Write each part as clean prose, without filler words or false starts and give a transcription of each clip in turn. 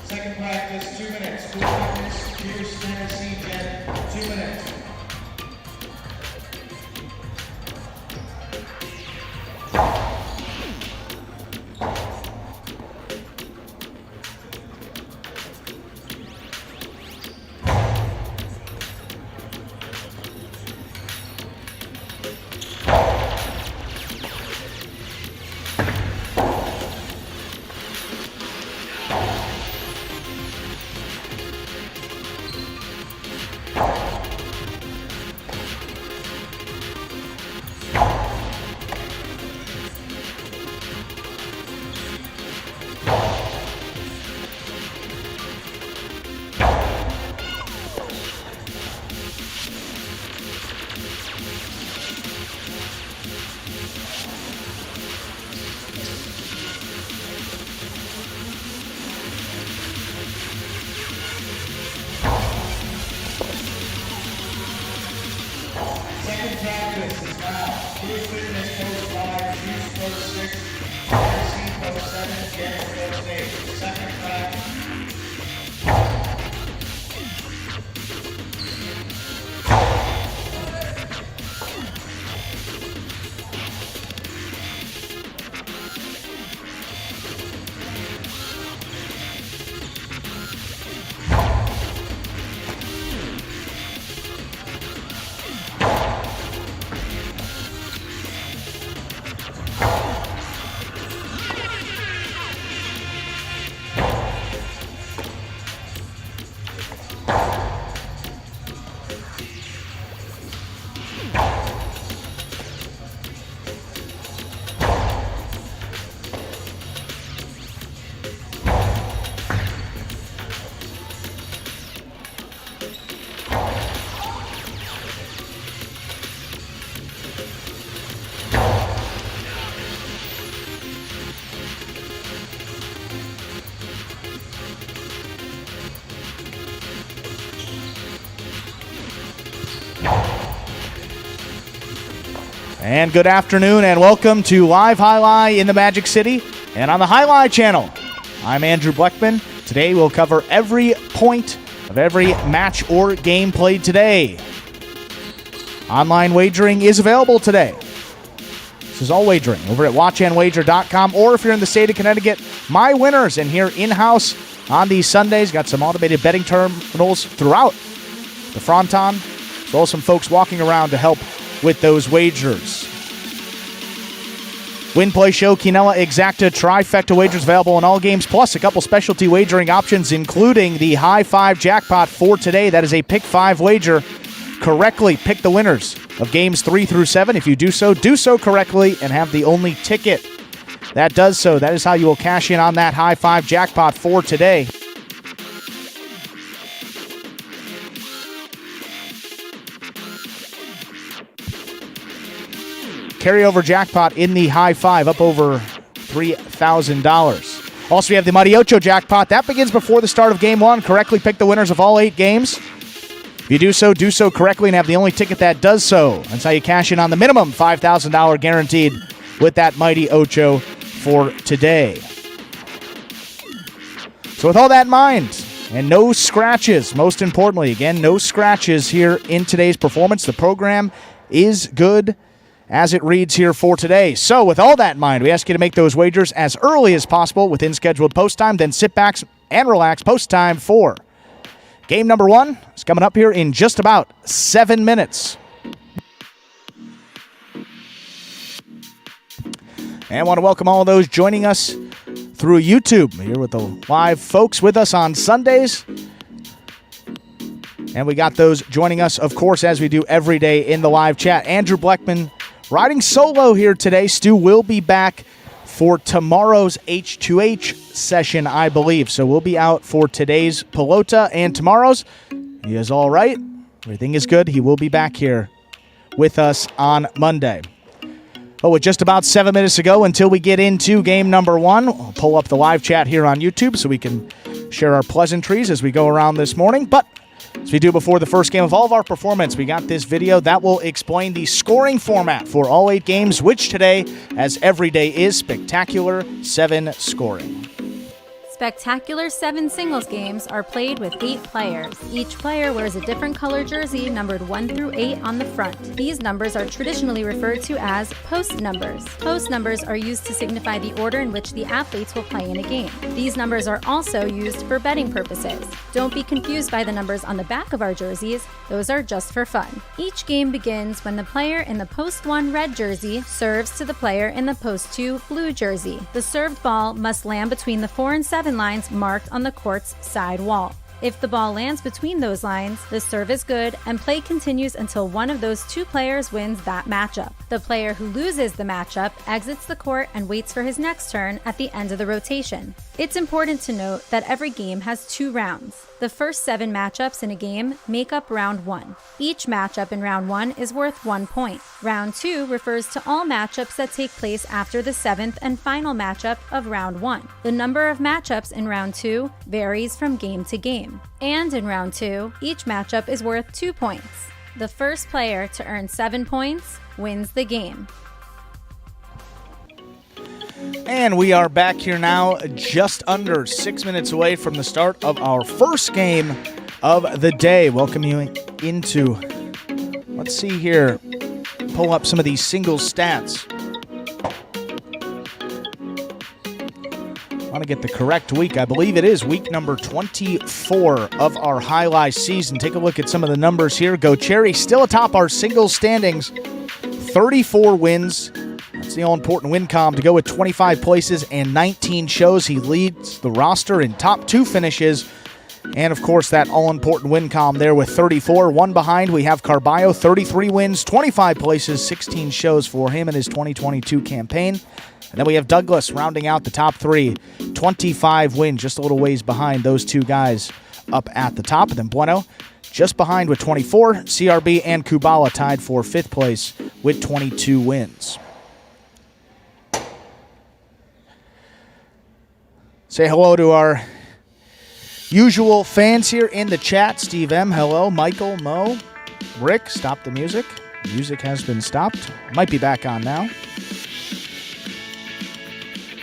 Second practice, 2 minutes. Full fitness, Pierce, Tennessee, 2 minutes. Second practice is now. Pierce fitness post 5, Juice post 6, Tennessee post 7, Janet post 8. Second practice. And good afternoon and welcome to Live Highlight in the Magic City and on the Highlight channel. I'm Andrew Bleckman. Today we'll cover every point of every match or game played today. Online wagering is available today. This is all wagering over at watchandwager.com, or if you're in the state of Connecticut, My Winners, and here in-house on these Sundays. Got some automated betting terminals throughout the fronton, as well as some folks walking around to help with those wagers. Win, play, show, Quinella, Exacta, Trifecta wagers available in all games, plus a couple specialty wagering options, including the High Five jackpot for today. That is a pick 5 wager. Correctly pick the winners of games 3 through 7. If you do so correctly and have the only ticket that does so. That is how you will cash in on that High Five jackpot for today. Carryover jackpot in the High Five, up over $3,000. Also, we have the Mighty Ocho jackpot. That begins before the start of Game 1. Correctly pick the winners of all 8 games. If you do so correctly and have the only ticket that does so. That's how you cash in on the minimum $5,000 guaranteed with that Mighty Ocho for today. So with all that in mind, and no scratches, most importantly, again, no scratches here in today's performance. The program is good as it reads here for today. So with all that in mind, we ask you to make those wagers as early as possible within scheduled post time, then sit back and relax post time for game number 1. It's coming up here in just about 7 minutes. And I want to welcome all those joining us through YouTube. Here with the live folks with us on Sundays. And we got those joining us, of course, as we do every day in the live chat. Andrew Bleckman riding solo here today. Stu will be back for tomorrow's H2H session, I believe. So we'll be out for today's Pelota and tomorrow's. He is all right. Everything is good. He will be back here with us on Monday. But with just about 7 minutes to go until we get into game number one, I'll pull up the live chat here on YouTube so we can share our pleasantries as we go around this morning. But as we do before the first game of all of our performance, we got this video that will explain the scoring format for all 8 games, which today, as every day is, Spectacular 7 scoring. Spectacular 7 singles games are played with 8 players. Each player wears a different color jersey numbered 1 through 8 on the front. These numbers are traditionally referred to as post numbers. Post numbers are used to signify the order in which the athletes will play in a game. These numbers are also used for betting purposes. Don't be confused by the numbers on the back of our jerseys. Those are just for fun. Each game begins when the player in the post 1 red jersey serves to the player in the post 2 blue jersey. The served ball must land between the 4 and 7 lines marked on the court's side wall. If the ball lands between those lines, the serve is good and play continues until one of those 2 players wins that matchup. The player who loses the matchup exits the court and waits for his next turn at the end of the rotation. It's important to note that every game has 2 rounds. The first 7 matchups in a game make up round 1. Each matchup in round 1 is worth 1 point. Round 2 refers to all matchups that take place after the 7th and final matchup of round 1. The number of matchups in round 2 varies from game to game. And in round 2, each matchup is worth 2 points. The first player to earn 7 points wins the game. And we are back here now, just under 6 minutes away from the start of our first game of the day. Welcome you into, let's see here, pull up some of these singles stats. I want to get the correct week. I believe it is week number 24 of our highlight season. Take a look at some of the numbers here. Go Cherry still atop our singles standings. 34 wins. That's the all-important win column to go with 25 places and 19 shows. He leads the roster in top 2 finishes. And, of course, that all-important win column there with 34. One behind, we have Carballo, 33 wins, 25 places, 16 shows for him in his 2022 campaign. And then we have Douglas rounding out the top 3, 25 wins, just a little ways behind those 2 guys up at the top. And then Bueno just behind with 24. CRB and Kubala tied for 5th place with 22 wins. Say hello to our usual fans here in the chat. Steve M, hello. Michael, Mo, Rick, stop the music. Music has been stopped. Might be back on now.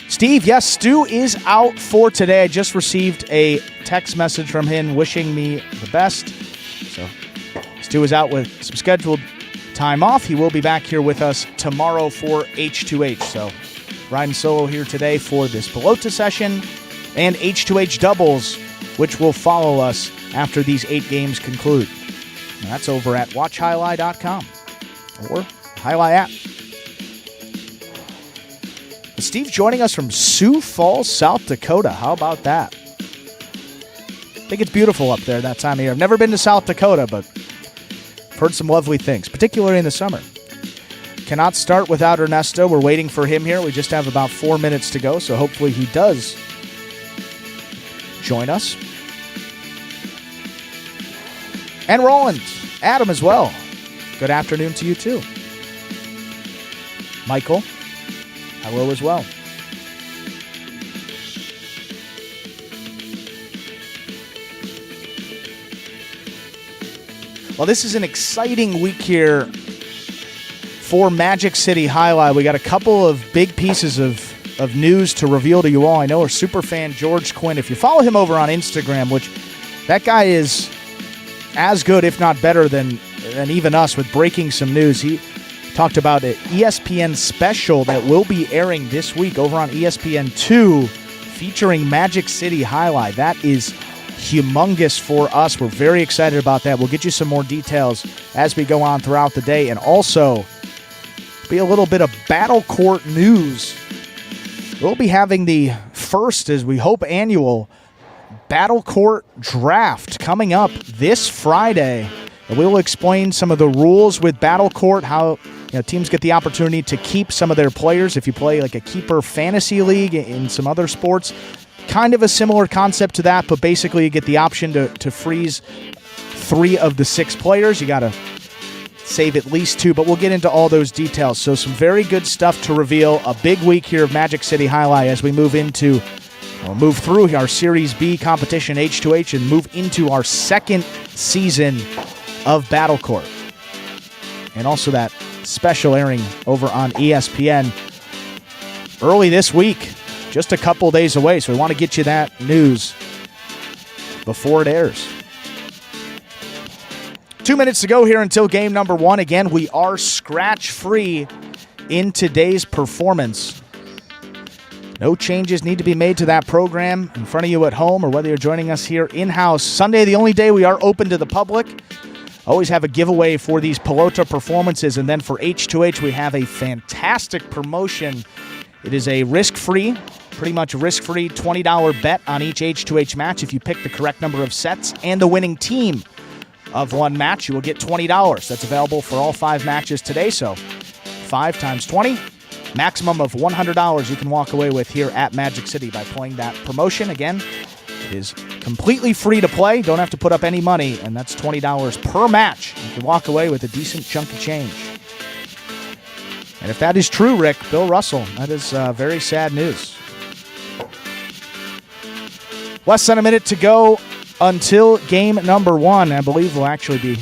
Steve, yes, Stu is out for today. I just received a text message from him wishing me the best. So Stu is out with some scheduled time off. He will be back here with us tomorrow for H2H. So riding solo here today for this Pelota session and H2H doubles, which will follow us after these 8 games conclude. And that's over at watchhighlight.com or Highlight app. Steve joining us from Sioux Falls, South Dakota. How about that? I think it's beautiful up there that time of year. I've never been to South Dakota, but I've heard some lovely things, particularly in the summer. Cannot start without Ernesto. We're waiting for him here. We just have about 4 minutes to go, so hopefully he does join us. And Roland, Adam as well. Good afternoon to you too. Michael, hello as well. Well, this is an exciting week here for Magic City Highlight. We got a couple of big pieces of news to reveal to you all. I know our super fan George Quinn, if you follow him over on Instagram, which that guy is as good, if not better, than even us with breaking some news. He talked about an ESPN special that will be airing this week over on ESPN2 featuring Magic City Highlight. That is humongous for us. We're very excited about that. We'll get you some more details as we go on throughout the day, and also be a little bit of battle court news we'll be having the first, as we hope, annual Battle Court Draft coming up this Friday. And we will explain some of the rules with Battle Court, how teams get the opportunity to keep some of their players. If you play like a keeper fantasy league in some other sports, kind of a similar concept to that, but basically you get the option to freeze 3 of the 6 players. You got to save at least 2, but we'll get into all those details. So some very good stuff to reveal. A big week here of Magic City Highlight as we move through our Series B competition H2H and move into our second season of Battle Court. And also that special airing over on ESPN early this week, just a couple days away. So we want to get you that news before it airs. 2 minutes to go here until game number 1. Again, we are scratch-free in today's performance. No changes need to be made to that program in front of you at home or whether you're joining us here in-house. Sunday, the only day we are open to the public. Always have a giveaway for these Pelota performances. And then for H2H, we have a fantastic promotion. It is a risk-free, pretty much risk-free $20 bet on each H2H match. If you pick the correct number of sets and the winning team of one match, you will get $20. That's available for all 5 matches today. So 5 times 20, maximum of $100 you can walk away with here at Magic City by playing that promotion. Again, it is completely free to play. Don't have to put up any money, and that's $20 per match. You can walk away with a decent chunk of change. And if that is true, Rick, Bill Russell, that is very sad news. Less than a minute to go until game number 1. I believe we'll actually be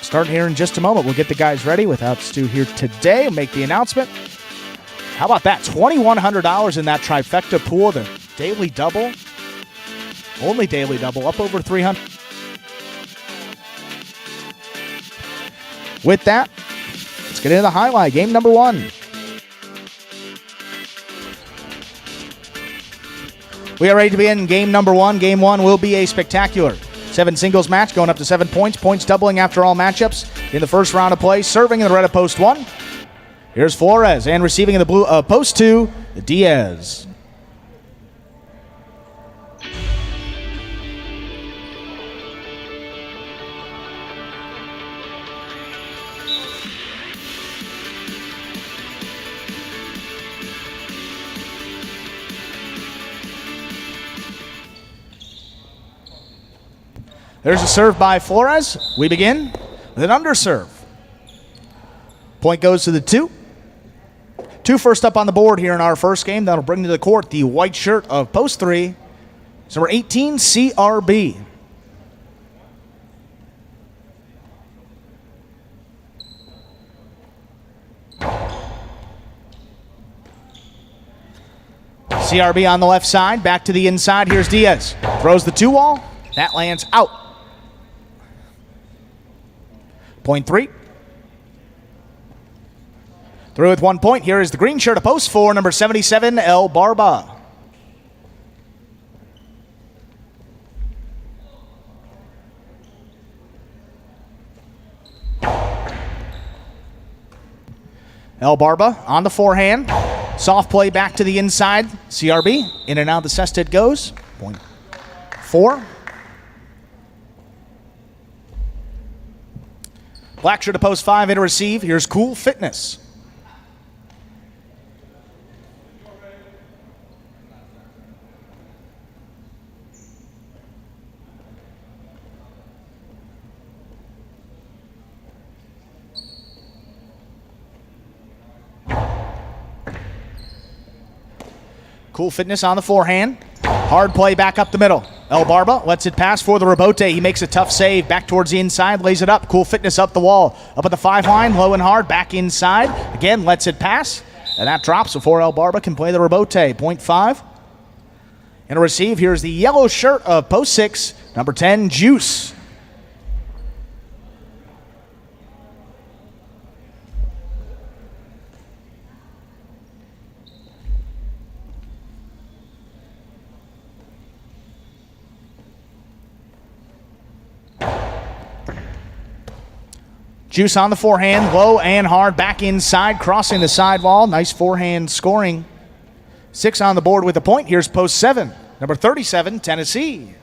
starting here in just a moment. We'll get the guys ready without Stu here today. We'll make the announcement. How about that? $2,100 in that trifecta pool, the daily double. Only daily double, up over 300. With that, let's get into the highlight. Game number 1. We are ready to begin game number 1. Game 1 will be a spectacular 7 singles match going up to 7 points. Points doubling after all matchups in the first round of play. Serving in the red of post 1. Here's Flores, and receiving in the blue of post 2, Diaz. There's a serve by Flores. We begin with an underserve. Point goes to the 2. 2 first up on the board here in our first game. That'll bring to the court the white shirt of post 3. It's number 18, CRB. CRB on the left side. Back to the inside. Here's Diaz. Throws the 2-wall. That lands out. Point 3. Through with 1 point. Here is the green shirt of post 4, number 77, El Barba. El Barba on the forehand. Soft play back to the inside. CRB. In and out of the cesta it goes. Point 4. Black shirt to post 5 in to receive. Here's Cool Fitness. Cool Fitness on the forehand. Hard play back up the middle. El Barba lets it pass for the rebote. He makes a tough save. Back towards the inside. Lays it up. Cool Fitness up the wall. Up at the 5 line. Low and hard. Back inside. Again, lets it pass. And that drops before El Barba can play the rebote. Point 5. And a receive. Here's the yellow shirt of post 6. Number 10, Juice. Juice on the forehand, low and hard, back inside, crossing the sidewall. Nice forehand scoring. 6 on the board with a point. Here's post 7, number 37, Tennessee.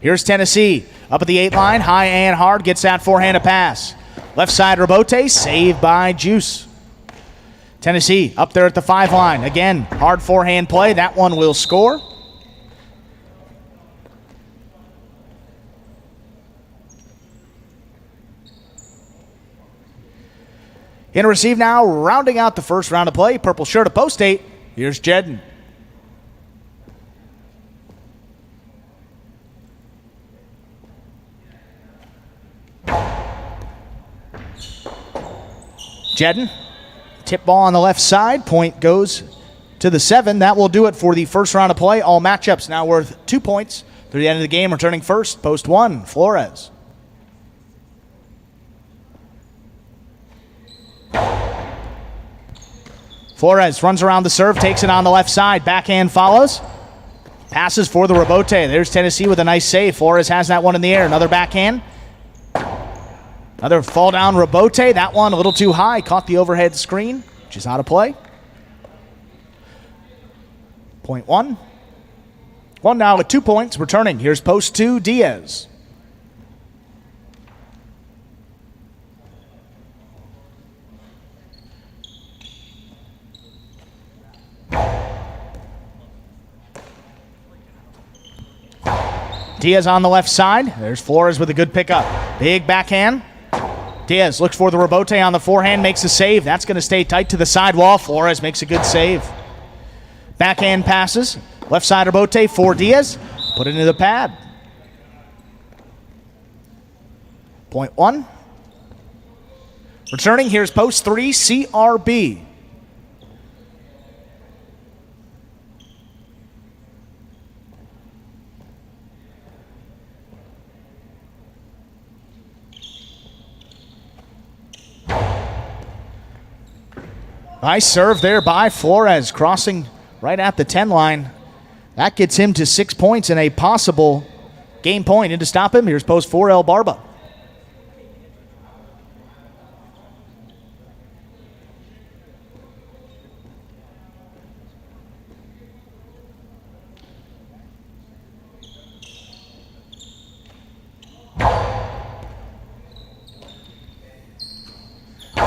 Here's Tennessee. Up at the 8 line, high and hard, gets that forehand a pass. Left side rebote, saved by Juice. Tennessee up there at the 5 line. Again, hard forehand play. That one will score. In to receive now, rounding out the first round of play. Purple shirt of post 8. Here's Jedden. Jedden, tip ball on the left side. Point goes to the 7. That will do it for the first round of play. All matchups now worth 2 points through the end of the game. Returning first, post 1, Flores. Flores runs around the serve, takes it on the left side. Backhand follows. Passes for the rebote. There's Tennessee with a nice save. Flores has that one in the air. Another backhand. Another fall down rebote. That one a little too high. Caught the overhead screen, which is out of play. Point 1. One now with 2 points. Returning. Here's post 2, Diaz. Diaz on the left side. There's Flores with a good pickup. Big backhand. Diaz looks for the rebote on the forehand, makes a save. That's going to stay tight to the sidewall. Flores makes a good save. Backhand passes. Left side rebote for Diaz. Put it into the pad. Point 1. Returning, here's post 3, CRB. Nice serve there by Flores, crossing right at the 10 line. That gets him to 6 points and a possible game point. In to stop him, here's post 4, El Barba.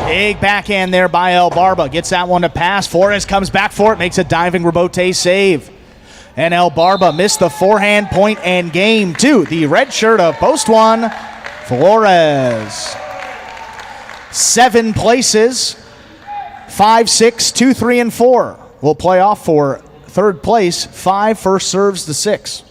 Big backhand there by El Barba. Gets that one to pass. Flores comes back for it. Makes a diving rebote save. And El Barba missed the forehand point and game 2. The red shirt of post 1, Flores. 7 places. 5, 6, 2, 3, and 4 will play off for third place. 5 first serves the 6.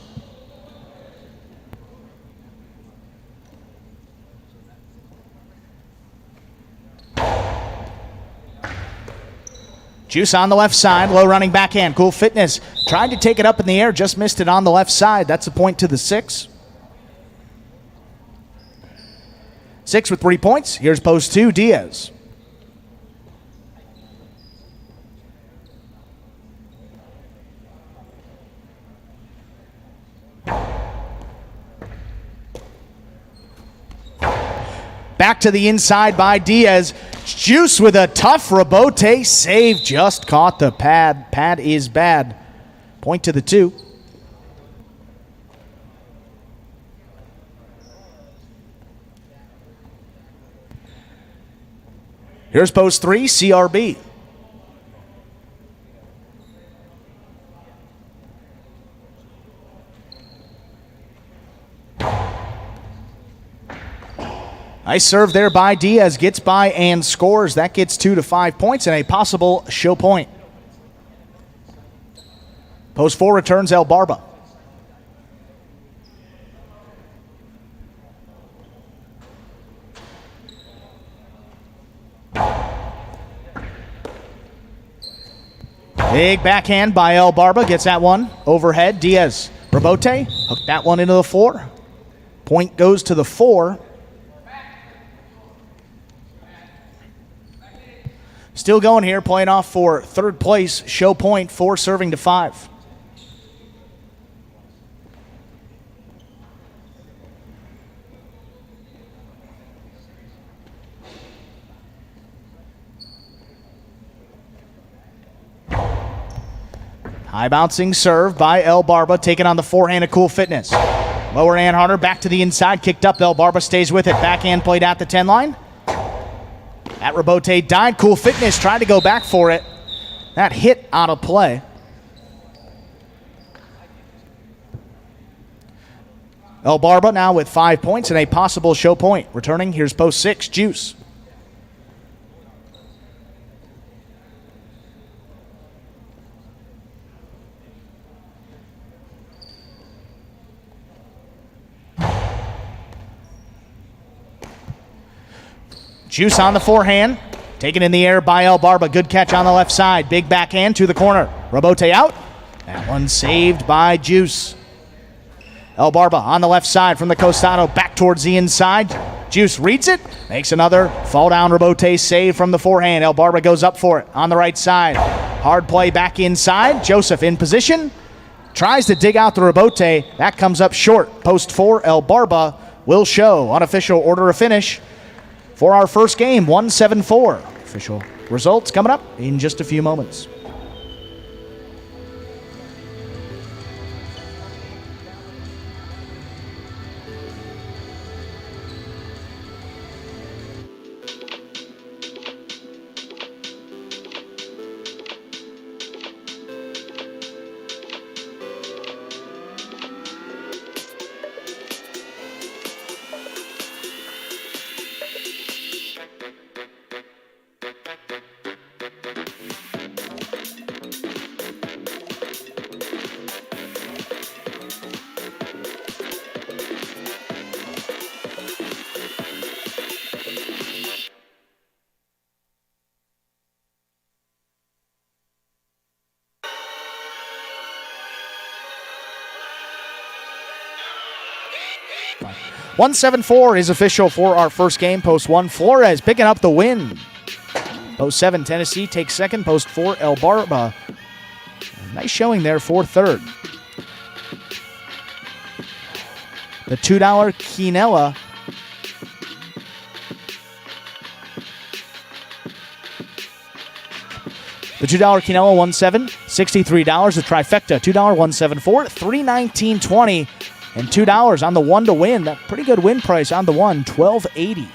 Juice on the left side, low running backhand. Cool Fitness tried to take it up in the air, just missed it on the left side. That's a point to the 6. 6 with 3 points. Here's post 2, Diaz. Back to the inside by Diaz. Juice with a tough rebote save. Just caught the pad. Pad is bad. Point to the 2. Here's post 3, CRB. Nice serve there by Diaz. Gets by and scores. That gets 2 to 5 points and a possible show point. Post 4 returns El Barba. Big backhand by El Barba. Gets that one overhead. Diaz. Rebote. Hooked that one into the 4. Point goes to the 4. Still going here, playing off for third place. Show point, 4 serving to 5. High bouncing serve by El Barba, taking on the forehand of Cool Fitness. Lower hand Hunter, back to the inside, kicked up. El Barba stays with it. Backhand played at the 10 line. That rebote died. Cool Fitness tried to go back for it. That hit out of play. El Barba now with 5 points and a possible show point. Returning, here's post 6, Juice. Juice on the forehand. Taken in the air by El Barba. Good catch on the left side. Big backhand to the corner. Rebote out. That one saved by Juice. El Barba on the left side from the costado. Back towards the inside. Juice reads it. Makes another fall down rebote save from the forehand. El Barba goes up for it on the right side. Hard play back inside. Joseph in position. Tries to dig out the rebote. That comes up short. Post 4, El Barba will show. Unofficial order of finish for our first game, 1-7-4. Official results coming up in just a few moments. Fine. 1-7-4 is official for our first game. Post 1, Flores picking up the win. Post 7, Tennessee takes second. Post 4, El Barba. Nice showing there for third. The $2 quinella. The $2 quinella 1-7, $63. The trifecta, $2 1-7-4, $319.20, and $2 on the 1 to win. That pretty good win price on the 1, $12.80.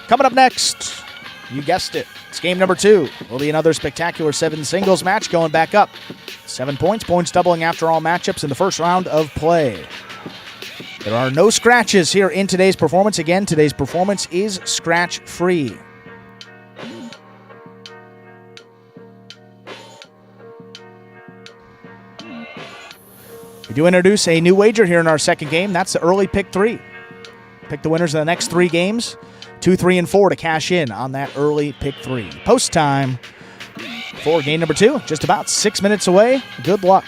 Coming up next, you guessed it, it's game number 2. Will be another spectacular 7 singles match going back up. 7 points, points doubling after all matchups in the first round of play. There are no scratches here in today's performance. Again, today's performance is scratch-free. We do introduce a new wager here in our second game. That's the early pick 3. Pick the winners of the next 3 games, 2, 3, and 4 to cash in on that early pick 3. Post time for game number 2, just about 6 minutes away. Good luck.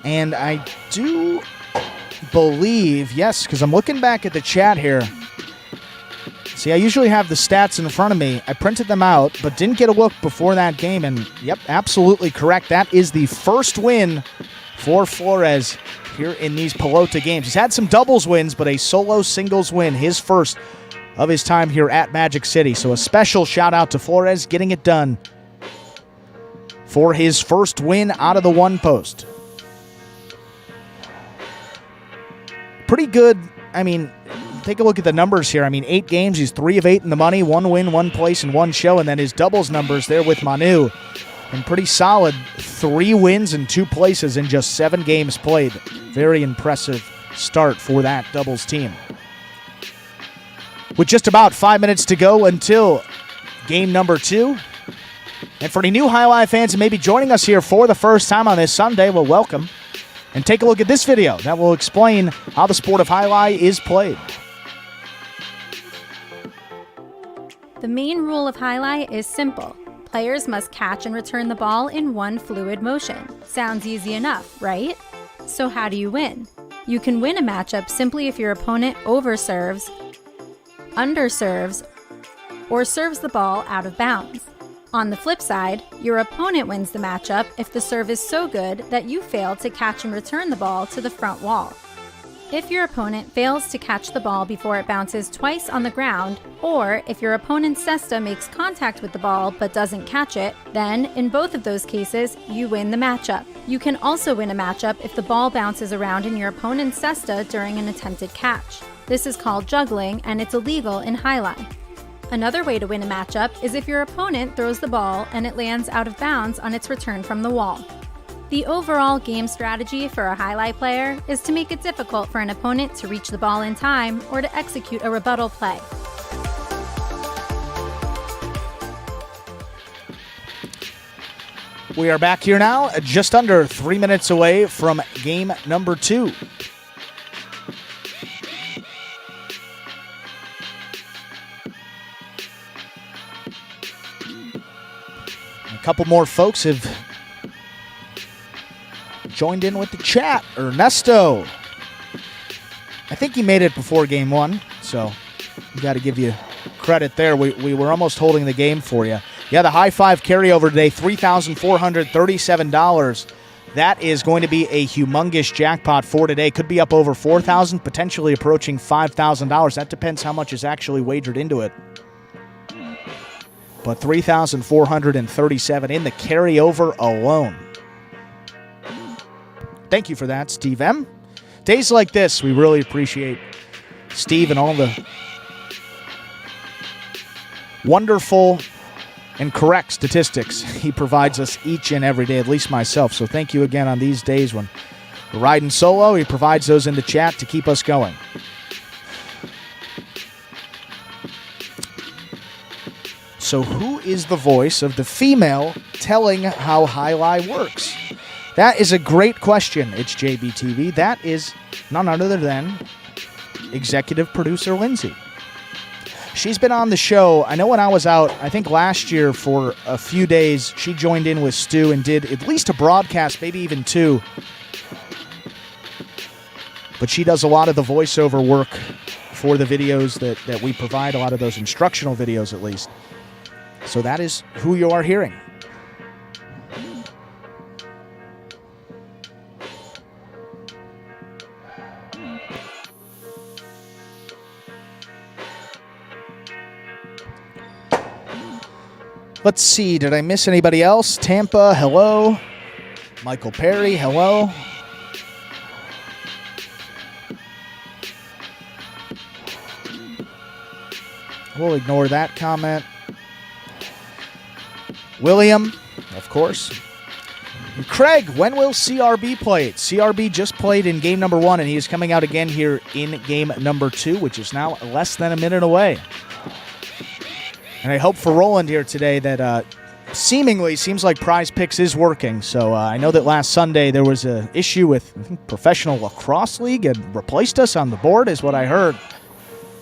And I do believe, yes, because I'm looking back at the chat here. See, I usually have the stats in front of me. I printed them out, but didn't get a look before that game. And, yep, absolutely correct. That is the first win for Flores here in these Pelota games. He's had some doubles wins, but a solo singles win, his first of his time here at Magic City. So a special shout-out to Flores getting it done for his first win out of the one post. Pretty good. I mean, take a look at the numbers here. I mean, 8 games. He's 3 of 8 in the money, 1 win, 1 place, and 1 show. And then his doubles numbers there with Manu. And pretty solid 3 wins and 2 places in just 7 games played. Very impressive start for that doubles team. With just about 5 minutes to go until game number 2. And for any new Highlight fans who may be joining us here for the first time on this Sunday, well, welcome. And take a look at this video that will explain how the sport of Highlight is played. The main rule of Highlight is simple. Players must catch and return the ball in one fluid motion. Sounds easy enough, right? So how do you win? You can win a matchup simply if your opponent overserves, underserves, or serves the ball out of bounds. On the flip side, your opponent wins the matchup if the serve is so good that you fail to catch and return the ball to the front wall. If your opponent fails to catch the ball before it bounces twice on the ground, or if your opponent's cesta makes contact with the ball but doesn't catch it, then in both of those cases, you win the matchup. You can also win a matchup if the ball bounces around in your opponent's cesta during an attempted catch. This is called juggling, and it's illegal in Highlight. Another way to win a matchup is if your opponent throws the ball and it lands out of bounds on its return from the wall. The overall game strategy for a Highlight player is to make it difficult for an opponent to reach the ball in time or to execute a rebuttal play. We are back here now, just under 3 minutes away from game number 2. A couple more folks have joined in with the chat. Ernesto, I think he made it before game 1, so we got to give you credit there. We were almost holding the game for you. Yeah, the high five carryover today, $3,437. That is going to be a humongous jackpot for today. Could be up over $4,000, potentially approaching $5,000. That depends how much is actually wagered into it. But $3,437 in the carryover alone. Thank you for that, Steve M. Days like this, we really appreciate Steve and all the wonderful and correct statistics he provides us each and every day, at least myself. So thank you again on these days when we're riding solo. He provides those in the chat to keep us going. So who is the voice of the female telling how Highlight works? That is a great question. It's JBTV. That is none other than executive producer Lindsay. She's been on the show. I know when I was out, I think last year for a few days, she joined in with Stu and did at least a broadcast, maybe even 2. But she does a lot of the voiceover work for the videos that we provide, a lot of those instructional videos at least. So that is who you are hearing. Let's see, did I miss anybody else? Tampa, hello. Michael Perry, hello. We'll ignore that comment. William, of course. And Craig, when will CRB play it? CRB just played in game number 1, and he is coming out again here in game number 2, which is now less than a minute away. And I hope for Roland here today that seemingly seems like Prize Picks is working. So I know that last Sunday there was an issue with Professional Lacrosse League and replaced us on the board is what I heard.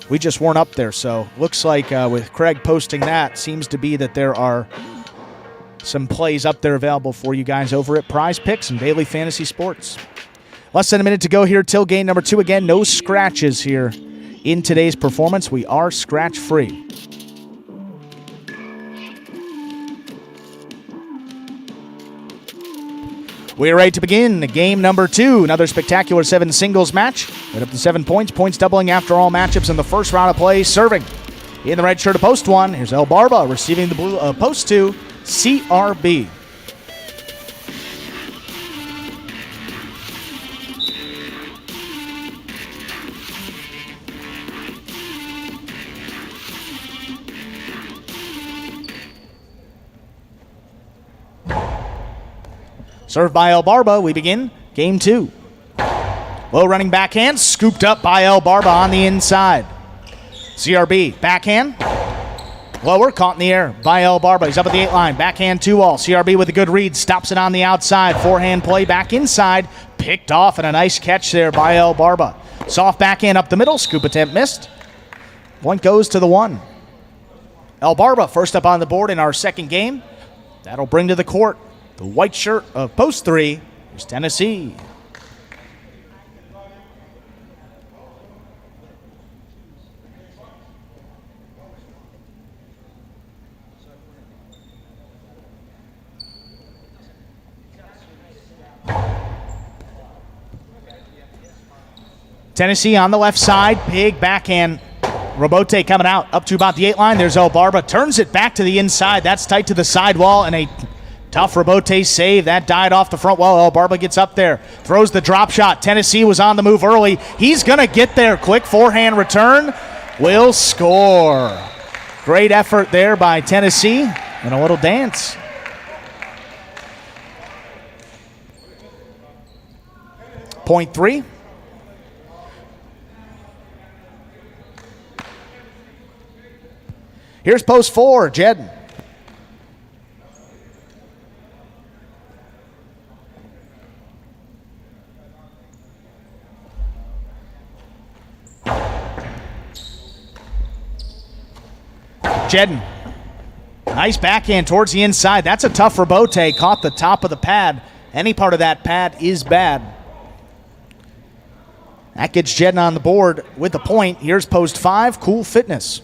We just weren't up there. So looks like with Craig posting that, seems to be that there are some plays up there available for you guys over at Prize Picks and Daily Fantasy Sports. Less than a minute to go here till game number 2. Again, no scratches here in today's performance. We are scratch-free. We are ready to begin game number 2. Another spectacular 7 singles match. Right up to 7 points. Points doubling after all matchups in the first round of play. Serving in the red shirt of post 1. Here's El Barba receiving the blue post 2. CRB. Served by El Barba, we begin game 2. Low running backhand, scooped up by El Barba on the inside. CRB, backhand. Lower, caught in the air by El Barba. He's up at the 8 line. Backhand 2-all. CRB with a good read. Stops it on the outside. Forehand play back inside. Picked off, and a nice catch there by El Barba. Soft backhand up the middle. Scoop attempt missed. Point goes to the 1. El Barba first up on the board in our second game. That'll bring to the court the white shirt of post 3. Here's Tennessee. Tennessee on the left side. Big backhand. Robote coming out up to about the 8 line. There's El Barba. Turns it back to the inside. That's tight to the sidewall, and a tough Robote save. That died off the front wall. El Barba gets up there. Throws the drop shot. Tennessee was on the move early. He's going to get there. Quick forehand return. Will score. Great effort there by Tennessee. And a little dance. Point 3. Here's post 4, Jed. Jedden. Nice backhand towards the inside. That's a tough Robote. Caught the top of the pad. Any part of that pad is bad. That gets Jedden on the board with the point. Here's post 5, Cool Fitness.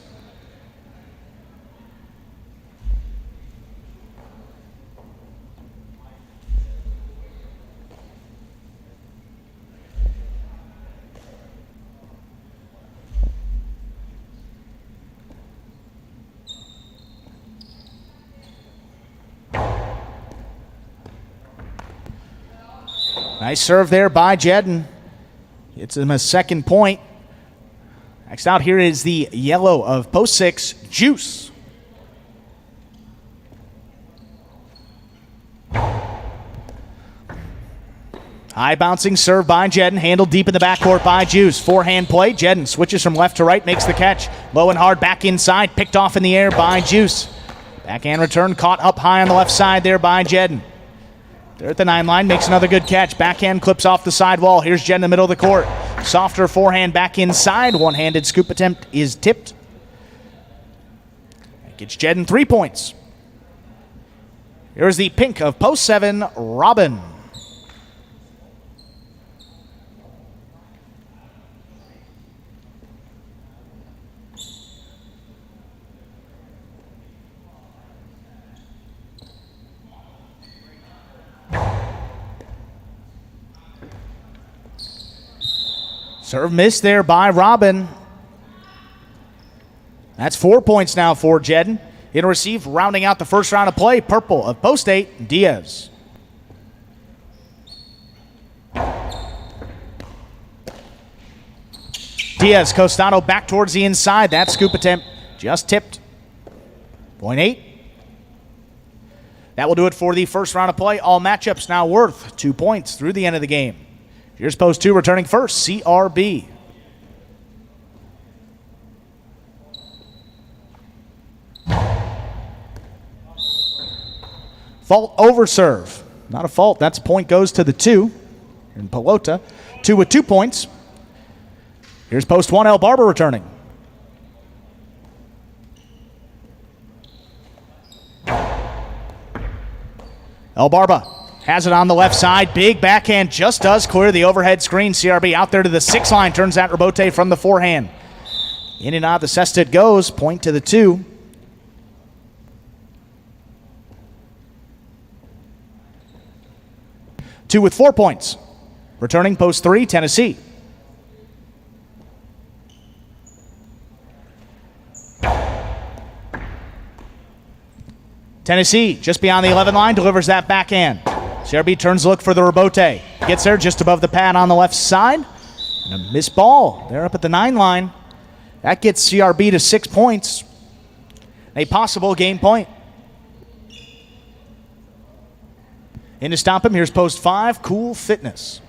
Nice serve there by Jedden. Gets him a second point. Next out here is the yellow of post 6, Juice. High bouncing serve by Jedden. Handled deep in the backcourt by Juice. Forehand play. Jedden switches from left to right. Makes the catch. Low and hard back inside. Picked off in the air by Juice. Backhand return caught up high on the left side there by Jedden. There at the 9 line, makes another good catch. Backhand clips off the sidewall. Here's Jedden in the middle of the court. Softer forehand back inside. One-handed scoop attempt is tipped. That gets Jedden 3 points. Here's the pink of post 7, Robin. Serve missed there by Robin. That's 4 points now for Jedden. In receive, rounding out the first round of play, purple of post 8, Diaz. Diaz, Costano back towards the inside. That scoop attempt just tipped. Point 8. That will do it for the first round of play. All matchups now worth 2 points through the end of the game. Here's post 2 returning first, CRB. Fault over serve. Not a fault. That's point goes to the 2 in Pelota. 2 with 2 points. Here's post 1, El Barba returning. El Barba has it on the left side. Big backhand just does clear the overhead screen. CRB out there to the 6 line. Turns that Robote from the forehand. In and out the cesta it goes. Point to the 2. Two with 4 points. Returning post 3, Tennessee. Tennessee just beyond the 11 line. Delivers that backhand. CRB turns to look for the Robote. Gets there just above the pad on the left side. And a missed ball. They're up at the 9 line. That gets CRB to 6 points. A possible game point. In to stop him, here's post 5, Cool Fitness.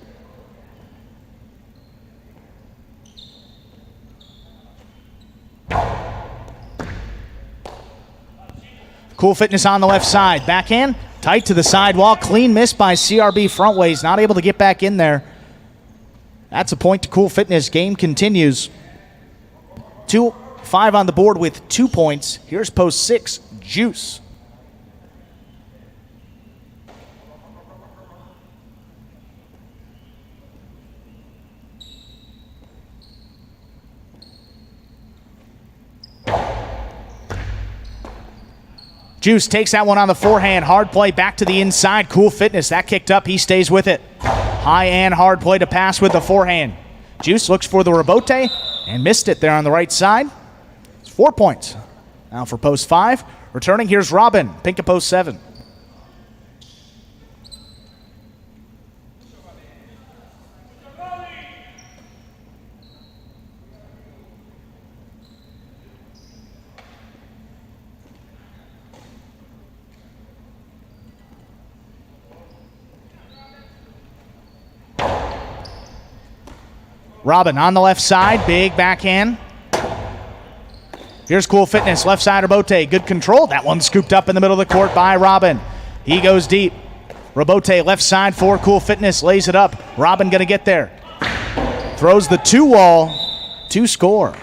Cool Fitness on the left side. Backhand, tight to the sidewall. Clean miss by CRB frontways. Not able to get back in there. That's a point to Cool Fitness. Game continues. 2-5 on the board with 2 points. Here's post 6, Juice. Juice takes that one on the forehand. Hard play back to the inside. Cool Fitness. That kicked up. He stays with it. High and hard play to pass with the forehand. Juice looks for the rebote and missed it there on the right side. It's 4 points. Now for post 5. Returning, here's Robin. Pink at post 7. Robin on the left side, big backhand. Here's Cool Fitness, left side rebote, good control. That one scooped up in the middle of the court by Robin. He goes deep. Rebote left side for Cool Fitness, lays it up. Robin gonna get there. Throws the 2-wall to score.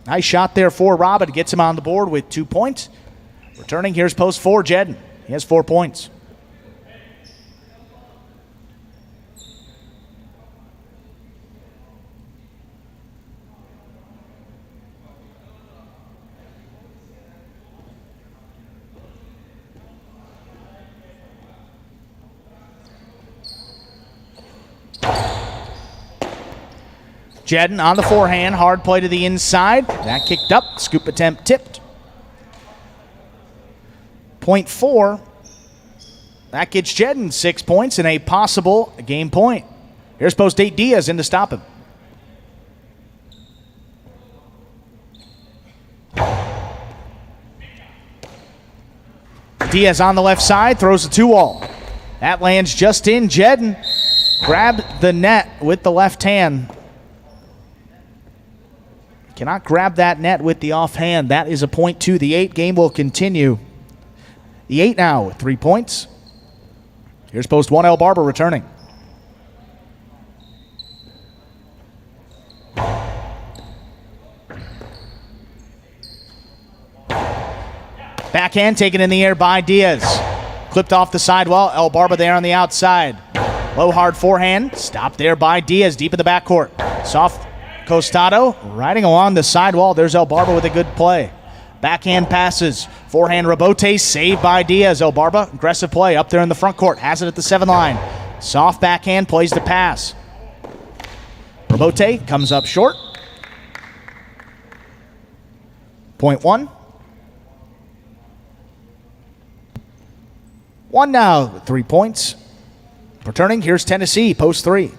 Nice shot there for Robin, gets him on the board with 2 points. Returning, here's post 4, Jedden. He has 4 points. Jedden on the forehand, hard play to the inside. That kicked up, scoop attempt tipped. Point 4. That gets Jedden 6 points and a possible game point. Here's post 8, Diaz in to stop him. Diaz on the left side, throws the 2-wall. That lands just in. Jedden grabbed the net with the left hand. Cannot grab that net with the offhand. That is a point to the 8. Game will continue. The 8 now with 3 points. Here's post 1, L. Barber returning. Backhand taken in the air by Diaz. Clipped off the sidewall. El Barba there on the outside. Low hard forehand. Stopped there by Diaz deep in the backcourt. Soft Costado riding along the sidewall. There's El Barba with a good play. Backhand passes. Forehand rebote saved by Diaz. El Barba, aggressive play up there in the front court. Has it at the 7 line. Soft backhand plays the pass. Rebote comes up short. Point 1. 1 now with 3 points. Returning, here's Tennessee, post 3.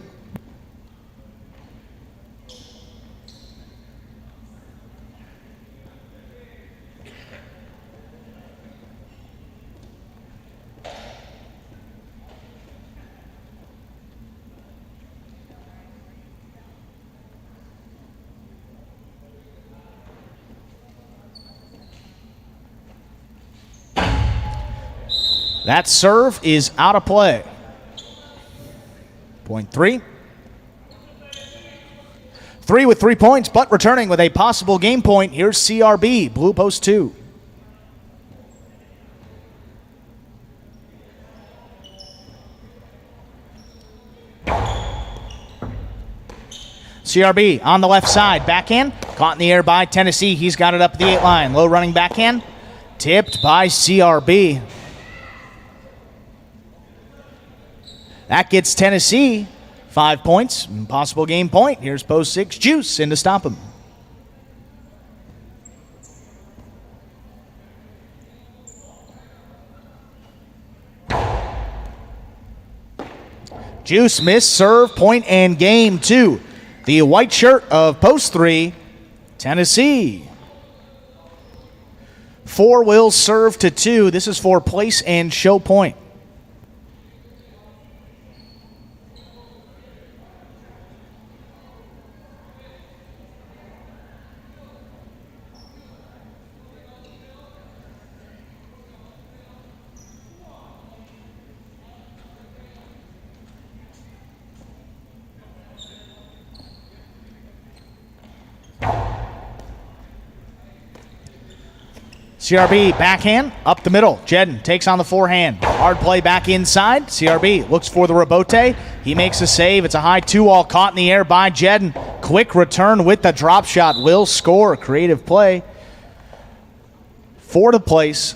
That serve is out of play. Point 3. 3 with 3 points, but returning with a possible game point. Here's CRB, blue post 2. CRB on the left side. Backhand, caught in the air by Tennessee. He's got it up the 8 line. Low running backhand, tipped by CRB. That gets Tennessee 5 points. Possible game point. Here's post 6, Juice in to stop him. Juice missed serve, point, and game 2. The white shirt of post 3, Tennessee. 4 will serve to 2. This is for place and show point. CRB backhand up the middle. Jedden takes on the forehand. Hard play back inside. CRB looks for the rebote. He makes a save. It's a high 2-all caught in the air by Jedden. Quick return with the drop shot. Will score. Creative play. 4 to place.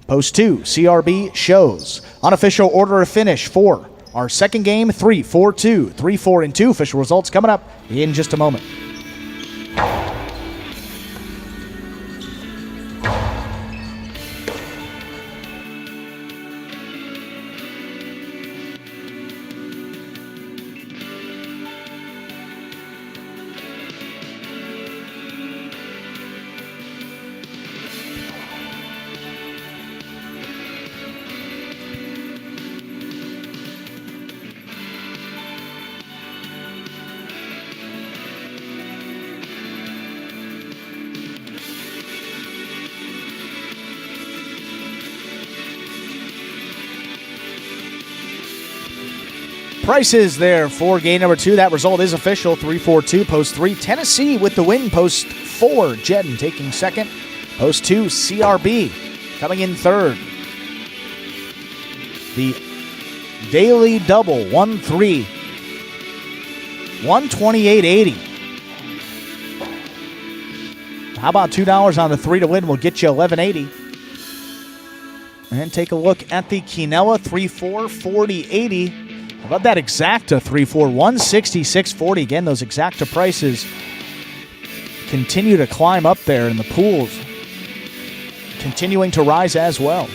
Post 2. CRB shows. Unofficial order of finish for our second game. 3-4-2. 3-4-2. Official results coming up in just a moment. Prices there for game number 2. That result is official. 3-4-2. Post 3. Tennessee with the win. Post 4. Jedden taking second. Post 2. CRB coming in third. The daily double. 1-3. 128.80. How about $2 on the 3 to win? Will get you $11.80. And take a look at the Quinella 3-4. 40.80. How about that exacta 3-4, 166.40. Again, those exacta prices continue to climb up there, and the pools continuing to rise as well.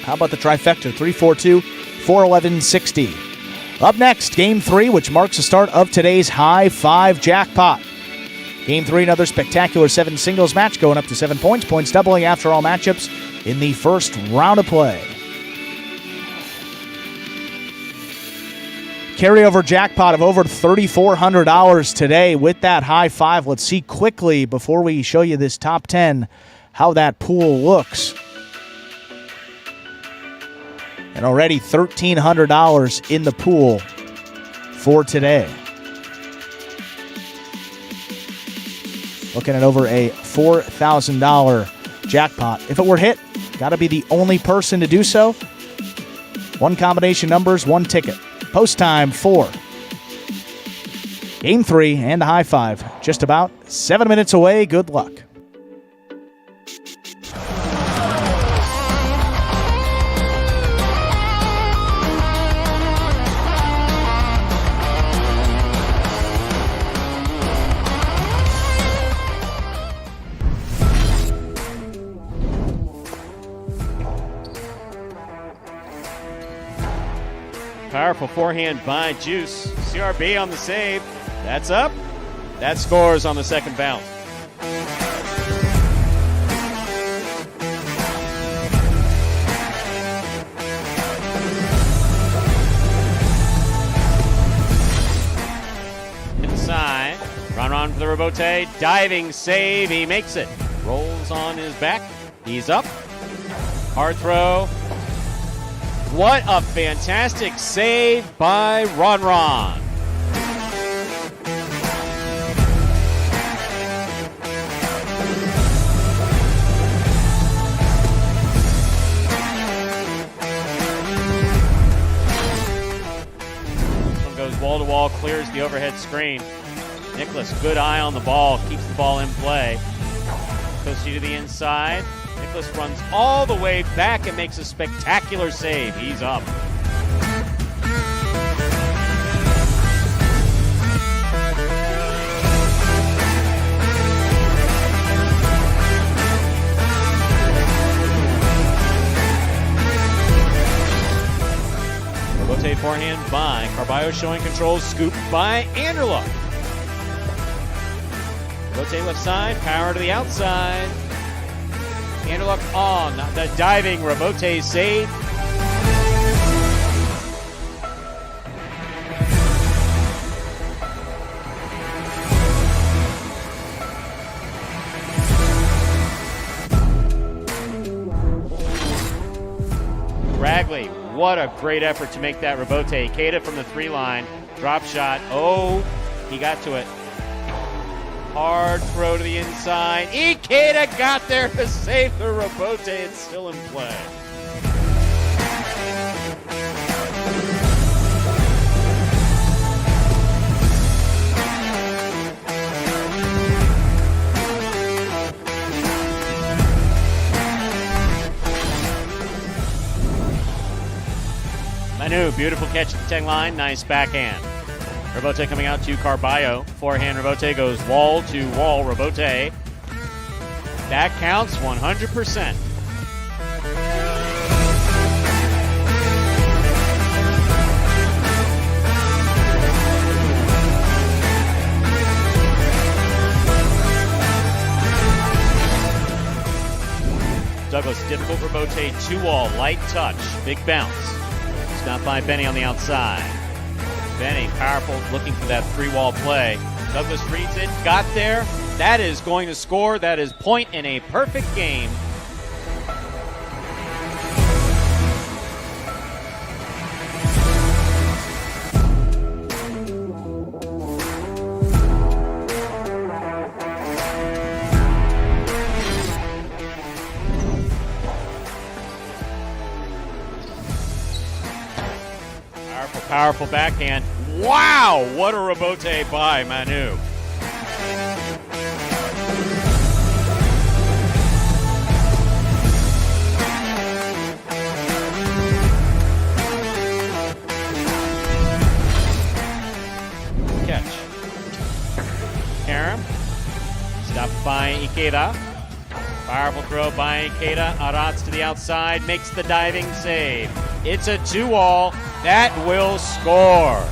How about the trifecta 3-4-2, 411.60. Up next, Game 3, which marks the start of today's High 5 jackpot. Game 3, another spectacular 7 singles match going up to 7 points. Points doubling after all matchups in the first round of play. Carryover jackpot of over $3,400 today with that high 5. Let's see quickly before we show you this top 10 how that pool looks. And already $1,300 in the pool for today. Looking at over a $4,000 jackpot. If it were hit, got to be the only person to do so. 1 combination numbers, 1 ticket. Post time 4. Game 3 and the high 5. Just about 7 minutes away. Good luck. Powerful forehand by Juice. CRB on the save. That's up. That scores on the second bounce. Inside. Run for the rebote. Diving save. He makes it. Rolls on his back. He's up. Hard throw. What a fantastic save by Ron. This one goes wall to wall, clears the overhead screen. Nicholas, good eye on the ball, keeps the ball in play. Goes to the inside. Nicholas runs all the way back and makes a spectacular save. He's up. Rotate forehand by Carballo, showing control. Scoop by Anderluck. Rotate left side, power to the outside. Anderluck on the diving rebote save. Ragley, what a great effort to make that rebote. Keita from the 3 line, drop shot. Oh, he got to it. Hard throw to the inside. Ikeda got there to save the rebote. It's still in play. Manu, beautiful catch at the 10 line. Nice backhand. Rebote coming out to Carballo. Forehand Rebote goes wall to wall. Rebote. That counts 100%. Douglas, difficult Rebote, 2-wall, light touch, big bounce. Stopped by Benny on the outside. Benny, powerful, looking for that 3-wall play. Douglas reads it, got there. That is going to score. That is point in a perfect game. Powerful backhand. Wow, what a rebote by Manu. Catch. Karam. Stopped by Ikeda. Powerful throw by Ikeda. Arats to the outside, makes the diving save. It's a 2-all. That will score.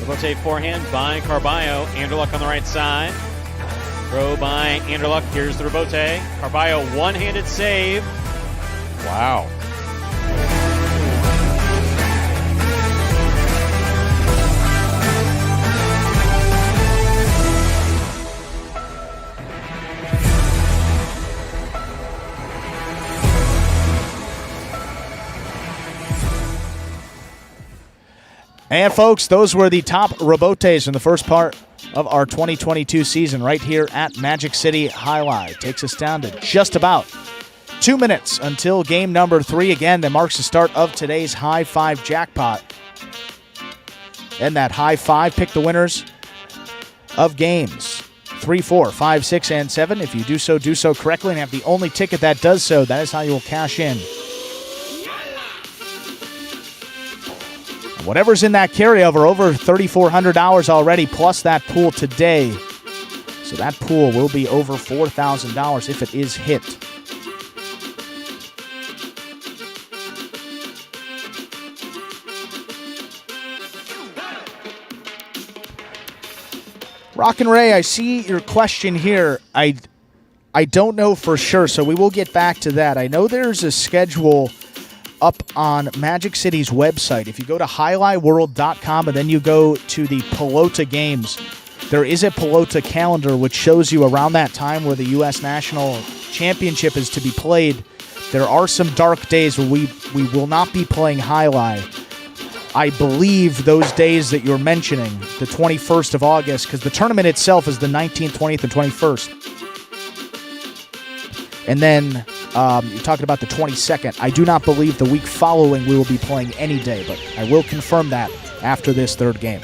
Rebote forehand by Carballo. Anderluck on the right side. Throw by Anderluck. Here's the rebote. Carballo, one-handed save. Wow. And folks, those were the top rebotes in the first part of our 2022 season right here at Magic City Highlight. Takes us down to just about 2 minutes until game number 3. Again, that marks the start of today's High 5 jackpot. And that High 5 pick the winners of games 3, 4, 5, 6, and 7. If you do so correctly and have the only ticket that does so, that is how you will cash in. Whatever's in that carryover, over $3,400 already, plus that pool today. So that pool will be over $4,000 if it is hit. Rock and Ray, I see your question here. I don't know for sure, so we will get back to that. I know there's a schedule up on Magic City's website. If you go to highlightworld.com and then you go to the Pelota games, there is a Pelota calendar which shows you around that time where the U.S. National Championship is to be played. There are some dark days where we will not be playing Highlight. I believe those days that you're mentioning, the 21st of August, because the tournament itself is the 19th, 20th, and 21st. And then you're talking about the 22nd. I do not believe the week following we will be playing any day, but I will confirm that after this third game.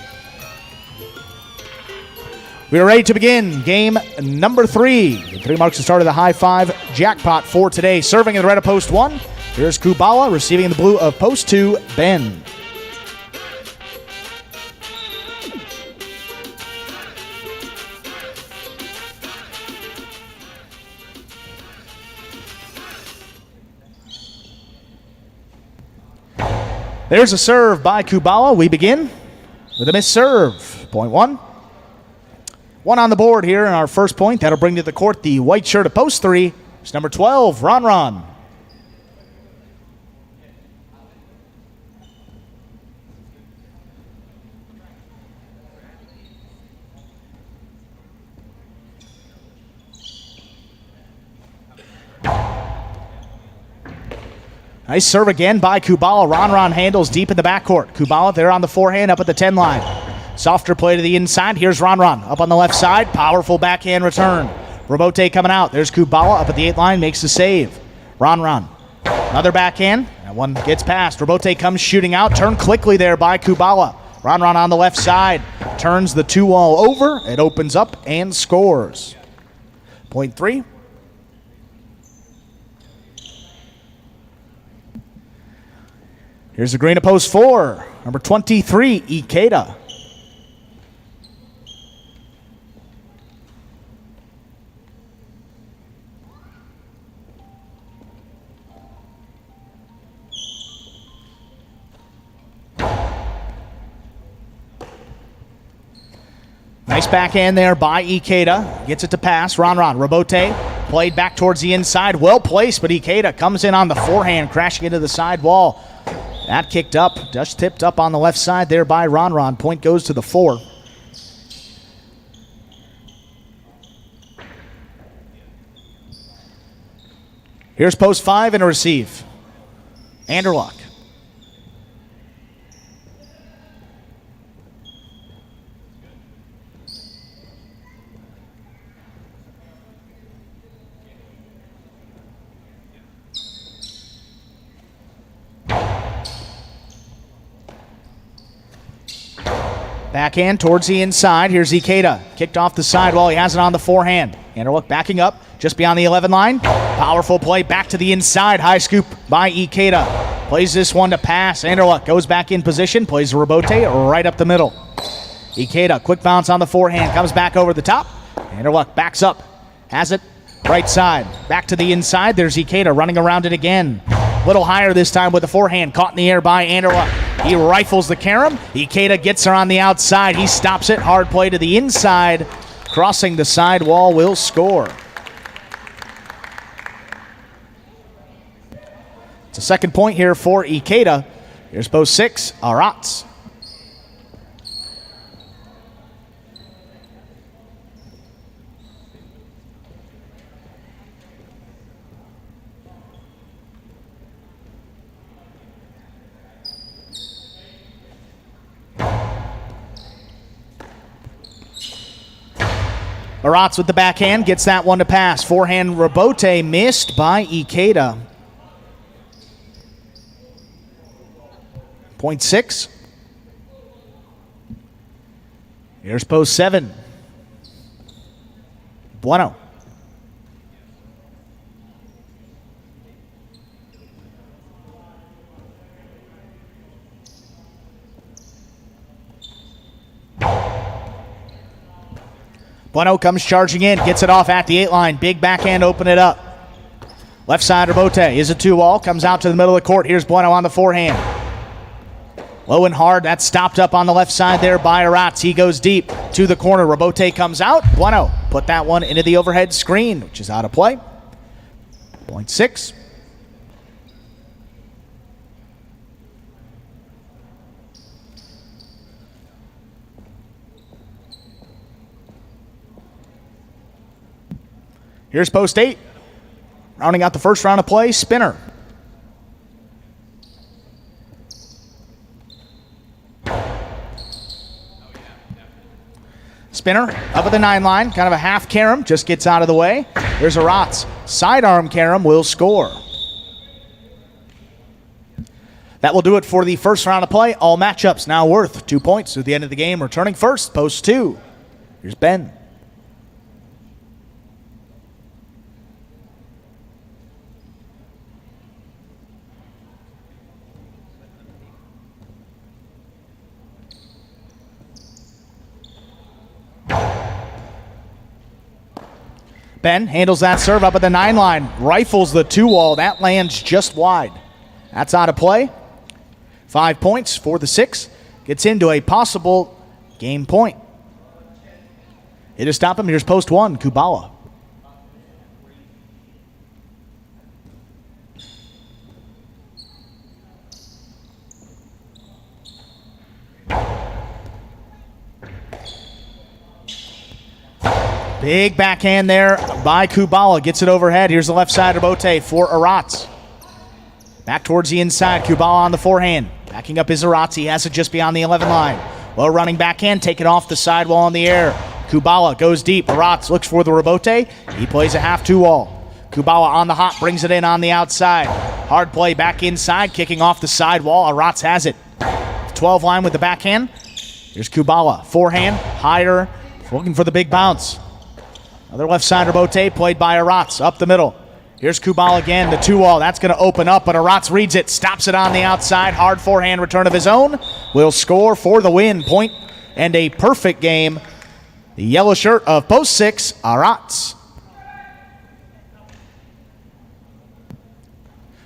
We are ready to begin game number 3. The 3 marks the start of the High 5 jackpot for today. Serving in the red of post 1, here's Kubala. Receiving in the blue of post 2, Ben. There's a serve by Kubala. We begin with a missed serve. Point 1. 1 on the board here in our first point. That'll bring to the court the white shirt of post 3. It's number 12, Ron. Nice serve again by Kubala. Ron handles deep in the backcourt. Kubala there on the forehand up at the 10 line. Softer play to the inside. Here's Ron up on the left side. Powerful backhand return. Robote coming out. There's Kubala up at the 8 line. Makes the save. Ron. Another backhand. That one gets past. Robote comes shooting out. Turned quickly there by Kubala. Ron on the left side. Turns the 2-wall over. It opens up and scores. Point 3. Here's the green to post 4. Number 23, Ikeda. Nice backhand there by Ikeda. Gets it to pass. Ron. Robote played back towards the inside. Well placed, but Ikeda comes in on the forehand, crashing into the side wall. That kicked up, just tipped up on the left side there by Ron. Point goes to the 4. Here's post 5 and a receive. Anderluck. Backhand towards the inside. Here's Ikeda. Kicked off the sidewall. He has it on the forehand. Anderluck backing up just beyond the 11 line. Powerful play back to the inside. High scoop by Ikeda. Plays this one to pass. Anderluck goes back in position. Plays the Robote right up the middle. Ikeda, quick bounce on the forehand. Comes back over the top. Anderluck backs up. Has it right side. Back to the inside. There's Ikeda running around it again. Little higher this time with the forehand. Caught in the air by Anderluck. He rifles the carom. Ikeda gets her on the outside. He stops it. Hard play to the inside. Crossing the side wall will score. It's a second point here for Ikeda. Here's post 6, Arats. Arats with the backhand, gets that one to pass. Forehand Robote missed by Ikeda. Point 6. Here's post 7. Bueno. Bueno comes charging in, gets it off at the 8 line. Big backhand, open it up. Left side Robote is a 2-wall, comes out to the middle of the court. Here's Bueno on the forehand. Low and hard, that's stopped up on the left side there by Arats. He goes deep to the corner. Robote comes out. Bueno put that one into the overhead screen, which is out of play. Point 6. Here's post 8. Rounding out the first round of play, Spinner. Spinner up at the 9 line, kind of a half carom, just gets out of the way. There's Arats. Sidearm carom will score. That will do it for the first round of play. All matchups now worth 2 points through the end of the game. Returning first, post 2. Here's Ben. Ben handles that serve up at the 9 line. Rifles the 2-wall. That lands just wide. That's out of play. 5 points for the 6. Gets into a possible game point. It is stop him. Here's post 1, Kubala. Big backhand there by Kubala. Gets it overhead. Here's the left side of Robote for Arats. Back towards the inside. Kubala on the forehand. Backing up is Aratz. He has it just beyond the 11 line. Low running backhand, taken off the sidewall in the air. Kubala goes deep. Aratz looks for the rebote. He plays a half 2-wall. Kubala on the hop, brings it in on the outside. Hard play back inside, kicking off the sidewall. Aratz has it. 12 line with the backhand. Here's Kubala. Forehand, higher, looking for the big bounce. Another left side rebote played by Aratz up the middle. Here's Kubala again, the 2-wall. That's going to open up, but Aratz reads it, stops it on the outside. Hard forehand return of his own. Will score for the win. Point and a perfect game. The yellow shirt of post 6, Aratz.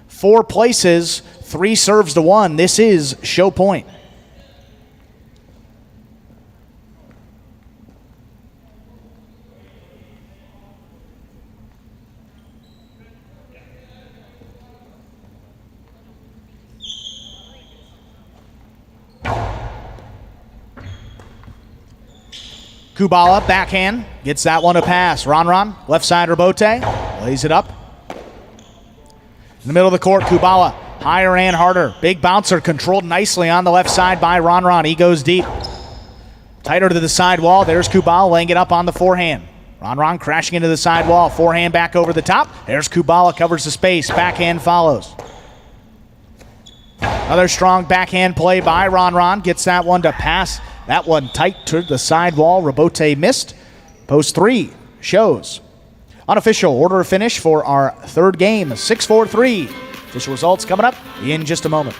4 places, 3 serves to 1. This is show point. Kubala, backhand, gets that one to pass. Ron, left side rebote, lays it up. In the middle of the court, Kubala, higher and harder. Big bouncer, controlled nicely on the left side by Ron. He goes deep. Tighter to the side wall. There's Kubala laying it up on the forehand. Ron crashing into the side wall. Forehand back over the top. There's Kubala, covers the space. Backhand follows. Another strong backhand play by Ron. Gets that one to pass. That one tight to the side wall. Rebote missed. Post 3 shows. Unofficial order of finish for our third game, 6-4-3. Official results coming up in just a moment.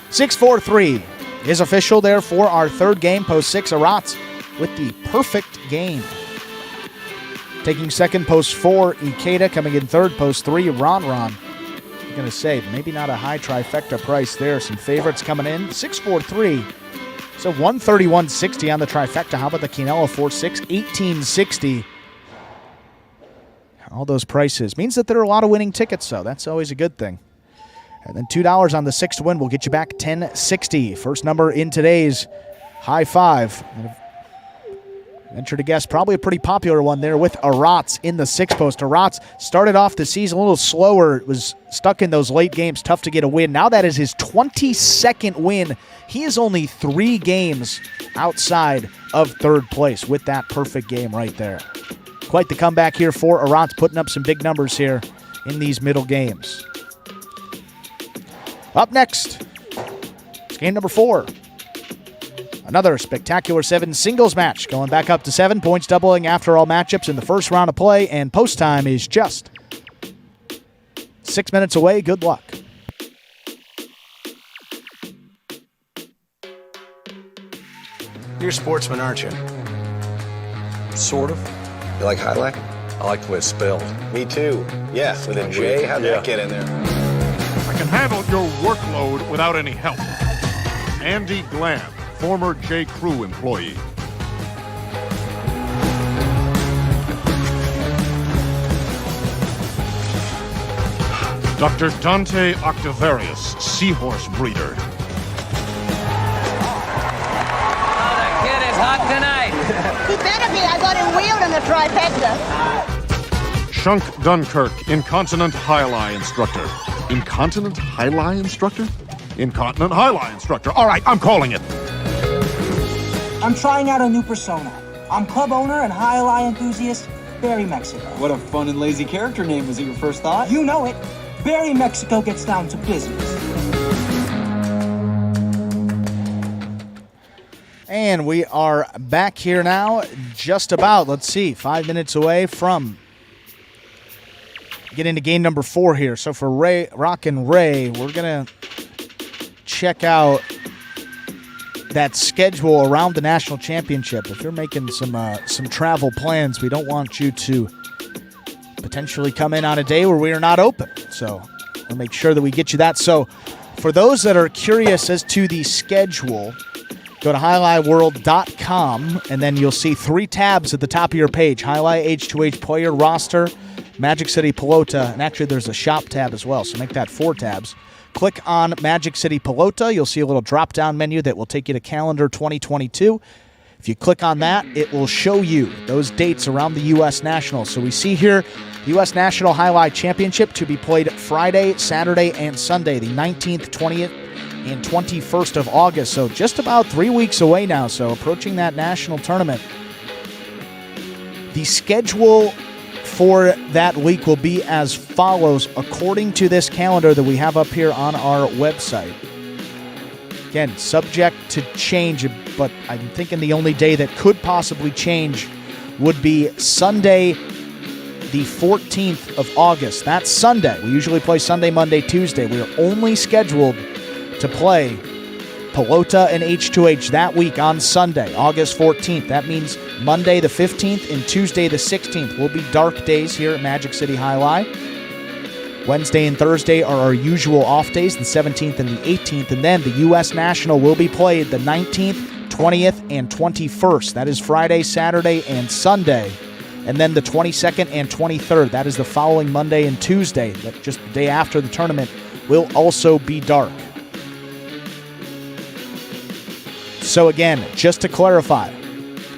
Six, 4-3 is official there for our third game. Post 6, Aratz with the perfect game. Taking second, post 4, Ikeda. Coming in third, post 3, Ron. I'm going to say, maybe not a high trifecta price there. Some favorites coming in. 6-4-3. So 131.60 on the trifecta. How about the Quinella 4-6? 18.60. All those prices. Means that there are a lot of winning tickets, so that's always a good thing. And then $2 on the 6 to win will get you back $10.60. First number in today's high 5. Venture to guess, probably a pretty popular one there with Aratz in the 6 post. Aratz started off the season a little slower. Was stuck in those late games, tough to get a win. Now that is his 22nd win. He is only 3 games outside of third place with that perfect game right there. Quite the comeback here for Aratz, putting up some big numbers here in these middle games. Up next, it's game number 4. Another spectacular 7 singles match, going back up to 7 points, doubling after all matchups in the first round of play, and post time is just 6 minutes away. Good luck. You're a sportsman, aren't you? Sort of. You like highlight? I like the way it's spelled. Me too. Yeah, with a J. How'd that get in there? I can handle your workload without any help. Andy Glam, former J. Crew employee. Dr. Dante Octavarius, seahorse breeder. Oh, the kid is hot tonight. He better be. I got him wheeled in the trifecta. Shunk Dunkirk, incontinent high-lie instructor. Incontinent high-lie instructor? Incontinent high-lie instructor. All right, I'm calling it. I'm trying out a new persona. I'm club owner and high-lie enthusiast, Barry Mexico. What a fun and lazy character name. Was it your first thought? You know it. Barry Mexico gets down to business. And we are back here now, just about, let's see, 5 minutes away from getting into game number 4 here. So for Rock and Ray, we're going to check out that schedule around the national championship. If you're making some travel plans, we don't want you to potentially come in on a day where we are not open. So we'll make sure that we get you that. So for those that are curious as to the schedule, go to highlightworld.com, and then you'll see 3 tabs at the top of your page. Highlight, H2H player, roster, Magic City Pelota, and actually there's a shop tab as well, so make that 4 tabs. Click on Magic City Pelota. You'll see a little drop-down menu that will take you to calendar 2022. If you click on that, it will show you those dates around the U.S. National. So we see here the U.S. National Highlight Championship to be played Friday, Saturday, and Sunday, the 19th, 20th, and 21st of August. So just about 3 weeks away now, so approaching that national tournament. The schedule for that week will be as follows according to this calendar that we have up here on our website. Again, subject to change, but I'm thinking the only day that could possibly change would be Sunday, the 14th of August. That's Sunday. We usually play Sunday, Monday, Tuesday. We are only scheduled to play Pelota and H2H that week on Sunday, August 14th. That means Monday the 15th and Tuesday the 16th will be dark days here at Magic City Highlight. Wednesday and Thursday are our usual off days, the 17th and the 18th, and then the U.S. National will be played the 19th, 20th, and 21st. That is Friday, Saturday, and Sunday. And then the 22nd and 23rd, that is the following Monday and Tuesday, just the day after the tournament, will also be dark. So again, just to clarify,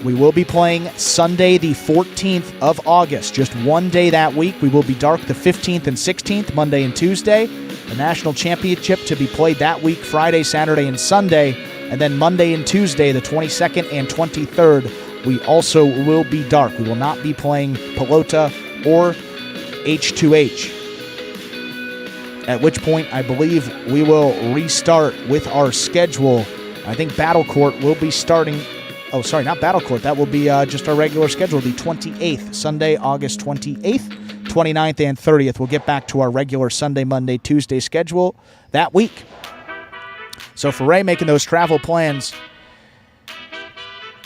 we will be playing Sunday the 14th of August. Just one day that week. We will be dark the 15th and 16th, Monday and Tuesday. The National Championship to be played that week, Friday, Saturday, and Sunday. And then Monday and Tuesday, the 22nd and 23rd, we also will be dark. We will not be playing Pelota or H2H. At which point, I believe we will restart with our schedule. I think Battle Court will be starting. Oh, sorry, not Battle Court. That will be just our regular schedule, the 28th, Sunday, August 28th, 29th, and 30th. We'll get back to our regular Sunday, Monday, Tuesday schedule that week. So for Ray making those travel plans,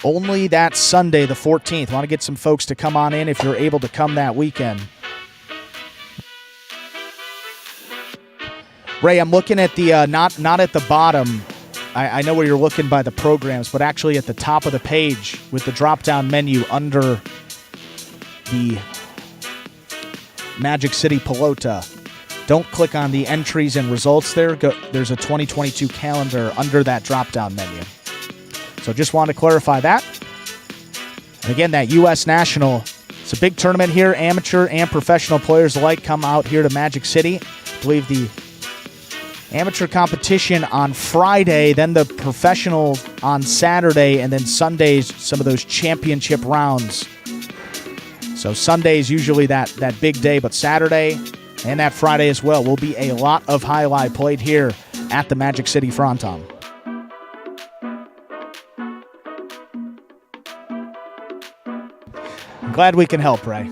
only that Sunday, the 14th. Want to get some folks to come on in if you're able to come that weekend. Ray, I'm looking at the, not at the bottom. I know where you're looking by the programs, but actually at the top of the page with the drop-down menu under the Magic City Pelota. Don't click on the entries and results there. There's a 2022 calendar under that drop-down menu. So just wanted to clarify that. And again, that U.S. National, it's a big tournament here. Amateur and professional players alike come out here to Magic City. I believe the amateur competition on Friday, then the professional on Saturday, and then Sundays, some of those championship rounds. So Sunday is usually that big day, but Saturday and that Friday as well will be a lot of highlight played here at the Magic City Fronton. I'm glad we can help, Ray.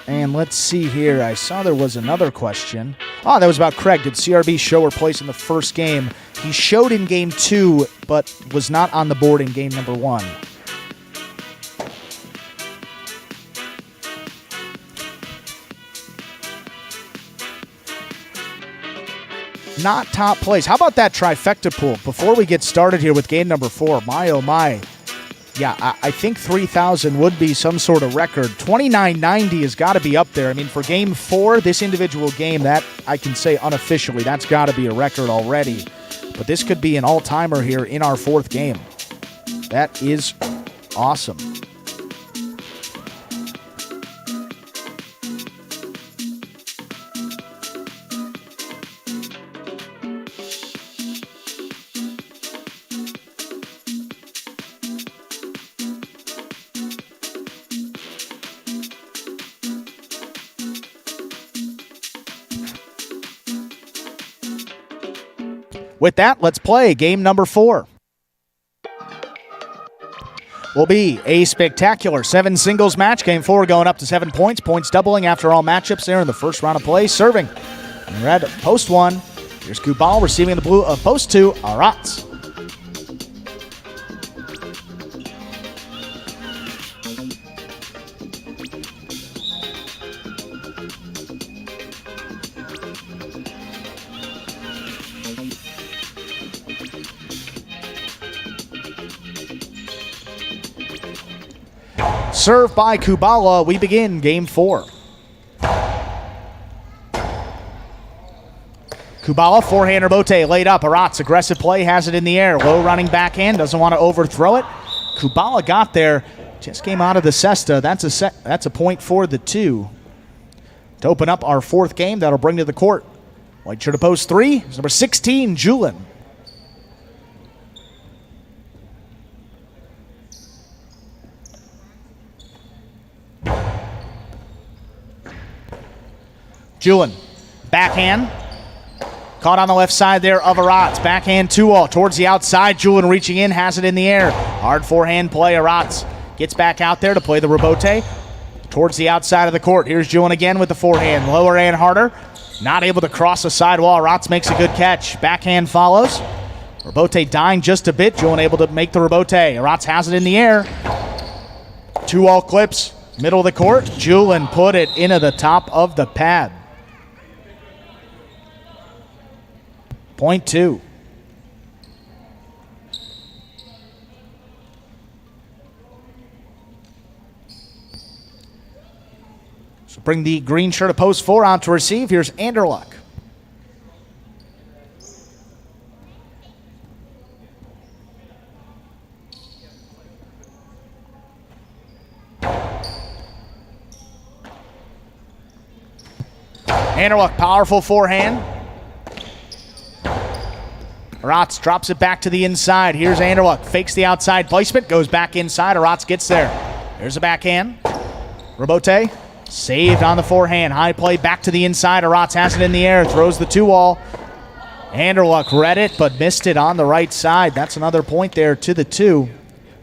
And let's see here. I saw there was another question. Oh, that was about Craig. Did CRB show or place in the first game? He showed in game 2, but was not on the board in game number 1. Not top place. How about that trifecta pool? Before we get started here with game number 4, my oh my. Yeah, I think 3,000 would be some sort of record. 2990 has got to be up there. I mean, for Game 4, this individual game, that I can say unofficially, that's got to be a record already. But this could be an all-timer here in our 4th game. That is awesome. With that, let's play game number 4. Will be a spectacular 7 singles match. Game 4 going up to 7 points. Points doubling after all matchups there in the first round of play. Serving in red, post 1. Here's Kubal receiving the blue of post 2, Arats. Served by Kubala, we begin game 4. Kubala, forehand rebote, laid up. Arats, aggressive play, has it in the air. Low running backhand, doesn't want to overthrow it. Kubala got there, just came out of the cesta. That's a point for the 2. To open up our 4th game, that'll bring to the court. White shirt to post 3, is number 16, Julin. Julin, backhand. Caught on the left side there of Arats. Backhand 2-all towards the outside. Julin reaching in, has it in the air. Hard forehand play. Arats gets back out there to play the rebote towards the outside of the court. Here's Julin again with the forehand. Lower and harder. Not able to cross the sidewall. Arats makes a good catch. Backhand follows. Rebote dying just a bit. Julin able to make the rebote. Arats has it in the air. 2-all clips. Middle of the court. Julin put it into the top of the pad. Point 2. So bring the green shirt of post 4 out to receive. Here's Anderluck. Anderluck, powerful forehand. Arats drops it back to the inside. Here's Anderluck. Fakes the outside placement. Goes back inside. Arats gets there. There's a backhand. Rebote. Saved on the forehand. High play back to the inside. Arats has it in the air. Throws the 2-all. Anderluck read it, but missed it on the right side. That's another point there to the 2.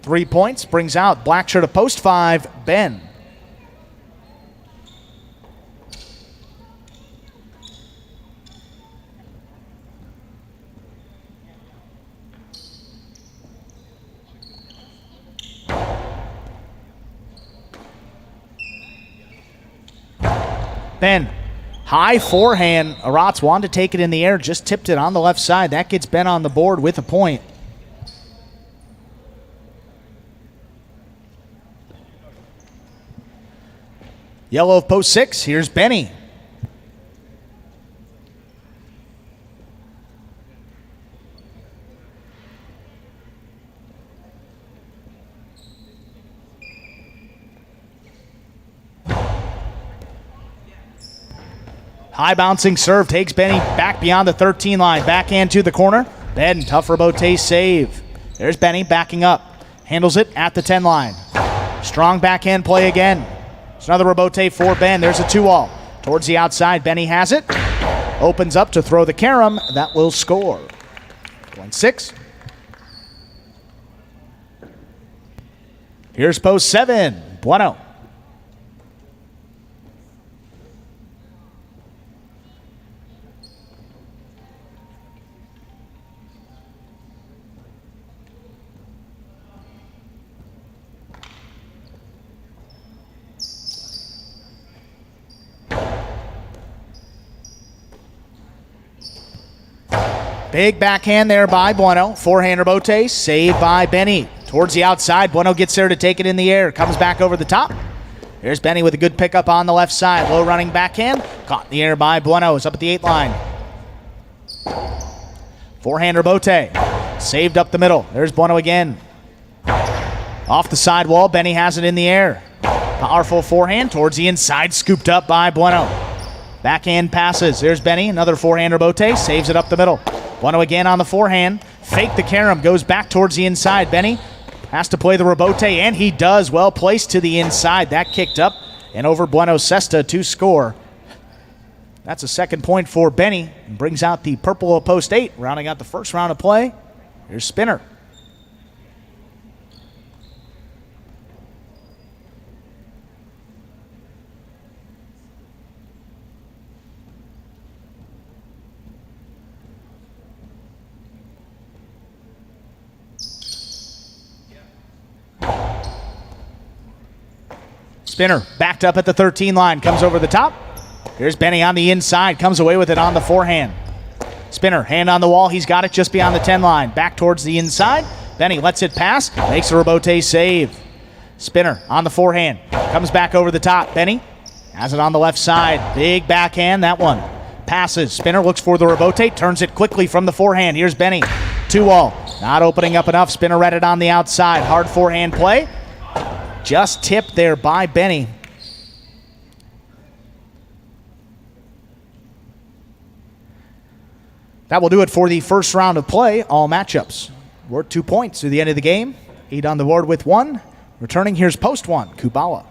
3 points. Brings out black shirt of post 5, Ben. Ben, high forehand. Arats wanted to take it in the air, just tipped it on the left side. That gets Ben on the board with a point. Yellow of post 6, here's Benny. High bouncing serve takes Benny back beyond the 13 line. Backhand to the corner. Ben, tough rebote save. There's Benny backing up. Handles it at the 10 line. Strong backhand play again. It's another rebote for Ben. There's a 2-all. Towards the outside, Benny has it. Opens up to throw the carom. That will score. Point 6. Here's post 7. Bueno. Big backhand there by Bueno. Forehand rebote, saved by Benny. Towards the outside, Bueno gets there to take it in the air. Comes back over the top. Here's Benny with a good pickup on the left side. Low running backhand. Caught in the air by Bueno. Is up at the 8 line. Forehand rebote. Saved up the middle. There's Bueno again. Off the sidewall, Benny has it in the air. Powerful forehand towards the inside. Scooped up by Bueno. Backhand passes. There's Benny. Another forehand rebote. Saves it up the middle. Bueno again on the forehand. Fake the carom. Goes back towards the inside. Benny has to play the rebote, and he does. Well placed to the inside. That kicked up and over Bueno's cesta to score. That's a second point for Benny. And brings out the purple of post 8, rounding out the first round of play. Here's Spinner. Spinner backed up at the 13 line, comes over the top. Here's Benny on the inside, comes away with it on the forehand. Spinner, hand on the wall, he's got it just beyond the 10 line. Back towards the inside. Benny lets it pass, makes a rebote save. Spinner on the forehand, comes back over the top. Benny has it on the left side. Big backhand, that one. Passes, Spinner looks for the rebote, turns it quickly from the forehand. Here's Benny, 2-all. Not opening up enough, Spinner read it on the outside. Hard forehand play. Just tipped there by Benny. That will do it for the first round of play. All matchups worth 2 points through the end of the game. 8 on the board with 1. Returning, here's post 1, Kubala.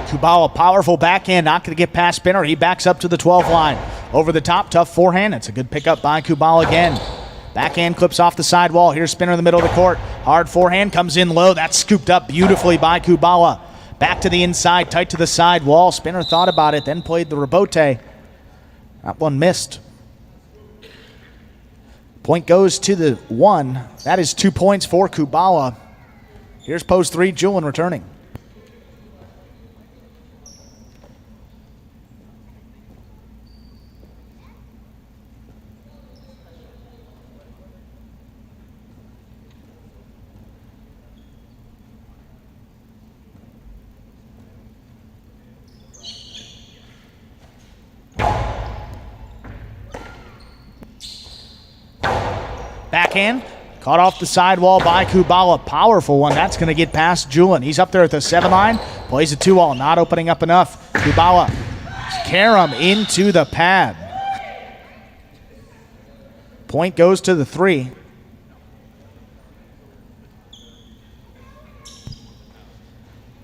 Kubala, powerful backhand, not going to get past Spinner. He backs up to the 12 line. Over the top, tough forehand. That's a good pickup by Kubala again. Backhand clips off the side wall. Here's Spinner in the middle of the court. Hard forehand comes in low. That's scooped up beautifully by Kubala. Back to the inside, tight to the side wall. Spinner thought about it, then played the rebote. That one missed. Point goes to the 1. That is 2 points for Kubala. Here's post 3, Julian returning. Backhand, caught off the sidewall by Kubala. Powerful one. That's going to get past Julian. He's up there at the 7 line. Plays a 2-all. Not opening up enough. Kubala. Karam into the pad. Point goes to the 3.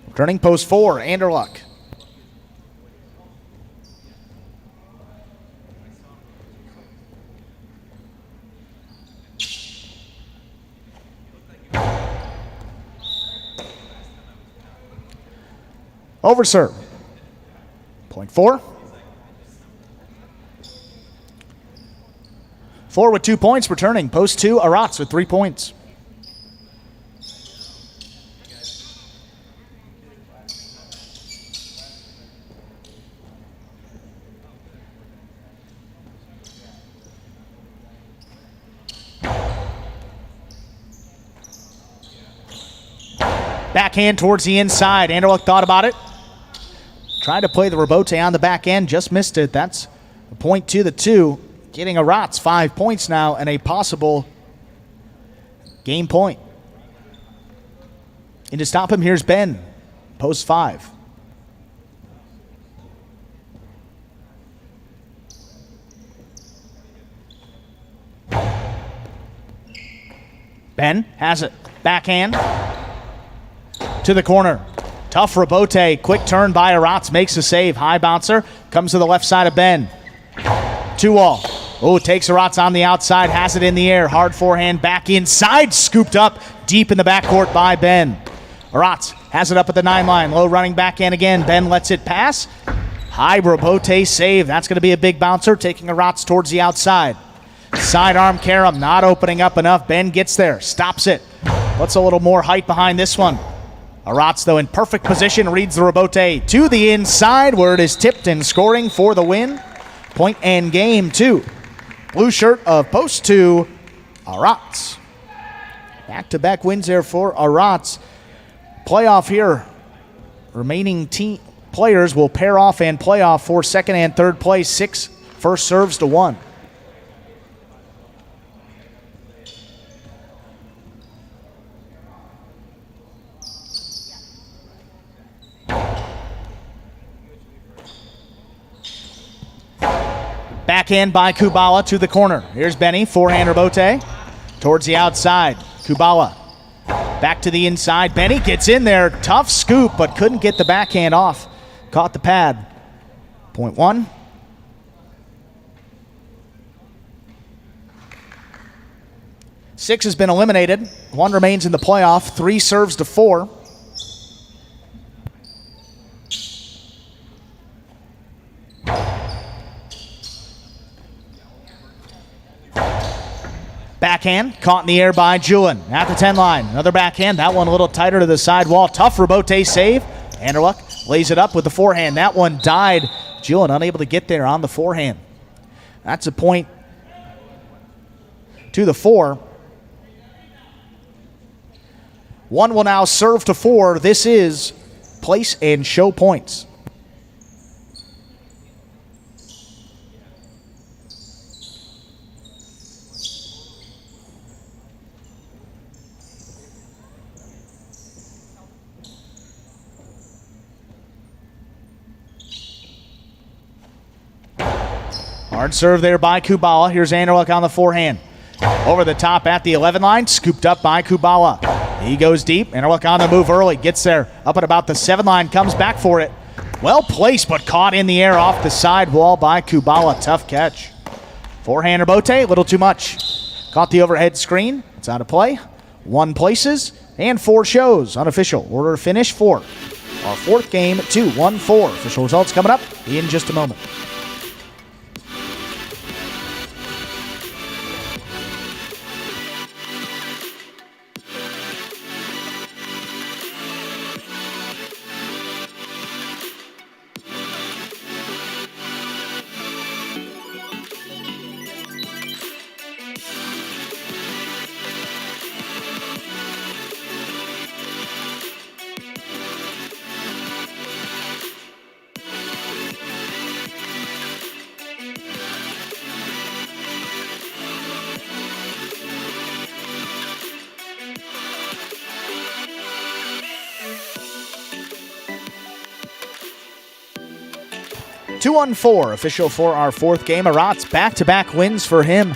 Returning post 4, Anderluck. Over serve. Point 4. 4 with 2 points, returning. Post 2, Aratz with 3 points. Backhand towards the inside. Anderluck thought about it. Tried to play the rebote on the back end, just missed it. That's a point to the 2. Getting Aratz 5 points now and a possible game point. And to stop him, here's Ben. Post 5. Ben has it. Backhand to the corner. Tough rebote, quick turn by Aratz, makes a save. High bouncer, comes to the left side of Ben. 2-all. Oh, takes Aratz on the outside, has it in the air. Hard forehand, back inside, scooped up deep in the backcourt by Ben. Aratz has it up at the 9 line, low running backhand again. Ben lets it pass. High rebote save, that's going to be a big bouncer, taking Aratz towards the outside. Sidearm Karam, not opening up enough. Ben gets there, stops it. Puts a little more height behind this one. Aratz, though, in perfect position, reads the rebote to the inside where it is tipped and scoring for the win. Point and game 2. Blue shirt of post 2, Aratz. Back-to-back wins there for Aratz. Playoff here. Remaining team players will pair off and play off for second and third place. 6 first serves to 1. Backhand by Kubala to the corner. Here's Benny, forehand rebote towards the outside. Kubala back to the inside. Benny gets in there. Tough scoop, but couldn't get the backhand off. Caught the pad. Point one. Six has been eliminated. One remains in the playoff. 3 serves to 4. Backhand, caught in the air by Julian at the 10 line. Another backhand, that one a little tighter to the side wall. Tough rebote save. Anderluck lays it up with the forehand. That one died. Julian unable to get there on the forehand. That's a point to the 4. One will now serve to 4. This is place and show points. Hard serve there by Kubala. Here's Anderluck on the forehand. Over the top at the 11 line. Scooped up by Kubala. He goes deep. Anderluck on the move early. Gets there up at about the 7 line. Comes back for it. Well placed, but caught in the air off the side wall by Kubala. Tough catch. Forehand rebote, a little too much. Caught the overhead screen. It's out of play. 1 places and 4 shows. Unofficial. Order of finish 4. Our 4th game 2-1-4. Official results coming up in just a moment. Two on 4, official for our 4th game. Arat's back-to-back wins for him.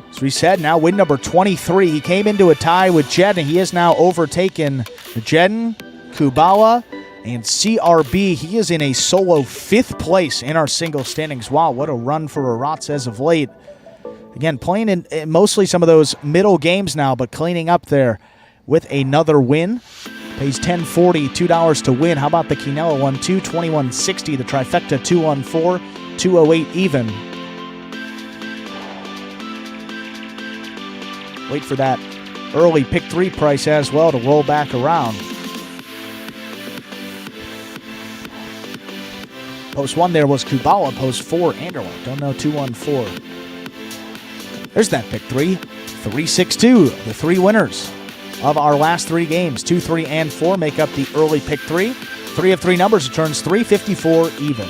As we said, now win number 23. He came into a tie with Jed, and he has now overtaken Jedden, Kubala, and CRB. He is in a solo 5th place in our single standings. Wow, what a run for Arat's as of late. Again, playing in mostly some of those middle games now, but cleaning up there with another win. Pays $10.40, $2 to win. How about the Quinella one? $221.60. The trifecta 2-on-4, $208 even. Wait for that early pick 3 price as well to roll back around. Post 1 there was Kubala. Post 4, Anderluck. Don't know 2-on-4. There's that pick 3. 3-6-2. The 3 winners of our last 3 games. 2, 3, and 4 make up the early pick 3. 3 of 3 numbers returns 354 even.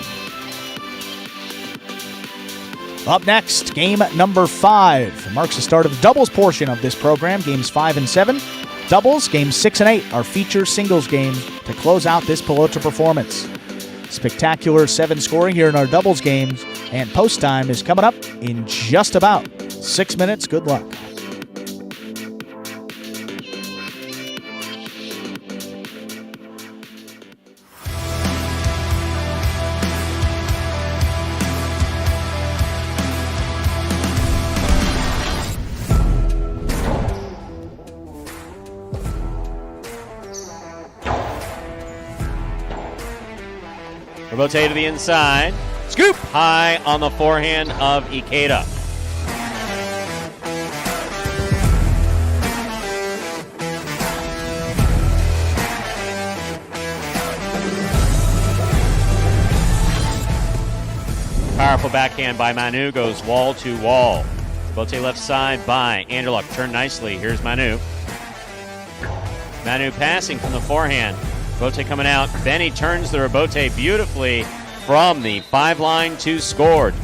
Up next, game number 5 marks the start of the doubles portion of this program. Games 5 and 7. Doubles, games 6 and 8, our feature singles game to close out this Pelota performance. Spectacular 7 scoring here in our doubles games, and post time is coming up in just about 6 minutes. Good luck. Rebote to the inside. Scoop high on the forehand of Ikeda. Powerful backhand by Manu goes wall to wall. Rebote left side by Anderluck. Turned nicely. Here's Manu. Manu passing from the forehand. Rebote coming out. Benny turns the rebote beautifully from the 5 line to scored.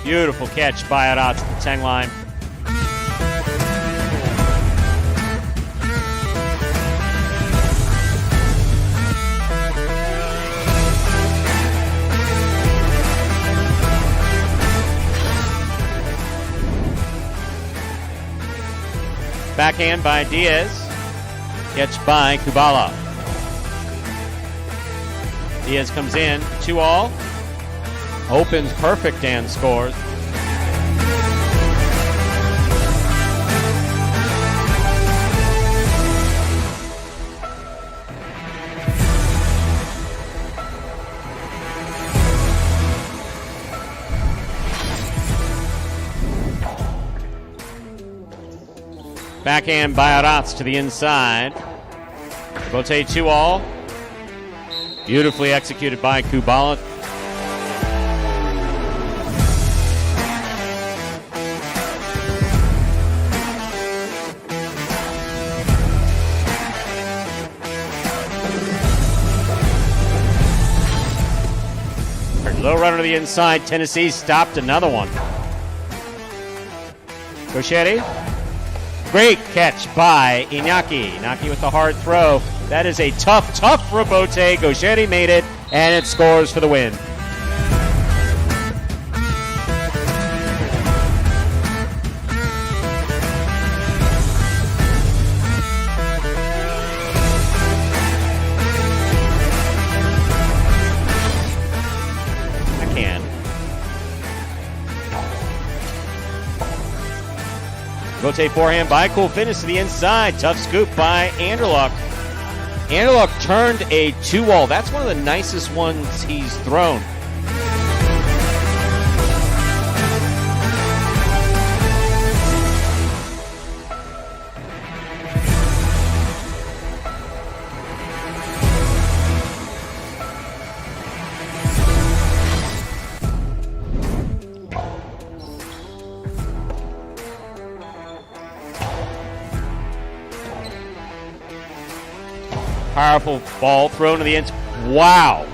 Beautiful catch by Arat at the 10 line. Backhand by Diaz. Catch by Kubala. Diaz comes in, 2-all. Opens perfect and scores. Backhand by Arats to the inside. Bote 2-all. Beautifully executed by Kubala. Low runner to the inside. Tennessee stopped another one. Gauchetti. Great catch by Iñaki. Iñaki with the hard throw. That is a tough rebote. Gauchetti made it, and it scores for the win. Bote forehand by Cool Fitness to the inside. Tough scoop by Anderluck. Anderluck turned a 2-all. That's one of the nicest ones he's thrown. Powerful ball thrown to the end. Wow.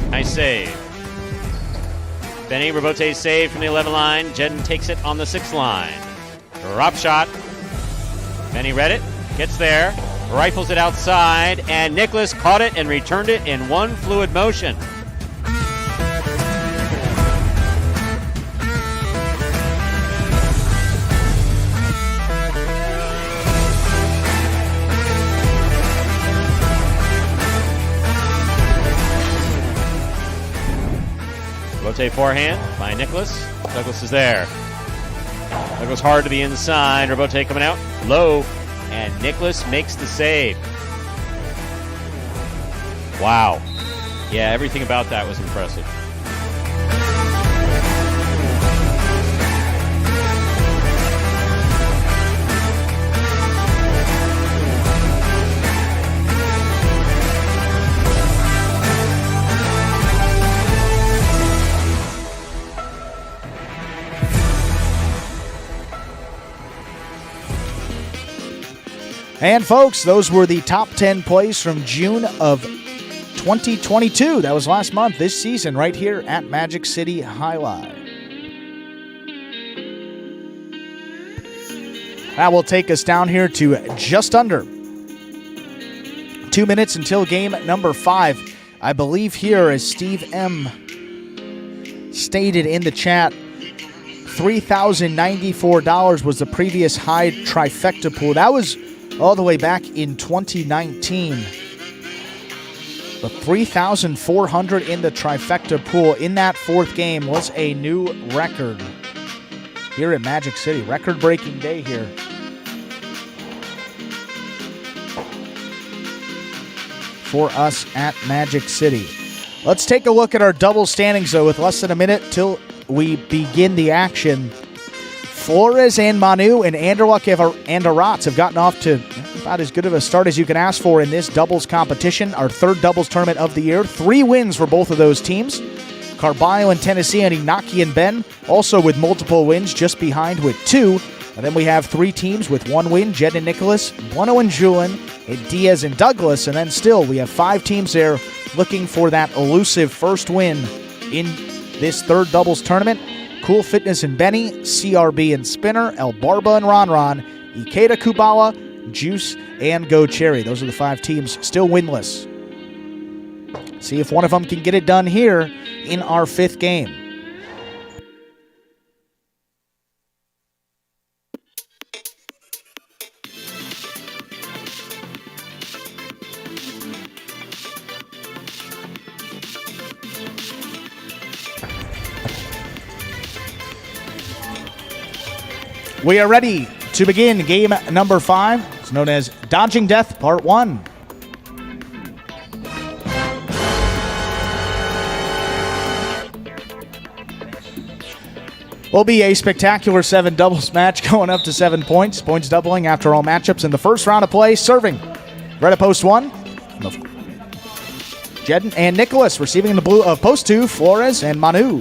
Nice save. Benny Rebote save from the 11 line. Jedden takes it on the 6 line. Drop shot. Benny read it. Gets there. Rifles it outside, and Nicholas caught it and returned it in one fluid motion. Rote forehand by Nicholas. Douglas is there. Douglas hard to the inside. Rebote coming out low. And Nicholas makes the save. Wow. Yeah, everything about that was impressive. And folks, those were the top 10 plays from June of 2022. That was last month, this season, right here at Magic City Highlight. That will take us down here to just under 2 minutes until game number 5. I believe here, as Steve M. stated in the chat, $3,094 was the previous high trifecta pool. That was all the way back in 2019. But 3,400 in the trifecta pool in that 4th game was a new record here in Magic City. Record-breaking day here. For us at Magic City. Let's take a look at our double standings, though, with less than a minute till we begin the action. Flores and Manu and Anderluck and Arats have gotten off to about as good of a start as you can ask for in this doubles competition, our 3rd doubles tournament of the year. 3 wins for both of those teams. Carballo in Tennessee, and Inaki and Ben also with multiple wins, just behind with 2. And then we have 3 teams with 1 win, Jed and Nicholas, Bueno and Julin, and Diaz and Douglas. And then still we have 5 teams there looking for that elusive first win in this third doubles tournament. Cool Fitness and Benny, CRB and Spinner, El Barba and Ron, Ikeda Kubala, Juice, and Go Cherry. Those are the 5 teams still winless. See if one of them can get it done here in our 5th game. We are ready to begin game number 5. It's known as Dodging Death Part 1. Will be a spectacular 7 doubles match going up to 7 points. Points doubling after all matchups in the first round of play. Serving red of post 1. Jed and Nicholas receiving in the blue of post 2. Flores and Manu.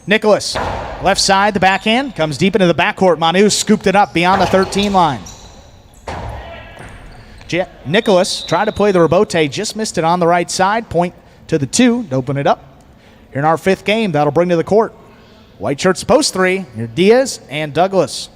Nicholas, left side, the backhand, comes deep into the backcourt. Manu scooped it up beyond the 13 line. Nicholas tried to play the rebote, just missed it on the right side. Point to the 2 to open it up. Here in our 5th game, that'll bring to the court. White shirts post 3, here Diaz and Douglas.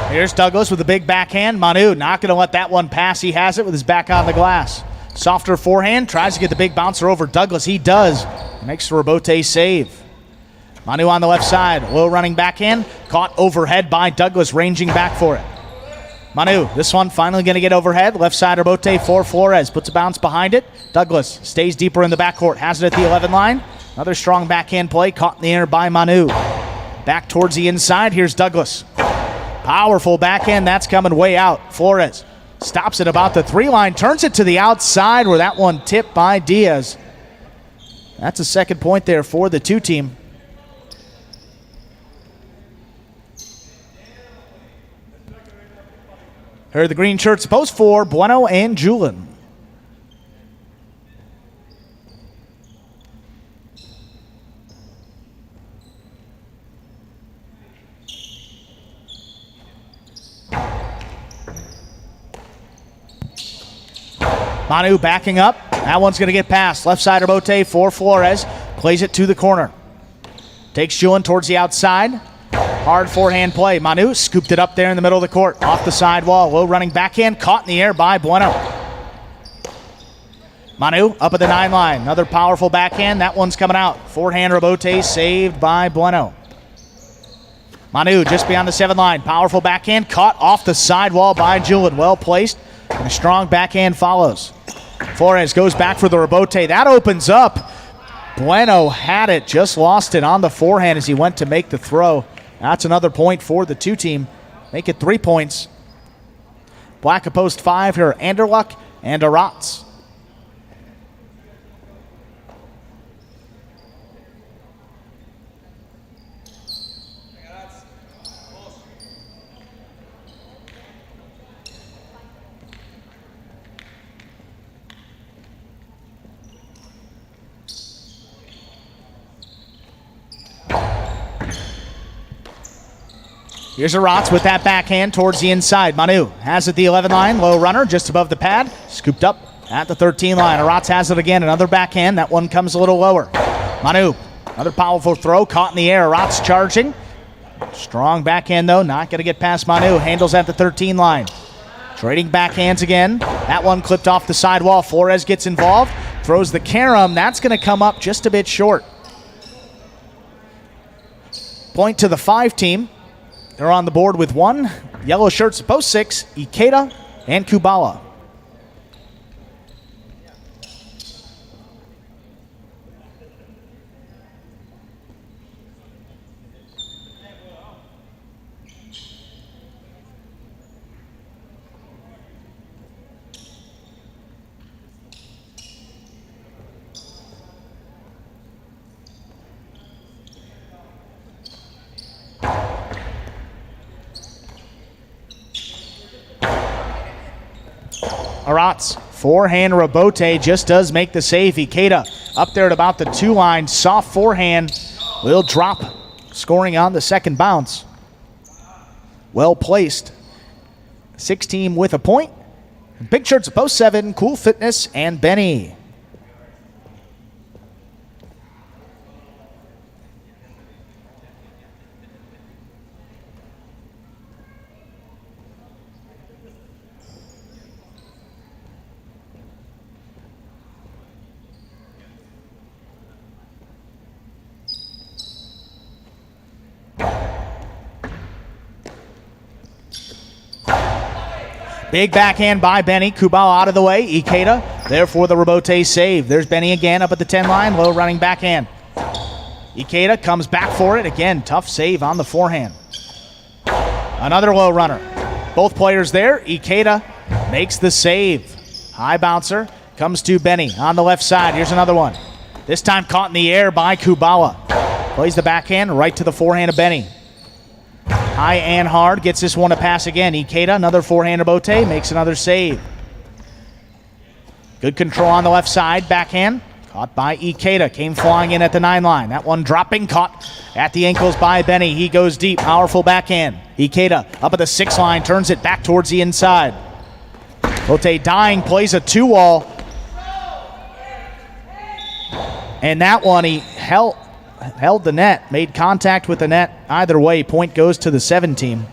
Here's Douglas with a big backhand. Manu not going to let that one pass. He has it with his back on the glass. Softer forehand, tries to get the big bouncer over Douglas. He does. Makes the rebote save. Manu on the left side. Low running backhand. Caught overhead by Douglas, ranging back for it. Manu, this one finally going to get overhead. Left side rebote for Flores. Puts a bounce behind it. Douglas stays deeper in the backcourt. Has it at the 11 line. Another strong backhand play. Caught in the air by Manu. Back towards the inside. Here's Douglas. Powerful backhand, that's coming way out. Flores stops it about the 3 line, turns it to the outside where that one tipped by Diaz. That's a 2nd point there for the 2 team. Here are the green shirts post 4, Bueno and Julin. Manu backing up. That one's going to get past. Left side rebote for Flores. Plays it to the corner. Takes Julin towards the outside. Hard forehand play. Manu scooped it up there in the middle of the court. Off the sidewall. Low running backhand. Caught in the air by Bueno. Manu up at the 9 line. Another powerful backhand. That one's coming out. Forehand rebote saved by Bueno. Manu just beyond the 7 line. Powerful backhand. Caught off the sidewall by Julin. Well placed. And a strong backhand follows. Flores goes back for the rebote. That opens up. Bueno had it, just lost it on the forehand as he went to make the throw. That's another point for the 2 team. Make it 3 points. Black of post 5 here, Anderluck and Aratz. Here's Aratz with that backhand towards the inside. Manu has it the 11 line. Low runner just above the pad. Scooped up at the 13 line. Aratz has it again. Another backhand. That one comes a little lower. Manu, another powerful throw. Caught in the air. Aratz charging. Strong backhand, though. Not going to get past Manu. Handles at the 13 line. Trading backhands again. That one clipped off the sidewall. Flores gets involved. Throws the carom. That's going to come up just a bit short. Point to the 5 team. They're on the board with 1. Yellow shirts post 6, Ikeda and Kubala. Aratz. Forehand rebote just does make the save. Ikeda up there at about the 2 line. Soft forehand will drop. Scoring on the second bounce. Well placed. 6 team with a point. Big Shirts of Post 7, Cool Fitness, and Benny. Big backhand by Benny. Kubao out of the way. Ikeda there for the rebote save. There's Benny again up at the 10 line. Low running backhand. Ikeda comes back for it. Again, tough save on the forehand. Another low runner. Both players there. Ikeda makes the save. High bouncer comes to Benny on the left side. Here's another one. This time caught in the air by Kubawa. Plays the backhand right to the forehand of Benny. High and hard, gets this one to pass again. Ikeda, another forehand rebote, makes another save. Good control on the left side, backhand. Caught by Ikeda, came flying in at the 9 line. That one dropping, caught at the ankles by Benny. He goes deep, powerful backhand. Ikeda up at the 6 line, turns it back towards the inside. Bote dying, plays a 2-wall. And that one he held the net, made contact with the net. Either way, point goes to the 7 team.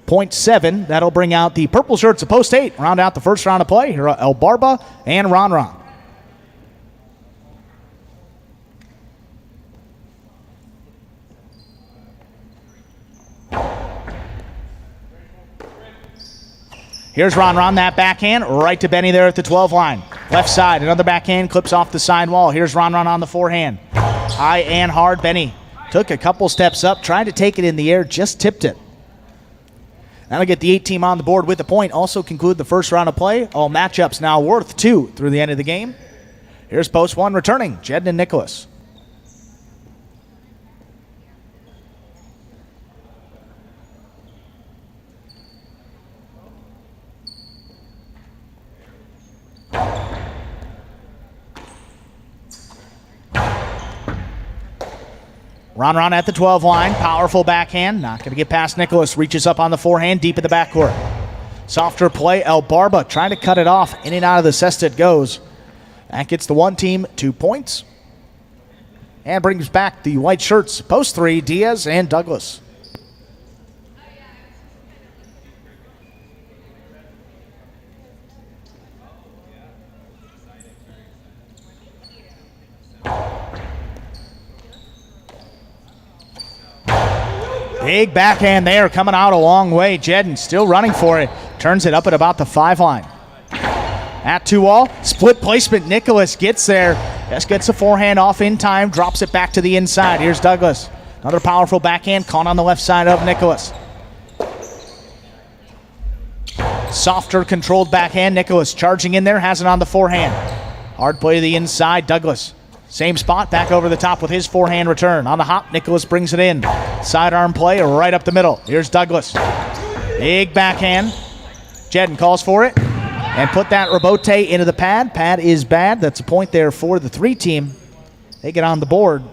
Point 7, that'll bring out the purple shirts of Post 8. Round out the first round of play. Here are El Barba and Ron Ron. Here's Ron Ron, that backhand, right to Benny there at the 12 line. Left side, another backhand, clips off the side wall. Here's Ron Ron on the forehand. High and hard, Benny took a couple steps up, tried to take it in the air, just tipped it. That'll get the 8 team on the board with the point. Also conclude the first round of play. All matchups now worth 2 through the end of the game. Here's Post 1 returning, Jed and Nicholas. Ron Ron at the 12 line, powerful backhand, not going to get past Nicholas, reaches up on the forehand, deep in the backcourt. Softer play, El Barba trying to cut it off, in and out of the cesta it goes. That gets the 1 team 2 points. And brings back the white shirts, Post 3, Diaz and Douglas. Big backhand there, coming out a long way. Jedden still running for it. Turns it up at about the 5 line. At 2-wall, split placement. Nicholas gets there. Just gets the forehand off in time, drops it back to the inside. Here's Douglas. Another powerful backhand caught on the left side of Nicholas. Softer controlled backhand. Nicholas charging in there, has it on the forehand. Hard play to the inside. Douglas. Same spot, back over the top with his forehand return. On the hop, Nicholas brings it in. Sidearm play right up the middle. Here's Douglas. Big backhand. Jedden calls for it and put that rebote into the pad. Pad is bad. That's a point there for the 3 team. They get on the board.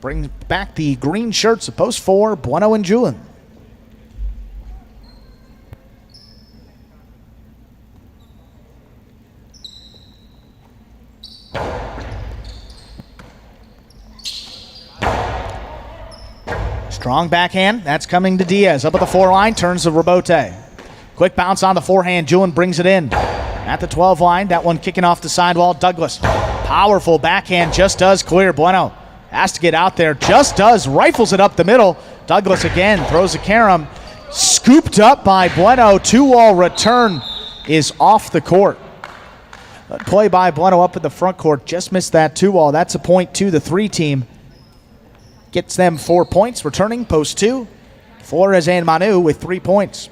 Brings back the green shirts of Post 4, Bueno and Julin. Strong backhand. That's coming to Diaz. Up at the 4 line. Turns the rebote. Quick bounce on the forehand. Julin brings it in. At the 12 line. That one kicking off the sidewall. Douglas. Powerful backhand. Just does clear. Bueno has to get out there. Just does. Rifles it up the middle. Douglas again throws a carom. Scooped up by Bueno. 2-wall return is off the court. Play by Bueno up at the front court. Just missed that 2-wall. That's a point to the 3 team. Gets them 4 points. Returning Post 2. Flores and Manu with 3 points.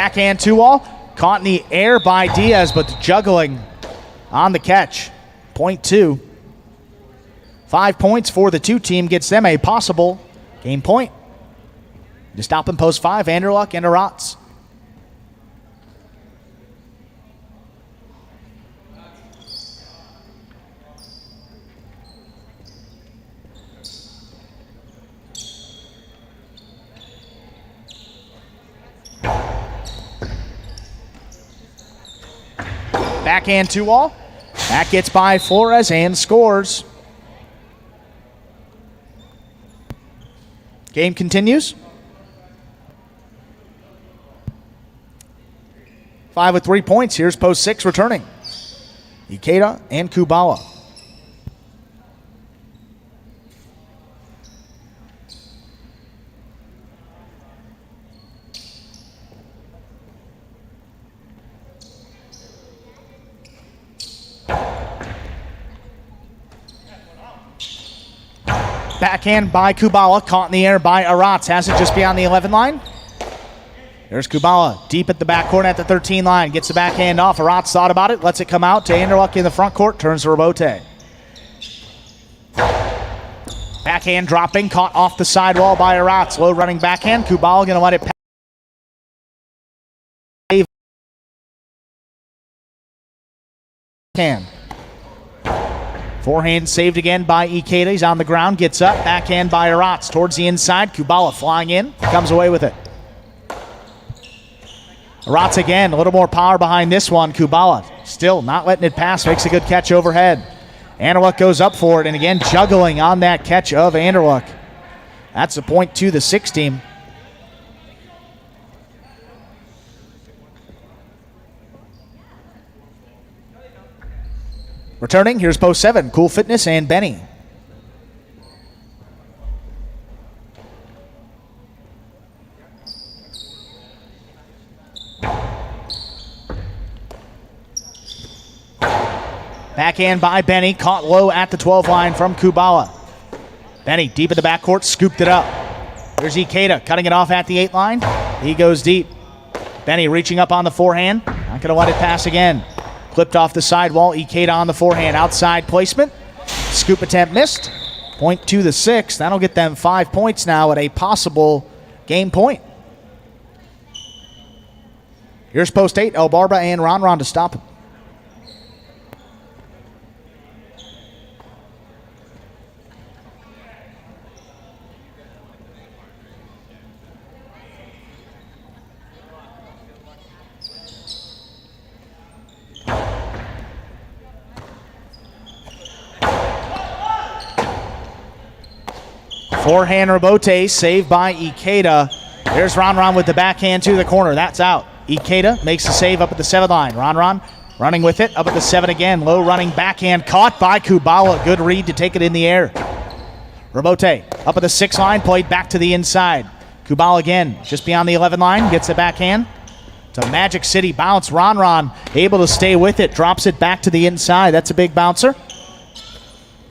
Backhand 2-all. Caught in the air by Diaz, but juggling on the catch. Point 2. 5 points for the 2 team gets them a possible game point. To stop in post 5, Anderluck and Aratz. Backhand 2-all. That gets by Flores and scores. Game continues. 5 with 3 points. Here's post 6 returning. Ikeda and Kubala. Backhand by Kubala, caught in the air by Aratz. Has it just beyond the 11 line. There's Kubala, deep at the backcourt at the 13 line. Gets the backhand off. Aratz thought about it, lets it come out to Anderluck in the front court. Turns to Robote. Backhand dropping, caught off the sidewall by Aratz. Low running backhand. Kubala going to let it pass. Forehand saved again by Ikeda. He's on the ground, gets up. Backhand by Aratz towards the inside. Kubala flying in, comes away with it. Aratz again, a little more power behind this one. Kubala still not letting it pass, makes a good catch overhead. Anderluck goes up for it, and again juggling on that catch of Anderluck. That's a point to the 6 team. Returning, here's post 7, Cool Fitness and Benny. Backhand by Benny, caught low at the 12 line from Kubala. Benny deep in the backcourt, scooped it up. There's Ikeda cutting it off at the 8 line. He goes deep. Benny reaching up on the forehand, not going to let it pass again. Clipped off the sidewall. Ikeda on the forehand. Outside placement. Scoop attempt missed. Point to the 6. That'll get them 5 points now at a possible game point. Here's post 8. El Barba and Ron to stop him. Forehand Robote, saved by Ikeda. There's Ron with the backhand to the corner. That's out. Ikeda makes the save up at the 7 line. Ron running with it up at the 7 again. Low running backhand caught by Kubala. Good read to take it in the air. Robote up at the 6 line, played back to the inside. Kubala again, just beyond the 11 line, gets the backhand. It's a Magic City bounce. Ron able to stay with it, drops it back to the inside. That's a big bouncer.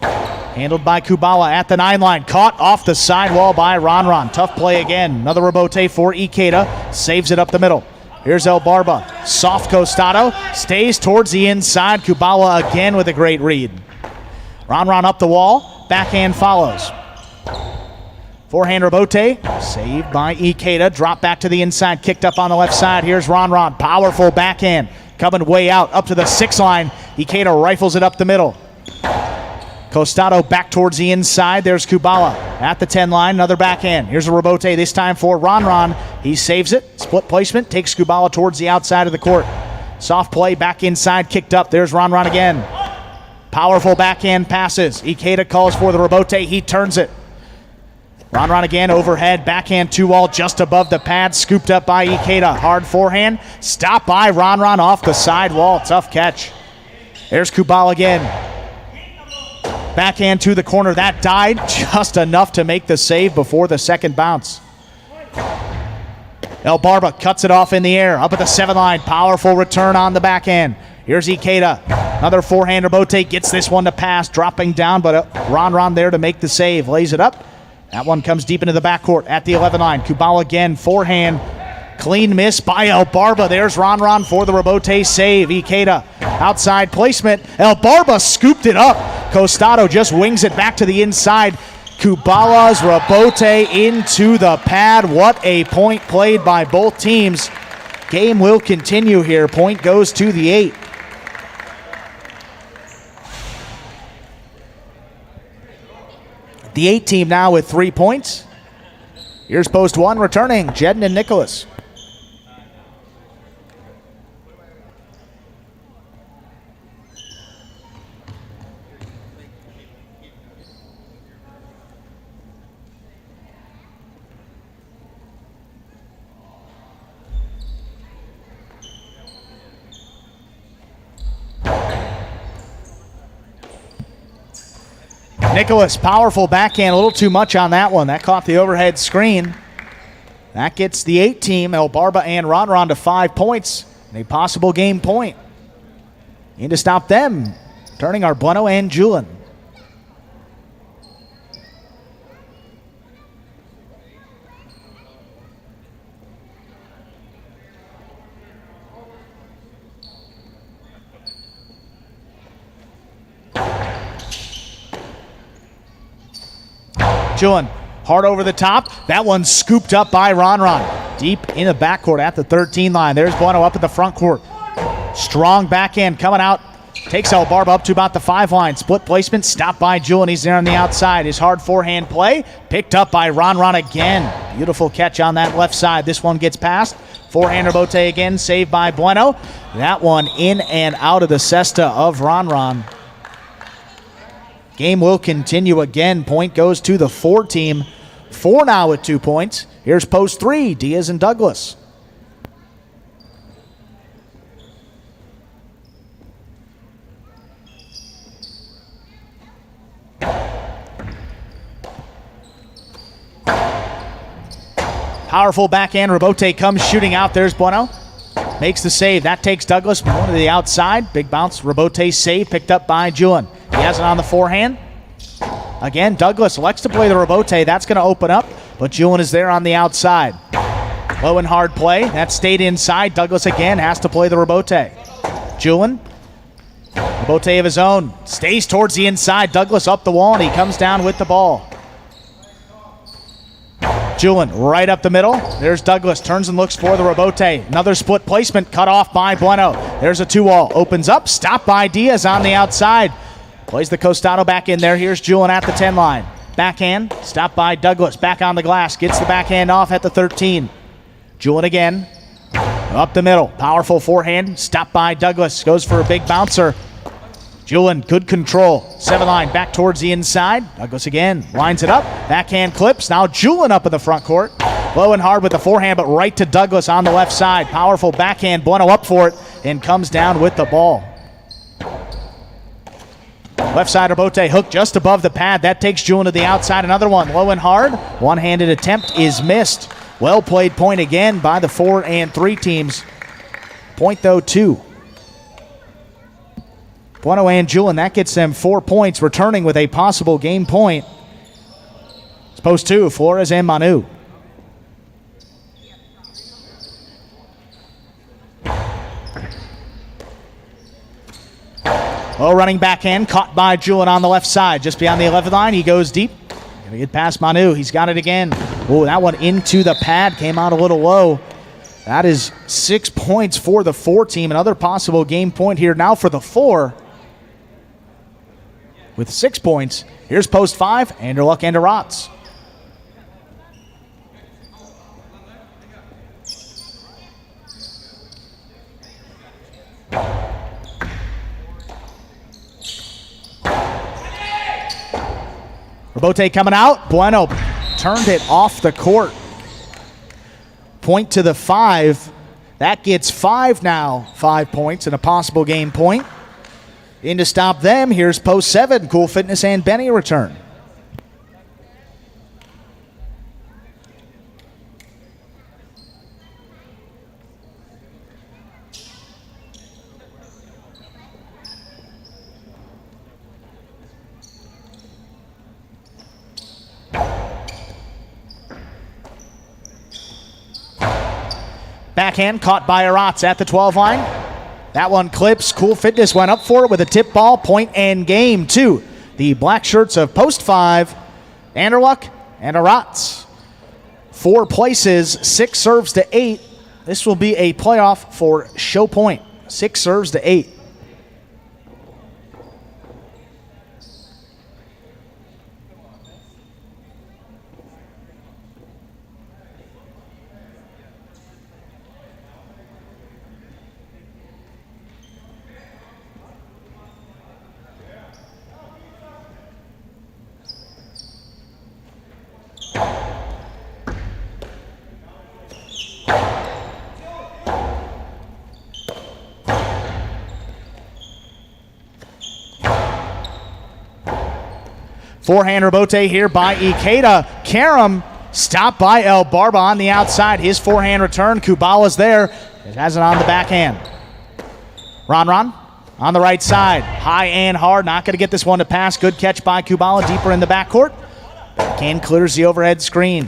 Handled by Kubala at the 9 line. Caught off the sidewall by Ron. Tough play again. Another Robote for Ikeda. Saves it up the middle. Here's El Barba. Soft Costado. Stays towards the inside. Kubala again with a great read. Ron up the wall. Backhand follows. Forehand Robote. Saved by Ikeda. Drop back to the inside. Kicked up on the left side. Here's Ron. Powerful backhand. Coming way out. Up to the 6 line. Ikeda rifles it up the middle. Costado back towards the inside. There's Kubala at the 10 line. Another backhand. Here's a Robote, this time for Ron. He saves it. Split placement. Takes Kubala towards the outside of the court. Soft play back inside. Kicked up. There's Ron again. Powerful backhand passes. Ikeda calls for the Robote. He turns it. Ron again. Overhead. Backhand 2-all just above the pad. Scooped up by Ikeda. Hard forehand. Stopped by Ron off the sidewall. Tough catch. There's Kubala again. Backhand to the corner. That died just enough to make the save before the second bounce. El Barba cuts it off in the air. Up at the 7 line. Powerful return on the backhand. Here's Ikeda. Another forehand Robote gets this one to pass. Dropping down, but Ron there to make the save. Lays it up. That one comes deep into the backcourt at the 11 line. Kubala again. Forehand. Clean miss by El Barba. There's Ron for the rebote save. Ikeda outside placement. El Barba scooped it up. Costado just wings it back to the inside. Kubala's rebote into the pad. What a point played by both teams. Game will continue here. Point goes to the 8. The 8 team now with 3 points. Here's post 1 returning, Jedden and Nicholas. Nicholas, powerful backhand, a little too much on that one. That caught the overhead screen. That gets the 8 team, El Barba and Ron to 5 points and a possible game point. In to stop them, turning are Bueno and Julian. Julian, hard over the top. That one's scooped up by Ron. Deep in the backcourt at the 13 line. There's Bueno up at the front court. Strong backhand coming out. Takes El Barba up to about the 5 line. Split placement, stopped by Julian. He's there on the outside. His hard forehand play, picked up by Ron again. Beautiful catch on that left side. This one gets past. Forehand rebote again, saved by Bueno. That one in and out of the cesta of Ron. Game will continue again. Point goes to the 4 team. 4 now with 2 points. Here's post 3, Diaz and Douglas. Powerful backhand. Rebote comes shooting out. There's Bueno. Makes the save. That takes Douglas. One to the outside. Big bounce. Rebote save picked up by Julian. He has it on the forehand. Again, Douglas elects to play the rebote. That's going to open up, but Julian is there on the outside. Low and hard play. That stayed inside. Douglas again has to play the rebote. Julian, rebote of his own. Stays towards the inside. Douglas up the wall, and he comes down with the ball. Julian right up the middle. There's Douglas. Turns and looks for the rebote. Another split placement cut off by Bueno. There's a 2-wall. Opens up. Stopped by Diaz on the outside. Plays the Costado back in there. Here's Julian at the 10 line. Backhand. Stopped by Douglas. Back on the glass. Gets the backhand off at the 13. Julian again. Up the middle. Powerful forehand. Stopped by Douglas. Goes for a big bouncer. Julian, good control. 7 line back towards the inside. Douglas again. Lines it up. Backhand clips. Now Julian up in the front court. Low and hard with the forehand, but right to Douglas on the left side. Powerful backhand. Bueno up for it and comes down with the ball. Left side rebote hook just above the pad. That takes Julian to the outside. Another one. Low and hard. One-handed attempt is missed. Well played point again by the 4 and 3 teams. Point though 2. Bueno and Julian, that gets them 4 points, returning with a possible game point. It's post 2, Flores and Manu. Low running backhand, caught by Julian on the left side. Just beyond the 11th line, he goes deep. Gonna get past Manu, he's got it again. Oh, that one into the pad, came out a little low. That is 6 points for the 4 team. Another possible game point here now for the 4. With 6 points, here's post 5, Anderluck and Rotz. Rebote coming out. Bueno turned it off the court. Point to the 5. That gets 5 now. 5 points and a possible game point. In to stop them, here's post 7. Cool Fitness and Benny return. Backhand caught by Aratz at the 12 line. That one clips. Cool Fitness went up for it with a tip ball. Point and game to the black shirts of Post 5, Anderluck and Aratz. 4 places, 6 serves to 8. This will be a playoff for Show Point. 6 serves to 8. Forehand rebote here by Ikeda. Karam stopped by El Barba on the outside. His forehand return. Kubala's there. It has it on the backhand. Ron on the right side. High and hard. Not going to get this one to pass. Good catch by Kubala deeper in the backcourt. Backhand clears the overhead screen.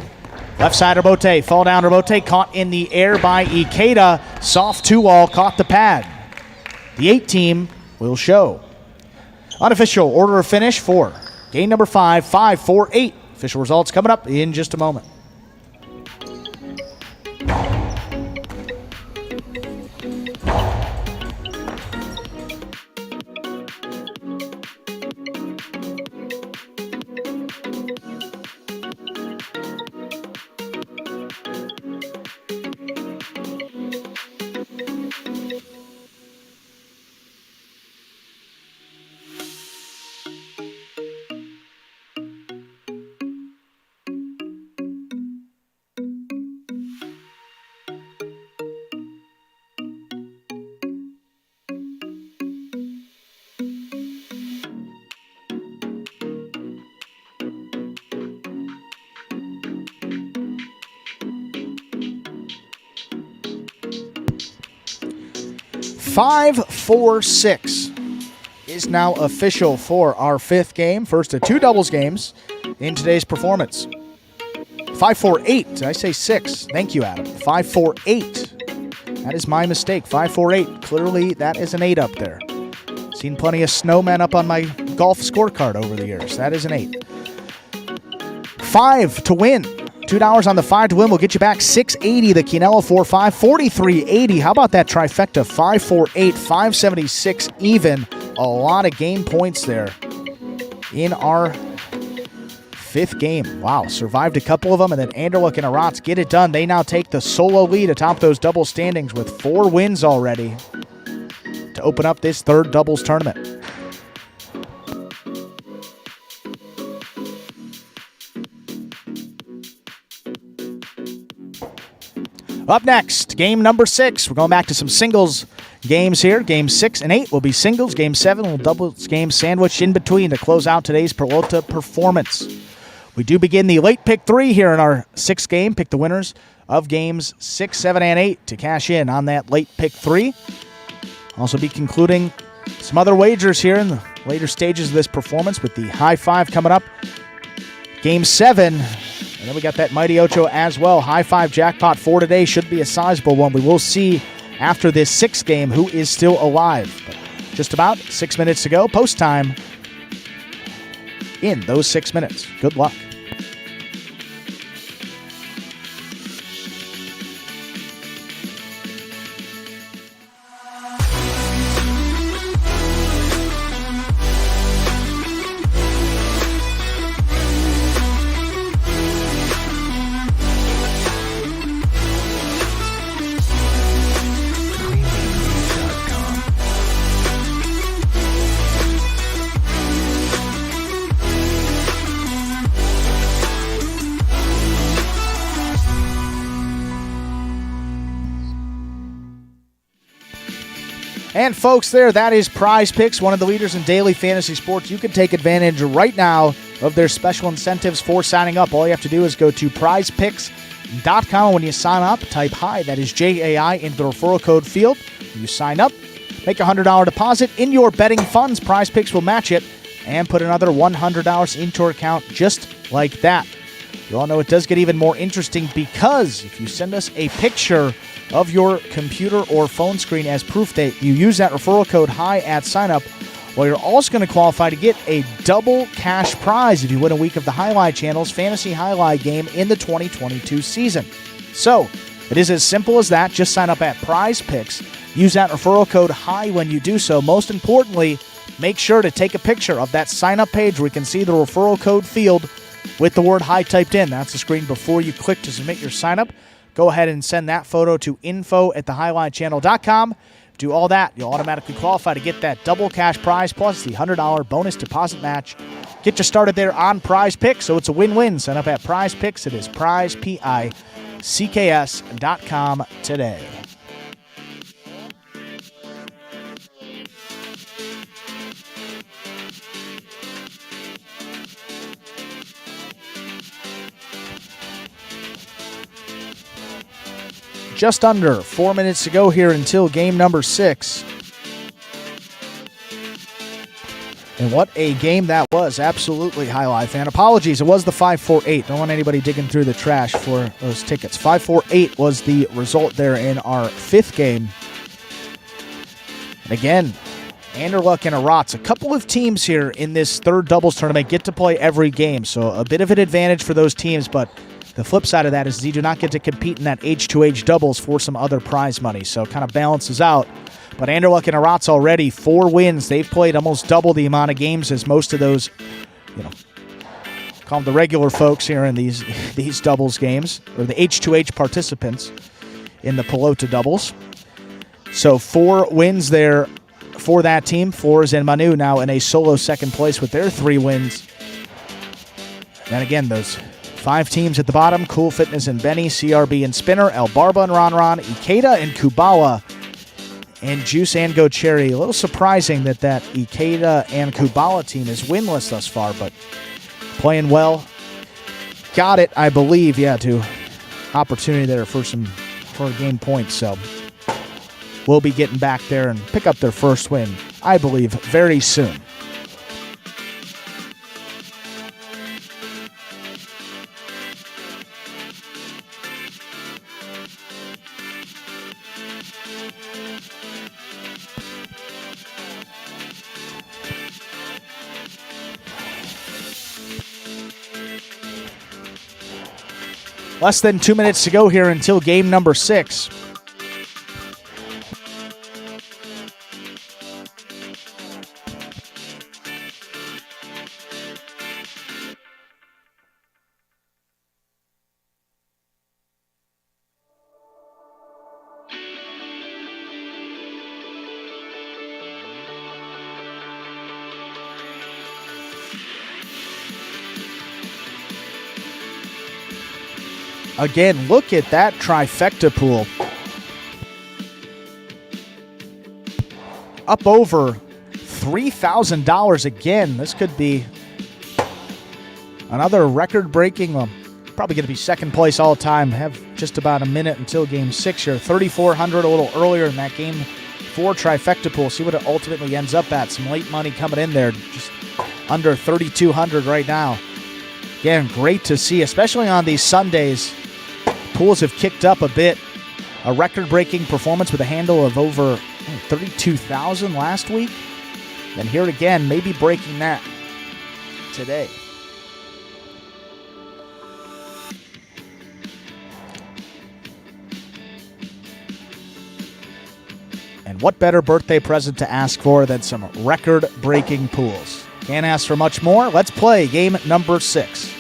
Left side rebote. Fall down rebote. Caught in the air by Ikeda. Soft 2-all. Caught the pad. The 8 team will show. Unofficial order of finish for game number 5, 5-4-8. Official results coming up in just a moment. Five, 4, 6 is now official for our 5th game. First of 2 doubles games in today's performance. 5-4-8. Did I say 6? Thank you, Adam. 5-4-8. That is my mistake. 5-4-8. Clearly, that is an 8 up there. Seen plenty of snowmen up on my golf scorecard over the years. That is an 8. 5 to win. $2 on the 5 to win will get you back $680. The Quinello 4-5, $43.80. How about that trifecta? 5-4-8, $576 even. A lot of game points there in our 5th game. Wow, survived a couple of them, and then Anderluck and Aratz get it done. They now take the solo lead atop those double standings with 4 wins already to open up this 3rd doubles tournament. Up next, game number 6. We're going back to some singles games here. Game 6 and 8 will be singles. Game 7 will doubles game sandwiched in between to close out today's Pelota performance. We do begin the late pick 3 here in our 6th game. Pick the winners of games 6, 7, and 8 to cash in on that late pick 3. Also be concluding some other wagers here in the later stages of this performance with the high 5 coming up. Game 7. And then we got that Mighty Ocho as well. High 5 jackpot for today should be a sizable one. We will see after this 6th game who is still alive. But just about 6 minutes to go. Post time in those 6 minutes. Good luck. And folks, that is Prize Picks, one of the leaders in daily fantasy sports. You can take advantage right now of their special incentives for signing up. All you have to do is go to prizepicks.com. When you sign up, type HI, that is JAI, into the referral code field. You sign up, make a $100 deposit in your betting funds. Prize Picks will match it and put another $100 into your account just like that. You all know it does get even more interesting because if you send us a picture of your computer or phone screen as proof that you use that referral code HIGH at sign-up, well, you're also going to qualify to get a double cash prize if you win a week of the Highlight Channel's Fantasy Highlight game in the 2022 season. So, it is as simple as that. Just sign up at Prize Picks. Use that referral code HIGH when you do so. Most importantly, make sure to take a picture of that sign-up page where you can see the referral code field with the word HIGH typed in. That's the screen before you click to submit your sign-up. Go ahead and send that photo to info@thehighlightchannel.com. Do all that, you'll automatically qualify to get that double cash prize plus the $100 bonus deposit match. Get you started there on Prize Picks, so it's a win-win. Sign up at Prize Picks. It is prizepicks.com today. Just under 4 minutes to go here until game number 6. And what a game that was. Absolutely, Highlight fan. Apologies, it was the 5-4-8. Don't want anybody digging through the trash for those tickets. 5-4-8 was the result there in our 5th game. And again, Anderluck and Arats, a couple of teams here in this third doubles tournament get to play every game. So a bit of an advantage for those teams, but the flip side of that is you do not get to compete in that H2H doubles for some other prize money, so it kind of balances out. But Anderluck and Arats already 4 wins. They've played almost double the amount of games as most of those, call them the regular folks here in these doubles games, or the H2H participants in the Pelota doubles. So 4 wins there for that team. Flores and Manu now in a solo second place with their 3 wins. And again, those 5 teams at the bottom: Cool Fitness and Benny, CRB and Spinner, El Barba and Ron, Ikeda and Kubawa, and Juice and Go Cherry. A little surprising that Ikeda and Kubawa team is winless thus far, but playing well. Got it, I believe, to opportunity there for game points. So we'll be getting back there and pick up their first win, I believe, very soon. Less than 2 minutes to go here until game number 6. Again, look at that trifecta pool. Up over $3,000 again. This could be another record-breaking, probably going to be second place all time. Have just about a minute until game 6 here. 3,400 a little earlier in that game 4 trifecta pool. See what it ultimately ends up at. Some late money coming in there. Just under 3,200 right now. Again, great to see, especially on these Sundays. Pools have kicked up a bit. A record-breaking performance with a handle of over 32,000 last week. And here again, maybe breaking that today. And what better birthday present to ask for than some record-breaking pools? Can't ask for much more. Let's play game number 6.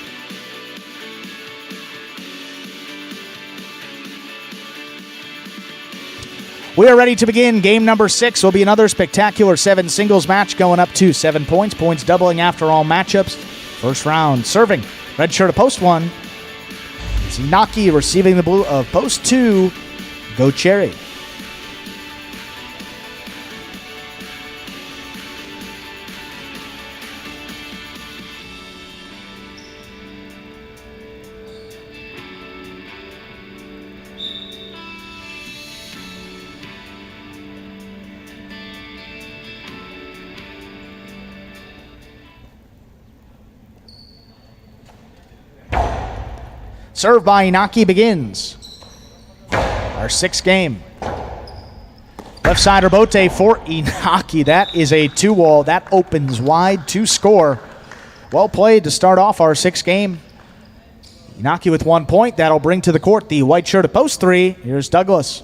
We are ready to begin. Game number 6 will be another spectacular 7 singles match going up to 7 points. Points doubling after all matchups. First round, serving. Red shirt of post 1. Zinaki receiving the blue of post 2. Go Cherry. Serve by Inaki begins. Our sixth game. Left side rebote for Inaki. That is a 2-wall. That opens wide to score. Well played to start off our sixth game. Inaki with 1 point. That'll bring to the court the white shirt at post 3. Here's Douglas.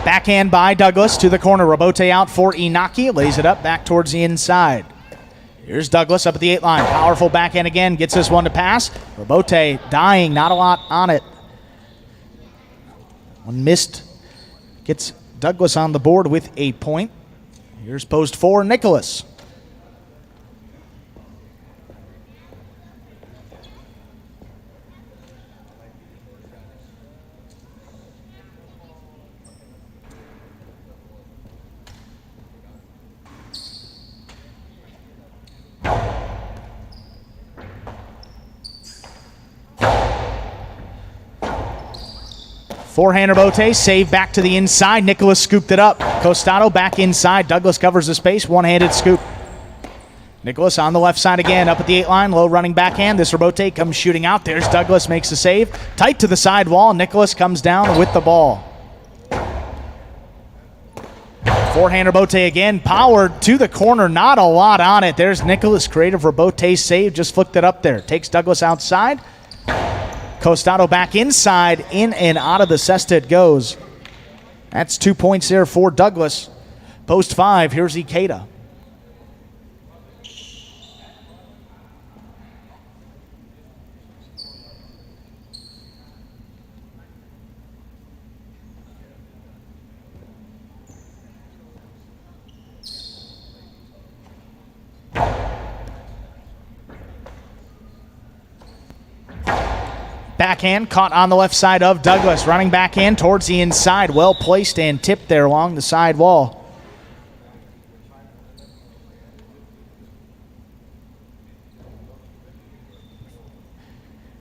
Backhand by Douglas to the corner. Rebote out for Inaki. Lays it up back towards the inside. Here's Douglas up at the 8 line. Powerful backhand again. Gets this one to pass. Rebote dying. Not a lot on it. One missed. Gets Douglas on the board with a point. Here's post 4, Nicholas. Forehand rebote, save back to the inside. Nicholas scooped it up. Costado back inside. Douglas covers the space. One-handed scoop. Nicholas on the left side again, up at the 8 line. Low running backhand. This rebote comes shooting out. There's Douglas, makes the save. Tight to the side wall. Nicholas comes down with the ball. Forehand rebote again, powered to the corner. Not a lot on it. There's Nicholas. Creative rebote save. Just flicked it up there. Takes Douglas outside. Costado back inside, in and out of the cesta it goes. That's 2 points there for Douglas. Post 5, here's Ikeda. Backhand caught on the left side of Douglas. Running backhand towards the inside. Well placed and tipped there along the side wall.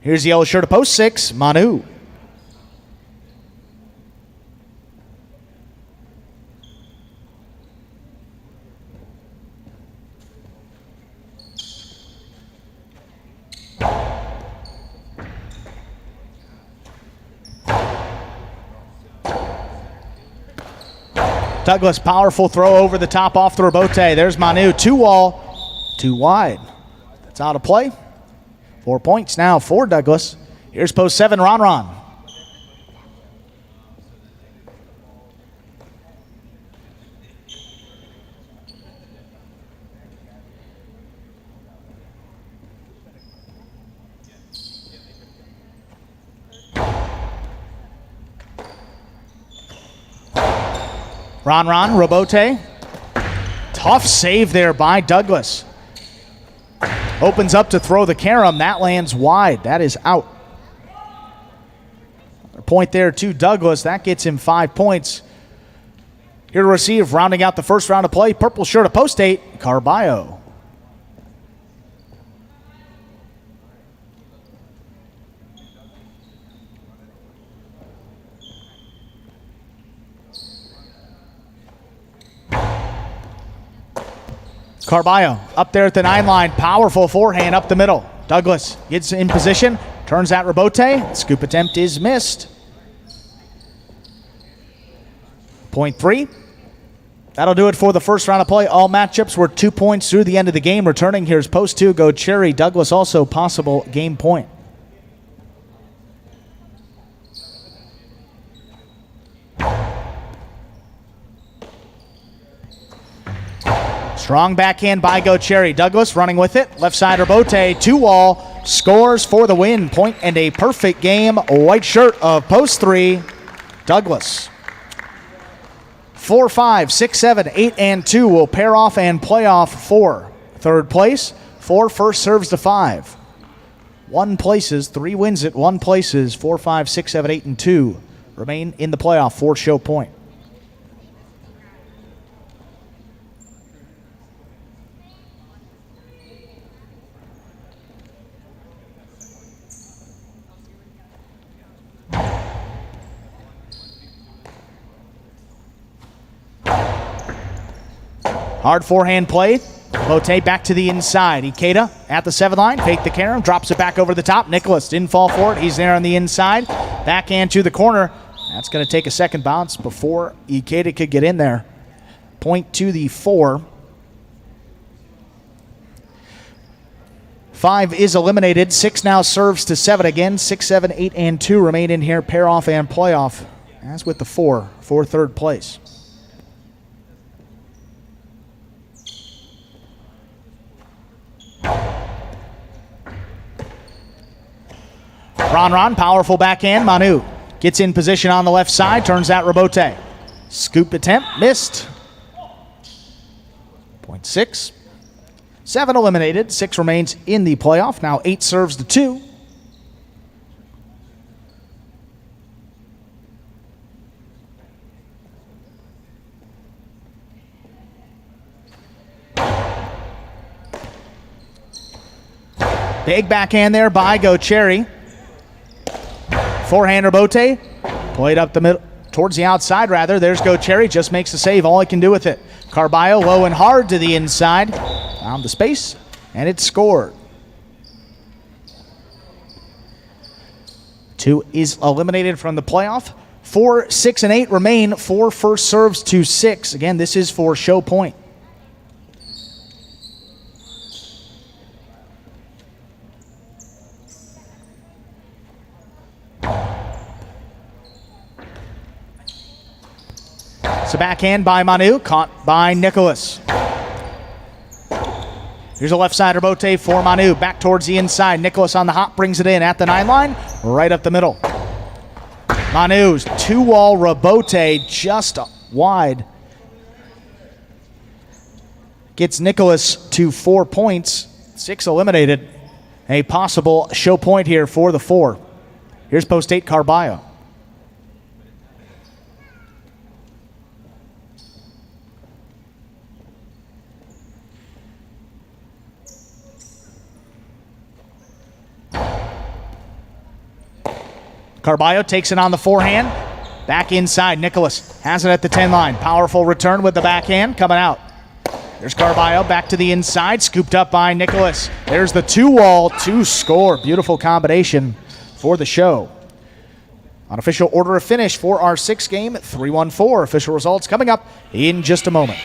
Here's the yellow shirt of post 6, Manu. Douglas, powerful throw over the top off the rebote. There's Manu, 2-wall, 2 wide. That's out of play. 4 points now for Douglas. Here's post 7, Ron. Ron, rebote. Tough save there by Douglas. Opens up to throw the carom. That lands wide. That is out. A point there to Douglas. That gets him 5 points. Here to receive, rounding out the first round of play, purple shirt of post 8, Carballo. Carballo up there at the 9 line. Powerful forehand up the middle. Douglas gets in position. Turns that rebote. Scoop attempt is missed. Point 3. That'll do it for the first round of play. All matchups were 2 points through the end of the game. Returning, here's post 2. Go Cherry. Douglas also possible game point. Strong backhand by Go Cherry. Douglas running with it. Left side rebote. 2-wall. Scores for the win. Point and a perfect game. White shirt of post 3. Douglas. 4, 5, 6, 7, 8, and 2 will pair off and play off 4. Third place. 4 first serves to 5. 1 places. 3 wins it. 1 places. 4, 5, 6, 7, 8, and 2 remain in the playoff for show point. Hard forehand play. Bote back to the inside. Ikeda at the 7 line. Fake the carom. Drops it back over the top. Nicholas didn't fall for it. He's there on the inside. Backhand to the corner. That's going to take a second bounce before Ikeda could get in there. Point to the 4. 5 is eliminated. 6 now serves to 7 again. 6, 7, 8, and 2 remain in here. Pair off and playoff. As with the 4 for third place. Ron, powerful backhand. Manu gets in position on the left side. Turns out Rabote. Scoop attempt. Missed. Point 6. 7 eliminated. 6 remains in the playoff. Now 8 serves to 2. Big backhand there by Go Cherry. Forehand Rabote. Played up the middle, towards the outside rather. There's Go Cherry. Just makes the save. All he can do with it. Carballo low and hard to the inside. Found the space, and it's scored. 2 is eliminated from the playoff. 4, 6, and 8 remain. 4 first serves to 6. Again, this is for show point. It's a backhand by Manu, caught by Nicholas. Here's a left side Rabote for Manu, back towards the inside. Nicholas on the hop, brings it in at the 9 line, right up the middle. Manu's 2-wall Rabote just wide. Gets Nicholas to 4 points, 6 eliminated. A possible show point here for the 4. Here's post 8 Carballo. Carballo takes it on the forehand. Back inside. Nicholas has it at the 10 line. Powerful return with the backhand coming out. There's Carballo back to the inside. Scooped up by Nicholas. There's the 2-wall to score. Beautiful combination for the show. Unofficial order of finish for our 6th game. 3-1-4. Official results coming up in just a moment.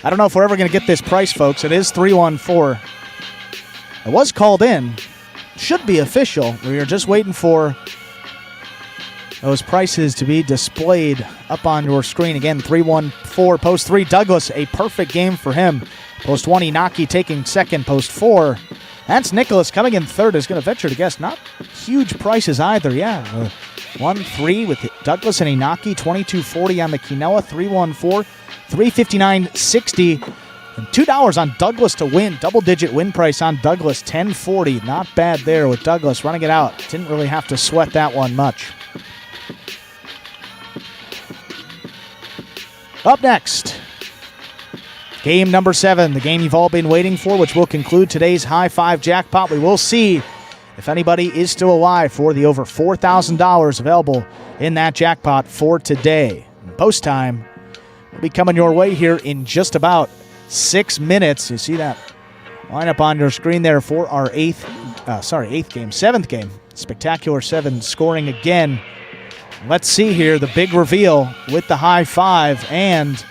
I don't know if we're ever going to get this price, folks. It is 3-1-4. It was called in. Should be official. We are just waiting for those prices to be displayed up on your screen. Again, 3-1-4. Post 3, Douglas, a perfect game for him. Post 1, Inaki taking second. Post 4, that's Nicholas coming in third. Is going to venture to guess. Not huge prices either, yeah. 1-3 with Douglas and Inaki. 22.40 on the Quinoa. 3-1-4. $359.60 and $2 on Douglas to win. Double-digit win price on Douglas, $10.40. Not bad there with Douglas running it out. Didn't really have to sweat that one much. Up next, game number 7, the game you've all been waiting for, which will conclude today's High Five Jackpot. We will see if anybody is still alive for the over $4,000 available in that jackpot for today. Post time will be coming your way here in just about 6 minutes. You see that lineup on your screen there for our 7th game. Spectacular 7 scoring again. Let's see here, the big reveal with the high five, and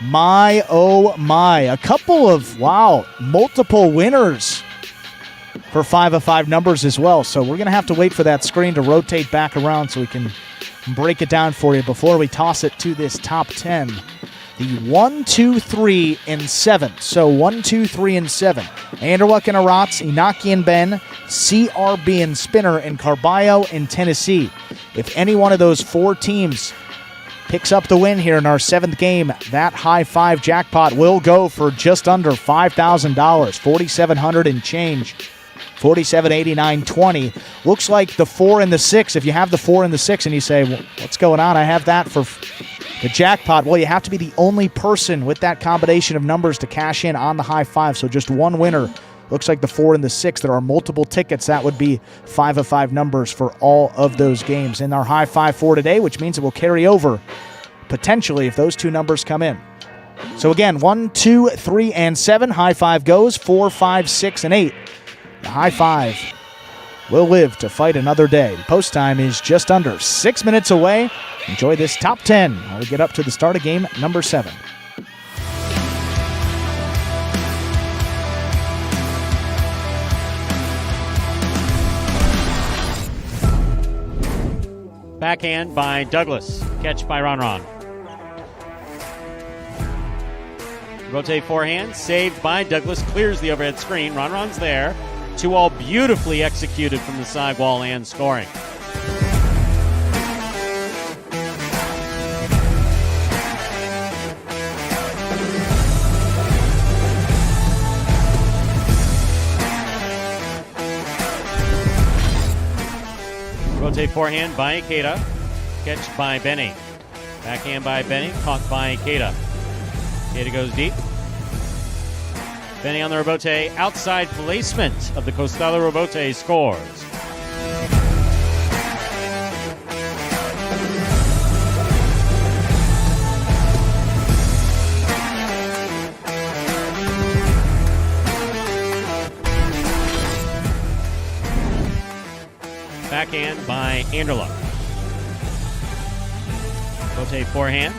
my, oh my, a couple of, multiple winners for 5 of 5 numbers as well. So we're going to have to wait for that screen to rotate back around so we can break it down for you before we toss it to this top 10. The 1, 2, 3, and 7. So 1, 2, 3, and 7. Anderluck and Arats, Inaki and Ben, CRB and Spinner, and Carballo and Tennessee. If any one of those 4 teams picks up the win here in our 7th game, that high five jackpot will go for just under $5,000, $4,700 and change. 47.89.20. Looks like the 4 and the 6. If you have the 4 and the 6 and you say, well, what's going on? I have that for the jackpot. Well, you have to be the only person with that combination of numbers to cash in on the high five. So just one winner. Looks like the 4 and the 6. There are multiple tickets. That would be 5 of 5 numbers for all of those games in our high five for today, which means it will carry over potentially if those 2 numbers come in. So again, 1, 2, 3, and 7. High five goes. 4, 5, 6, and 8. The high five will live to fight another day. Post time is just under 6 minutes away. Enjoy this top 10 while we get up to the start of game number 7. Backhand by Douglas. Catch by Ron. Rotate forehand. Saved by Douglas. Clears the overhead screen. Ron's there. 2 all beautifully executed from the sidewall and scoring. Rotate forehand by Ikeda. Catch by Benny. Backhand by Benny. Caught by Ikeda. Ikeda goes deep. Benny on the rebote. Outside placement of the Costado rebote scores. Backhand by Anderluck. Rotate forehand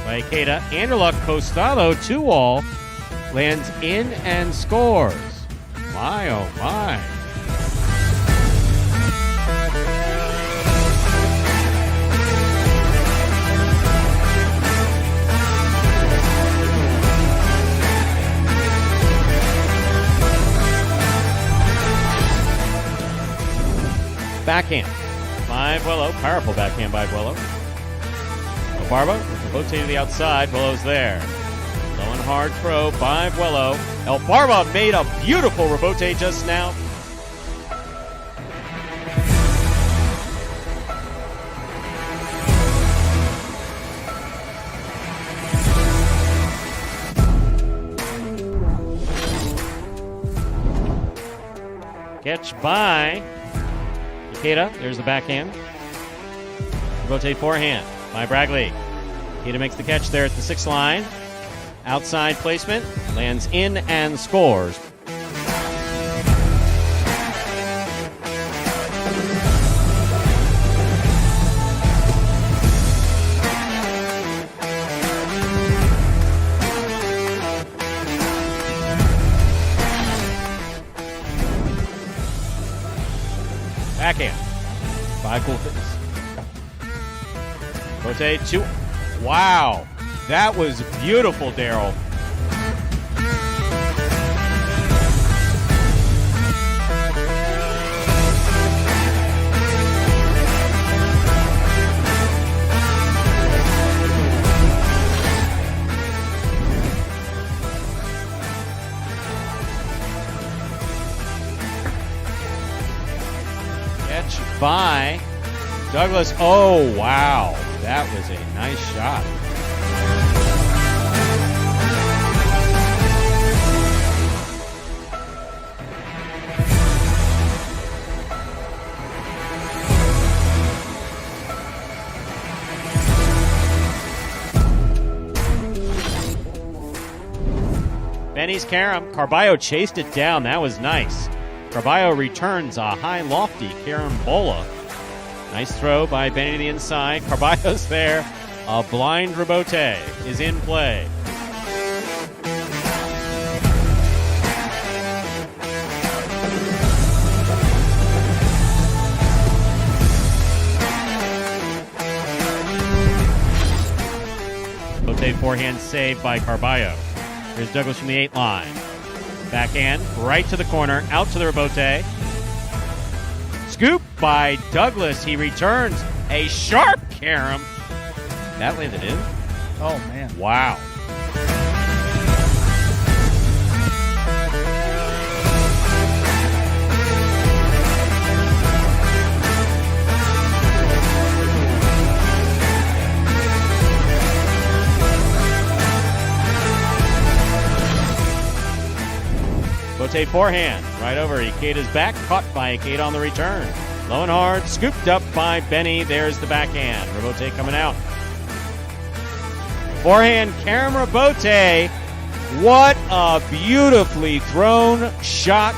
by Ikeda. Anderluck, Costado, 2 all. Lands in and scores. My, oh my. Backhand by Buello. Powerful backhand by Buello. Barba with the rotate to the outside. Buello's there. Low and hard throw by Buello. El Barba made a beautiful rebote just now. Catch by Ikeda. There's the backhand. Rotate forehand by Bragley. Ikeda makes the catch there at the 6 line. Outside placement. Lands in and scores. Backhand by Cool Fitness. Rotate 2. Wow. That was beautiful, Daryl. Catch by Douglas. Oh, wow. That was a nice shot. Benny's carom. Carballo chased it down. That was nice. Carballo returns a high, lofty carambola. Nice throw by Benny to the inside. Carballo's there. A blind rebote is in play. Rebote forehand saved by Carballo. Here's Douglas from the 8 line. Backhand, right to the corner, out to the rebote. Scoop by Douglas. He returns a sharp carom. That landed in. Oh, man. Wow. Bote forehand, right over Ikeda's back, caught by Ikeda on the return. Low and hard, scooped up by Benny. There's the backhand. Rebote coming out. Forehand, Karam Rebote. What a beautifully thrown shot.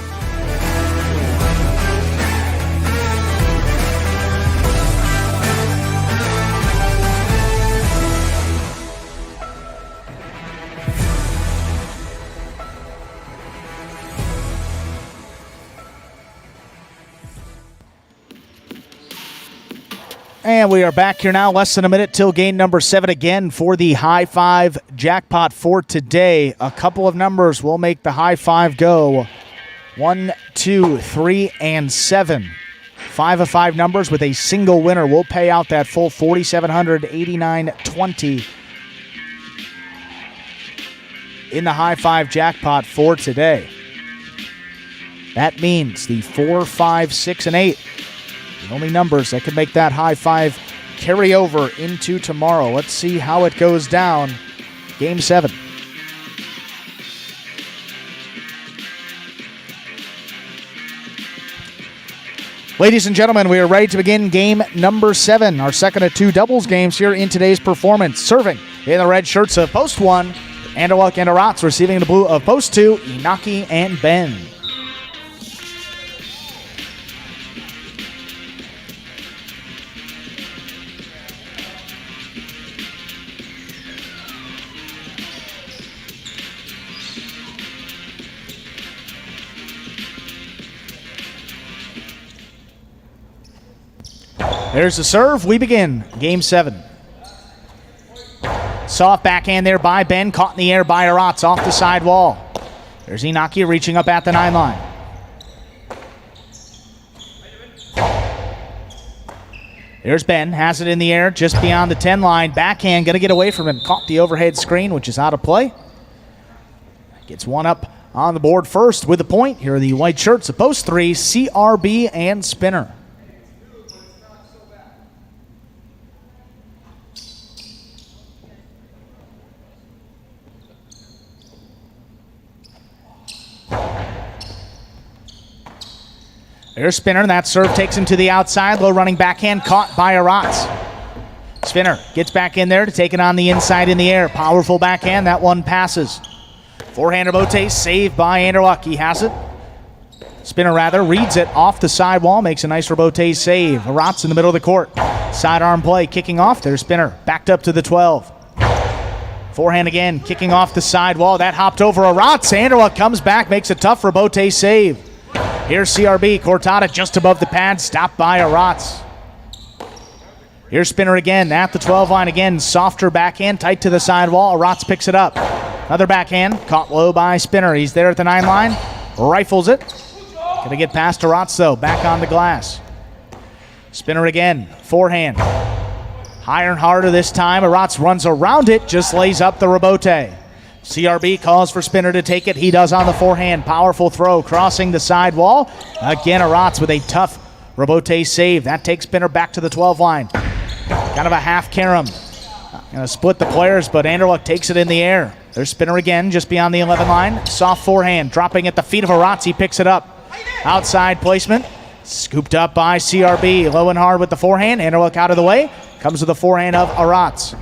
And we are back here now, less than a minute till game number 7 again for the high five jackpot for today. A couple of numbers will make the high five go. 1, 2, 3, and 7. 5 of 5 numbers with a single winner will pay out that full $4,789.20 in the high five jackpot for today. That means the 4, 5, 6, and 8. The only numbers that could make that high five carry over into tomorrow. Let's see how it goes down. Game 7. Ladies and gentlemen, we are ready to begin game number 7, our second of 2 doubles games here in today's performance. Serving in the red shirts of Post 1, Anderluck and Aratz. Receiving the blue of Post 2, Inaki and Ben. There's the serve. We begin game 7. Soft backhand there by Ben. Caught in the air by Aratz off the side wall. There's Inaki reaching up at the 9 line. There's Ben. Has it in the air just beyond the 10 line. Backhand going to get away from him. Caught the overhead screen, which is out of play. Gets one up on the board first with the point. Here are the white shirts of Post 3, CRB and Spinner. There's Spinner. That serve takes him to the outside. Low running backhand caught by Aratz. Spinner gets back in there to take it on the inside in the air. Powerful backhand. That one passes. Forehand Rebote saved by Anderluck. He has it. Spinner rather reads it off the side wall. Makes a nice Rebote save. Aratz in the middle of the court. Sidearm play kicking off. There's Spinner. Backed up to the 12. Forehand again kicking off the side wall. That hopped over Aratz. Anderluck comes back. Makes a tough Rebote save. Here's CRB. Cortada just above the pad. Stopped by Aratz. Here's Spinner again at the 12 line again. Softer backhand, tight to the side wall. Aratz picks it up. Another backhand, caught low by Spinner. He's there at the 9 line. Rifles it. Gonna get past Aratz though. Back on the glass. Spinner again. Forehand. Higher and harder this time. Aratz runs around it. Just lays up the Rebote. CRB calls for Spinner to take it. He does on the forehand. Powerful throw crossing the side wall. Again, Aratz with a tough Rebote save. That takes Spinner back to the 12 line. Kind of a half carom. Gonna split the players, but Anderluck takes it in the air. There's Spinner again, just beyond the 11 line. Soft forehand, dropping at the feet of Aratz. He picks it up. Outside placement. Scooped up by CRB. Low and hard with the forehand. Anderluck out of the way. Comes to the forehand of Aratz.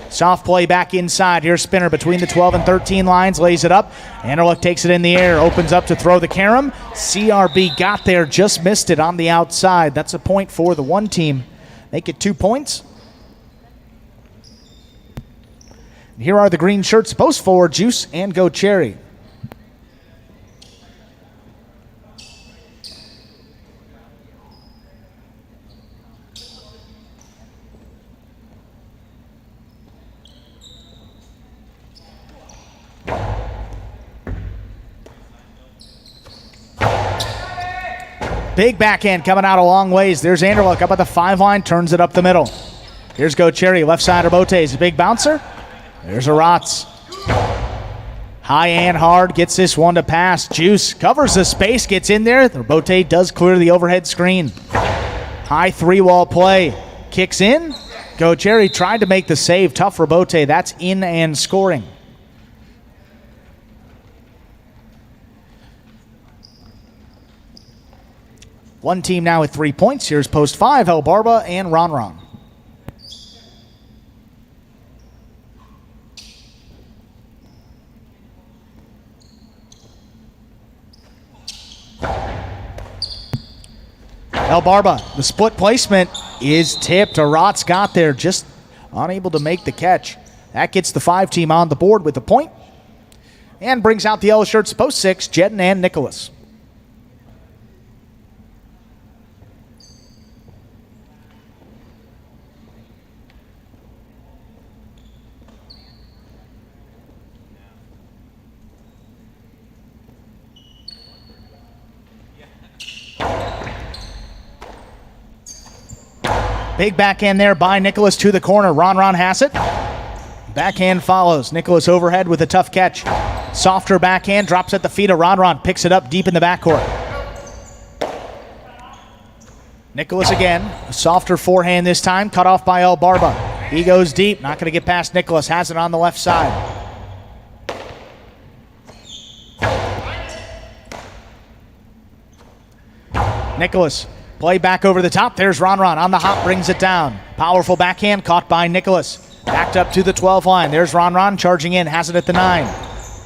Soft play back inside. Here's Spinner between the 12 and 13 lines. Lays it up. Anderluck takes it in the air. Opens up to throw the carom. CRB got there. Just missed it on the outside. That's a point for the one team. Make it 2 points. Here are the green shirts, post forward, Juice and Go Cherry. Big backhand coming out a long ways. There's Anderluck up at the 5 line, turns it up the middle. Here's Go Cherry, left side of Botes, a big bouncer. There's a Rotz. High and hard, gets this one to pass. Juice covers the space, gets in there. The Bote does clear the overhead screen. High 3-wall play, kicks in. Go Cherry tried to make the save, tough for Bote. That's in and scoring. One team now with 3 points. Here's post 5, El Barba and Ron Ron. El Barba, the split placement is tipped. Rotz got there, just unable to make the catch. That gets the 5 team on the board with the point and brings out the yellow shirts, post 6, Jedden and Nicholas. Big backhand there by Nicholas to the corner. Ron has it. Backhand follows. Nicholas overhead with a tough catch. Softer backhand, drops at the feet of Ron. Picks it up deep in the backcourt. Nicholas again. A softer forehand this time. Cut off by El Barba. He goes deep. Not going to get past Nicholas. Has it on the left side. Nicholas. Play back over the top. There's Ron on the hop, brings it down. Powerful backhand caught by Nicholas. Backed up to the 12 line. There's Ron charging in, has it at the 9.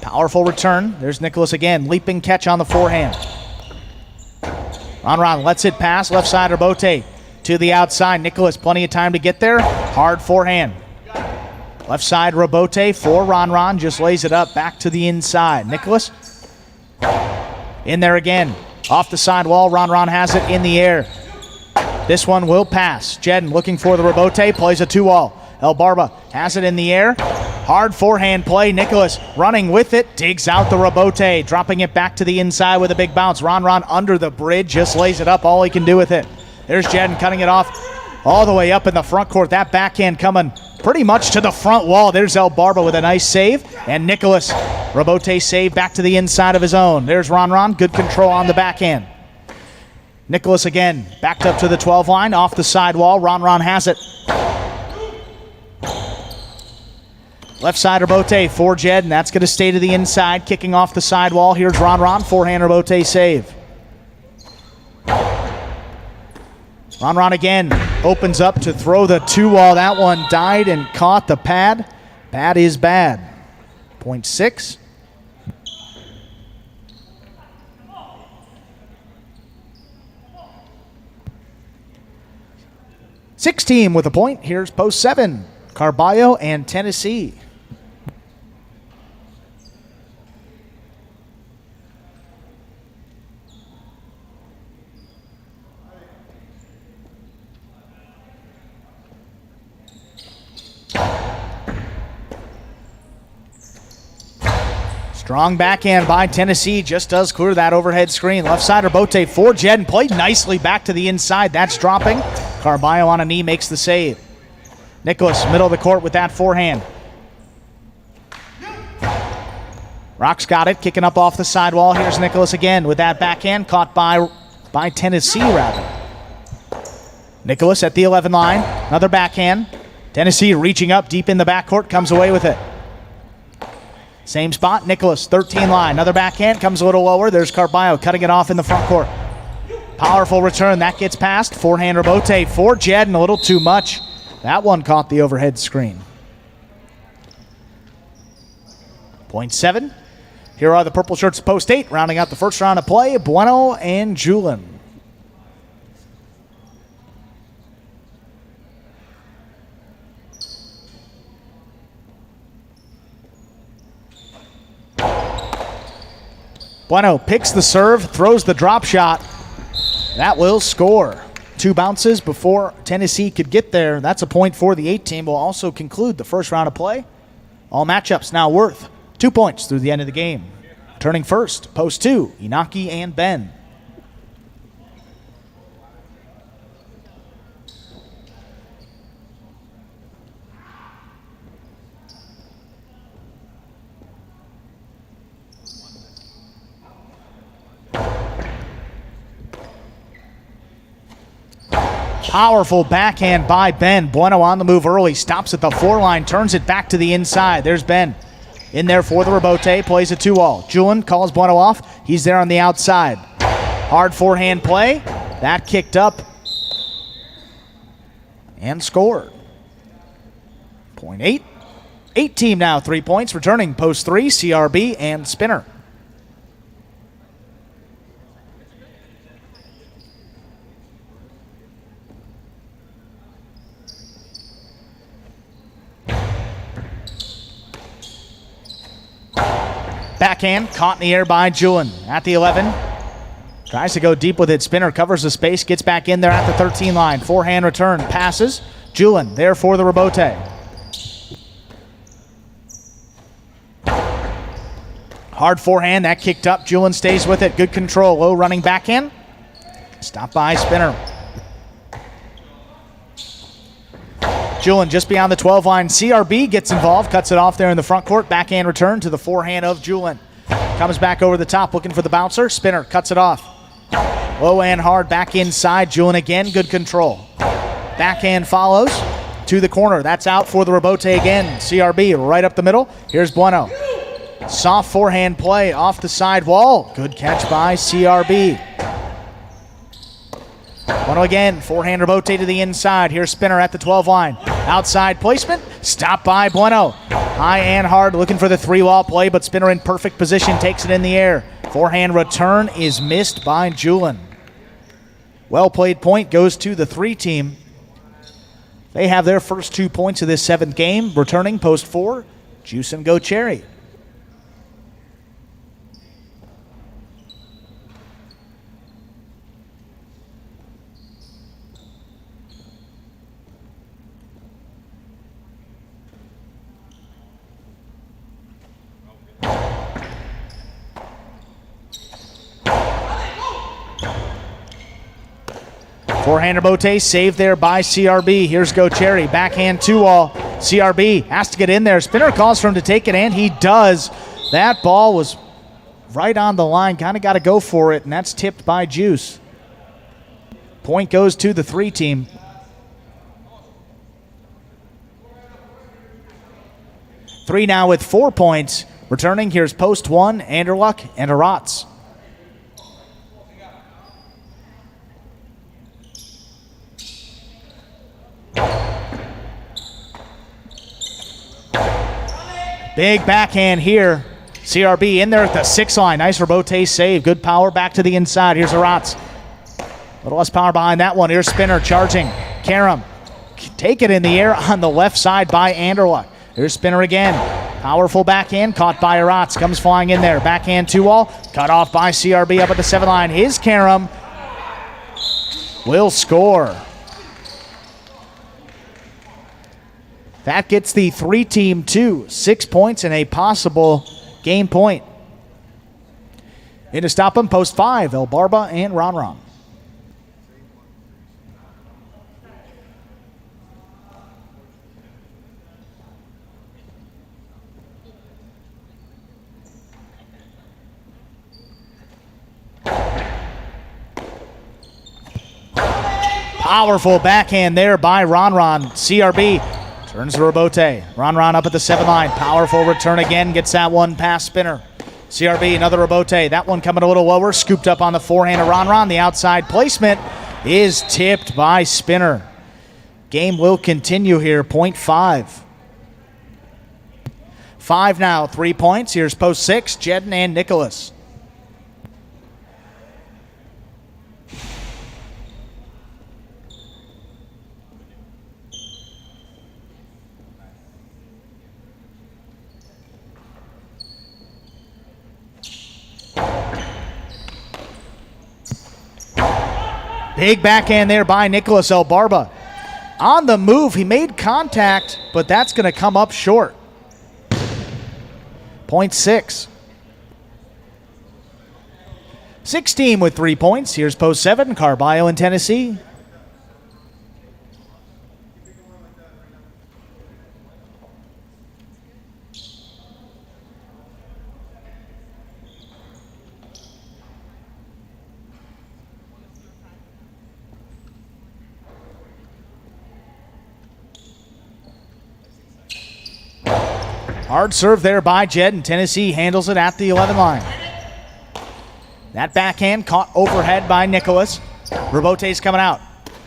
Powerful return. There's Nicholas again. Leaping catch on the forehand. Ron lets it pass. Left side of Bote to the outside. Nicholas, plenty of time to get there. Hard forehand. Left side Rabote for Ron. Just lays it up back to the inside. Nicholas in there again. Off the side wall, Ron has it in the air. This one will pass. Jedden looking for the Rabote, plays a 2-wall. El Barba has it in the air. Hard forehand play. Nicholas running with it, digs out the Rabote, dropping it back to the inside with a big bounce. Ron under the bridge, just lays it up, all he can do with it. There's Jedden cutting it off all the way up in the front court. That backhand coming pretty much to the front wall. There's El Barba with a nice save. And Nicholas, Rabote save back to the inside of his own. There's Ron, good control on the backhand. Nicholas again, backed up to the 12 line, off the side wall. Ron has it. Left side Rabote for Jed, and that's going to stay to the inside, kicking off the side wall. Here's Ron, forehand Rabote save. Ron again, opens up to throw the 2-wall. That one died and caught the pad. Pad is bad. 0.6. Six team with a point. Here's post 7. Carballo and Tennessee. Strong backhand by Tennessee, just does clear that overhead screen. Left side Rabote for Jedden, played nicely back to the inside. That's dropping. Carballo on a knee makes the save. Nicholas, middle of the court with that forehand. Rock's got it, kicking up off the sidewall. Here's Nicholas again with that backhand, caught by Tennessee, rather. Nicholas at the 11 line, another backhand. Tennessee reaching up deep in the backcourt, comes away with it. Same spot, Nicholas, 13 line. Another backhand, comes a little lower. There's Carballo cutting it off in the front court. Powerful return, that gets past. Forehand Rabote for Jedden, a little too much. That one caught the overhead screen. Point 7. Here are the purple shirts post 8, rounding out the first round of play, Bueno and Julin. Bueno picks the serve, throws the drop shot. That will score. 2 bounces before Tennessee could get there. That's a point for the 8 team. Will also conclude the first round of play. All matchups now worth 2 points through the end of the game. Turning first, post 2, Inaki and Ben. Powerful backhand by Ben. Bueno on the move early, stops at the 4 line, turns it back to the inside. There's Ben. In there for the rebote, plays a 2-all. Julin calls Bueno off. He's there on the outside. Hard forehand play. That kicked up and scored. Point 8. 8 team now, 3 points. Returning post 3, CRB and Spinner. Backhand, caught in the air by Julin. At the 11, tries to go deep with it. Spinner covers the space, gets back in there at the 13 line. Forehand return, passes. Julin there for the rebote. Hard forehand, that kicked up. Julin stays with it. Good control. Low running backhand. Stopped by Spinner. Julin just beyond the 12 line. CRB gets involved, cuts it off there in the front court. Backhand return to the forehand of Julin. Comes back over the top looking for the bouncer. Spinner cuts it off. Low and hard back inside. Julin again, good control. Backhand follows to the corner. That's out for the rebote again. CRB right up the middle. Here's Bueno. Soft forehand play off the side wall. Good catch by CRB. Bueno again, forehand rebote to the inside. Here's Spinner at the 12 line. Outside placement, stopped by Bueno. High and hard, looking for the 3-wall play, but Spinner in perfect position, takes it in the air. Forehand return is missed by Julin. Well played point goes to the 3 team. They have their first 2 points of this 7th game. Returning post 4, Juice and Go Cherry. Forehand rebote saved there by CRB. Here's Go Cherry. Backhand 2-all. CRB has to get in there. Spinner calls for him to take it, and he does. That ball was right on the line. Kind of got to go for it, and that's tipped by Juice. Point goes to the 3 team. Three now with 4 points. Returning, here's post 1, Anderluck and Aratz. Big backhand here. CRB in there at the 6 line. Nice rebote save. Good power back to the inside. Here's Aratz. A little less power behind that one. Here's Spinner charging. Karam. Take it in the air on the left side by Anderluck. Here's Spinner again. Powerful backhand caught by Aratz. Comes flying in there. Backhand 2-all. Cut off by CRB up at the 7 line. His Karam will score. That gets the 3 team to 6 points and a possible game point. In to stop them, post 5, El Barba and Ron. Powerful backhand there by Ron. CRB turns the rebote. Ron up at the 7 line. Powerful return again. Gets that one past Spinner. CRB, another rebote. That one coming a little lower. Scooped up on the forehand of Ron. The outside placement is tipped by Spinner. Game will continue here. Point 5. 5 now, 3 points. Here's post 6, Jedden and Nicholas. Big backhand there by Nicholas Elbarba. On the move, he made contact, but that's going to come up short. Point 6. 16 with 3 points. Here's post 7, Carballo in Tennessee. Hard serve there by Jedden. Tennessee handles it at the 11 line. That backhand caught overhead by Nicholas. Rebote's coming out.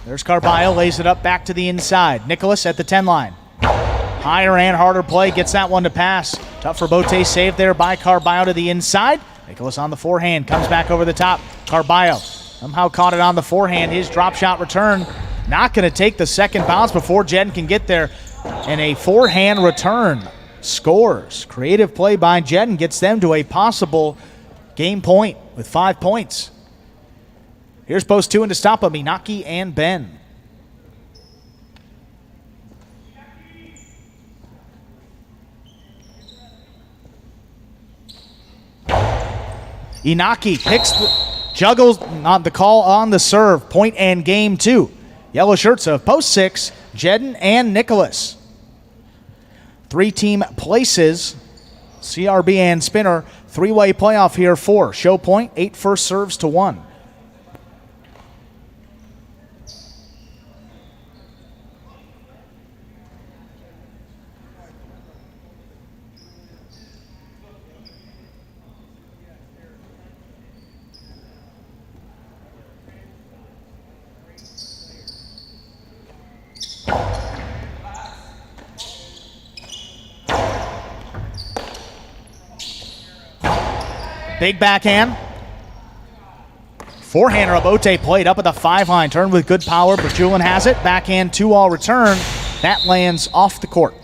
There's Carballo, lays it up back to the inside. Nicholas at the 10 line. Higher and harder play, gets that one to pass. Tough Rebote saved there by Carballo to the inside. Nicholas on the forehand, comes back over the top. Carballo somehow caught it on the forehand. His drop shot return. Not going to take the second bounce before Jedden can get there. And a forehand return scores. Creative play by Jedden gets them to a possible game point with 5 points. Here's post 2 into stop of Minaki and Ben. Inaki picks, juggles on the call on the serve. Point and game 2. Yellow shirts of post 6, Jedden and Nicholas. 3-team places, CRB and Spinner. 3-way playoff here for show point, 8 first serves to 1. Big backhand. Forehand Rebote played up at the 5 line. Turned with good power. Berjulin has it. Backhand 2-all return. That lands off the court.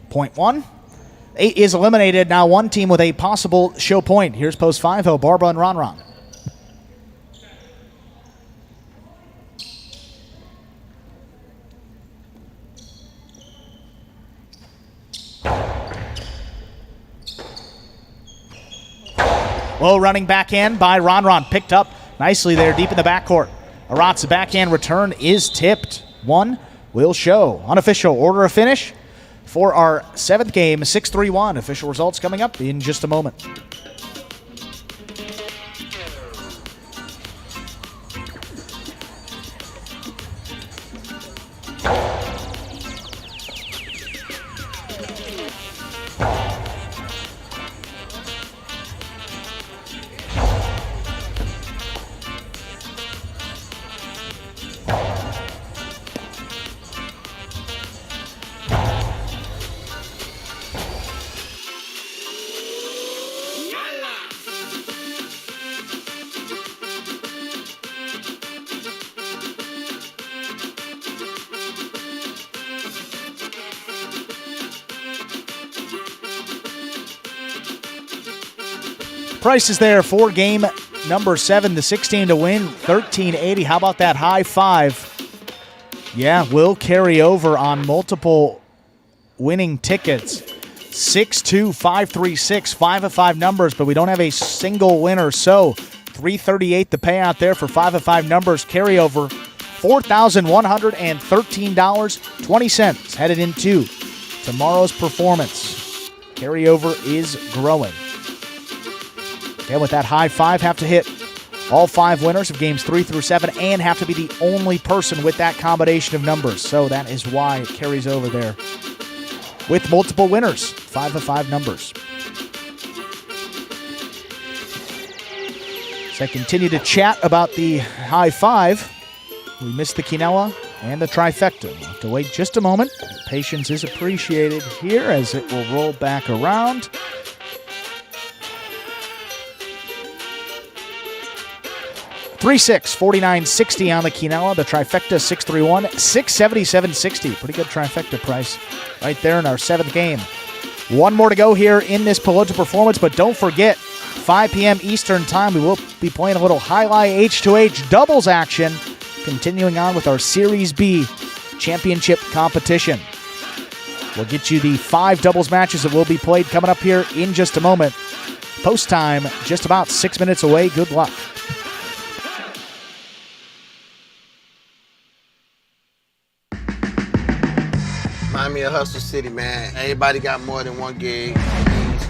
Point 1. 8 is eliminated. Now one team with a possible show point. Here's post 5, Elbarba and Ronron. Low running backhand by Ronron. Picked up nicely there deep in the backcourt. Arat's backhand return is tipped. 1 will show. Unofficial order of finish for our 7th game, 6-3-1. Official results coming up in just a moment. Price is there for game number 7, the 16 to win, $13.80. How about that high 5? Yeah, will carry over on multiple winning tickets. 6-2, 5-3-6, 5 of 5 numbers, but we don't have a single winner. So $338 the payout there for 5 of 5 numbers. Carryover $4,113.20 headed into tomorrow's performance. Carryover is growing. And with that high 5, have to hit all 5 winners of games 3 through 7 and have to be the only person with that combination of numbers. So that is why it carries over there with multiple winners, 5 of 5 numbers. So I continue to chat about the high 5. We missed the quinoa. and the trifecta. We'll have to wait just a moment. Patience is appreciated here as it will roll back around. $3-6, $49.60 on the quinella. The trifecta, $631, $677.60. Pretty good trifecta price right there in our 7th game. One more to go here in this Pelota performance, but don't forget, 5 p.m. Eastern time, we will be playing a little highlight H2H doubles action, continuing on with our Series B championship competition. We'll get you the 5 doubles matches that will be played coming up here in just a moment. Post time, just about 6 minutes away. Good luck. Remind me of Hustle City, man. Everybody got more than one gig.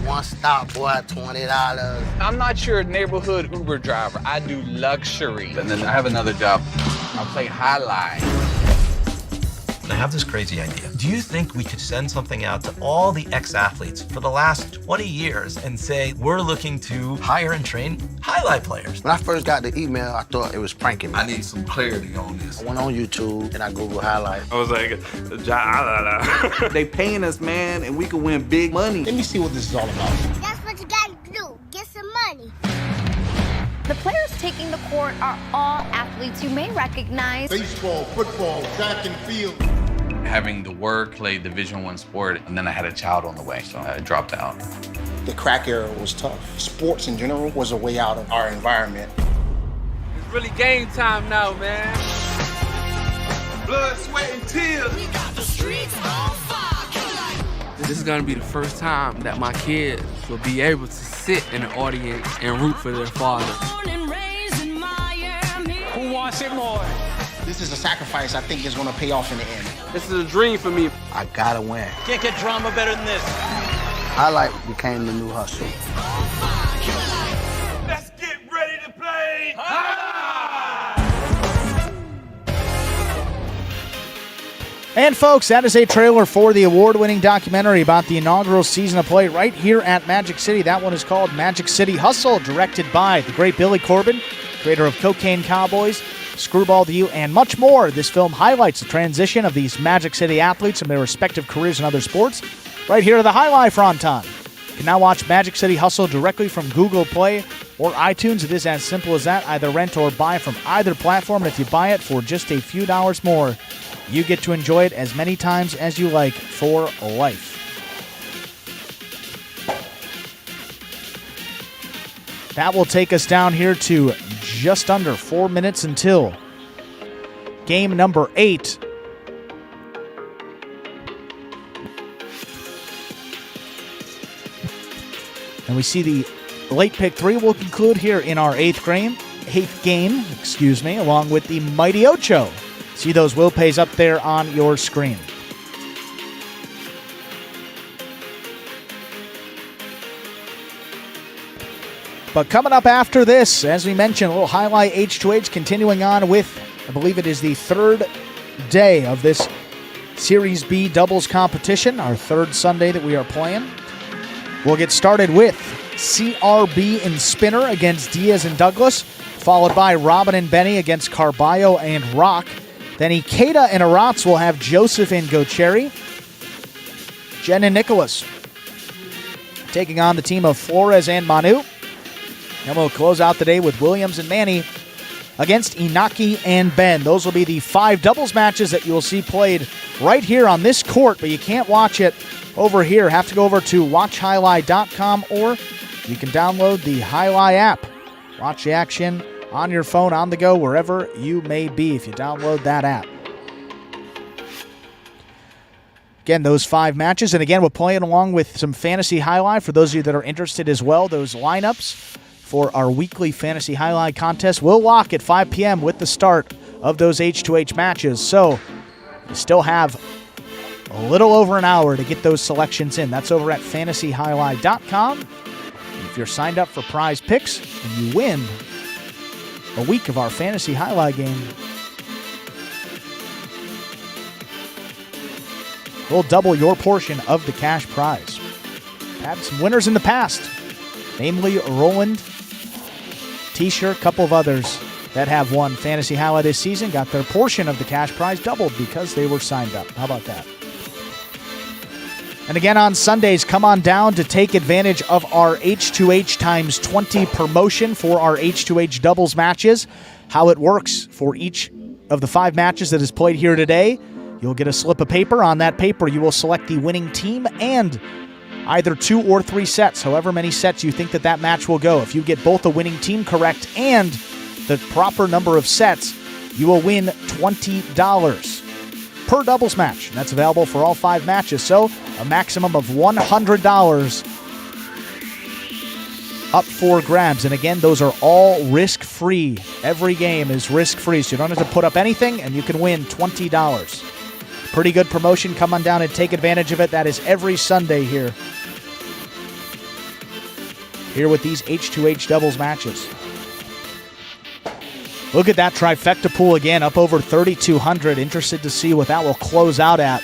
One stop, boy, $20. I'm not your neighborhood Uber driver. I do luxury. And then I have another job. I play highlight. I have this crazy idea. Do you think we could send something out to all the ex-athletes for the last 20 years and say, we're looking to hire and train highlight players? When I first got the email, I thought it was pranking me. I need some clarity on this. I went on YouTube and I Googled highlight. I was like, They paying us, man, and we can win big money. Let me see what this is all about. That's what you gotta do. Get some money. The players taking the court are all athletes you may recognize. Baseball, football, track and field. Having the work, played Division I sport, and then I had a child on the way, so I dropped out. The crack era was tough. Sports in general was a way out of our environment. It's really game time now, man. blood, sweat, and tears. We got the streets on fire. This is gonna be the first time that my kids will be able to sit in the audience and root for their father. Who wants it more? This is a sacrifice I think is going to pay off in the end. This is a dream for me. I gotta win. Can't get drama better than this. Highlight became the new hustle. Let's get ready to play. And folks, that is a trailer for the award-winning documentary about the inaugural season of play right here at Magic City. That one is called Magic City Hustle, directed by the great Billy Corbin, creator of Cocaine Cowboys, Screwball to You, and much more. This film highlights the transition of these Magic City athletes and their respective careers in other sports right here to the Highlight Fronton. You can now watch Magic City Hustle directly from Google Play or iTunes. It is as simple as that. Either rent or buy from either platform. And if you buy it for just a few dollars more, you get to enjoy it as many times as you like for life. That will take us down here to just under 4 minutes until game number 8. And we see the late pick 3 will conclude here in our 8th game, along with the Mighty Ocho. See those will pays up there on your screen. But coming up after this, as we mentioned, a little highlight H2H continuing on with, I believe it is the 3rd day of this Series B doubles competition, our 3rd Sunday that we are playing. We'll get started with CRB and Spinner against Diaz and Douglas, followed by Robin and Benny against Carballo and Rock. Then Ikeda and Aratz will have Joseph and Gocheri. Jen and Nicholas taking on the team of Flores and Manu. And we'll close out the day with Williams and Manny against Inaki and Ben. Those will be the 5 doubles matches that you will see played right here on this court, but you can't watch it over here. Have to go over to watchhighlight.com, or you can download the Highlight app. Watch the action on your phone, on the go, wherever you may be if you download that app. Again, those 5 matches. And again, we're playing along with some Fantasy Highlight for those of you that are interested as well. Those lineups for our weekly Fantasy Highlight contest will lock at 5 p.m. with the start of those H2H matches. So you still have a little over an hour to get those selections in. That's over at fantasyhighlight.com. And if you're signed up for prize picks and you win a week of our Fantasy Highlight game, we'll double your portion of the cash prize. Had some winners in the past, namely Roland, T-shirt, couple of others. that have won Fantasy Highlight this season got their portion of the cash prize doubled because they were signed up. How about that? And again on Sundays, come on down to take advantage of our H2H times 20 promotion for our H2H doubles matches. How it works for each of the 5 matches that is played here today, you'll get a slip of paper. On that paper, you will select the winning team and either 2 or 3 sets, however many sets you think that match will go. If you get both the winning team correct and the proper number of sets, you will win $20 per doubles match. That's available for all 5 matches, so a maximum of $100 up for grabs. And again, those are all risk-free. Every game is risk-free, so you don't have to put up anything, and you can win $20. Pretty good promotion. Come on down and take advantage of it. That is every Sunday here with these H2H doubles matches. Look at that trifecta pool again, up over 3,200. Interested to see what that will close out at.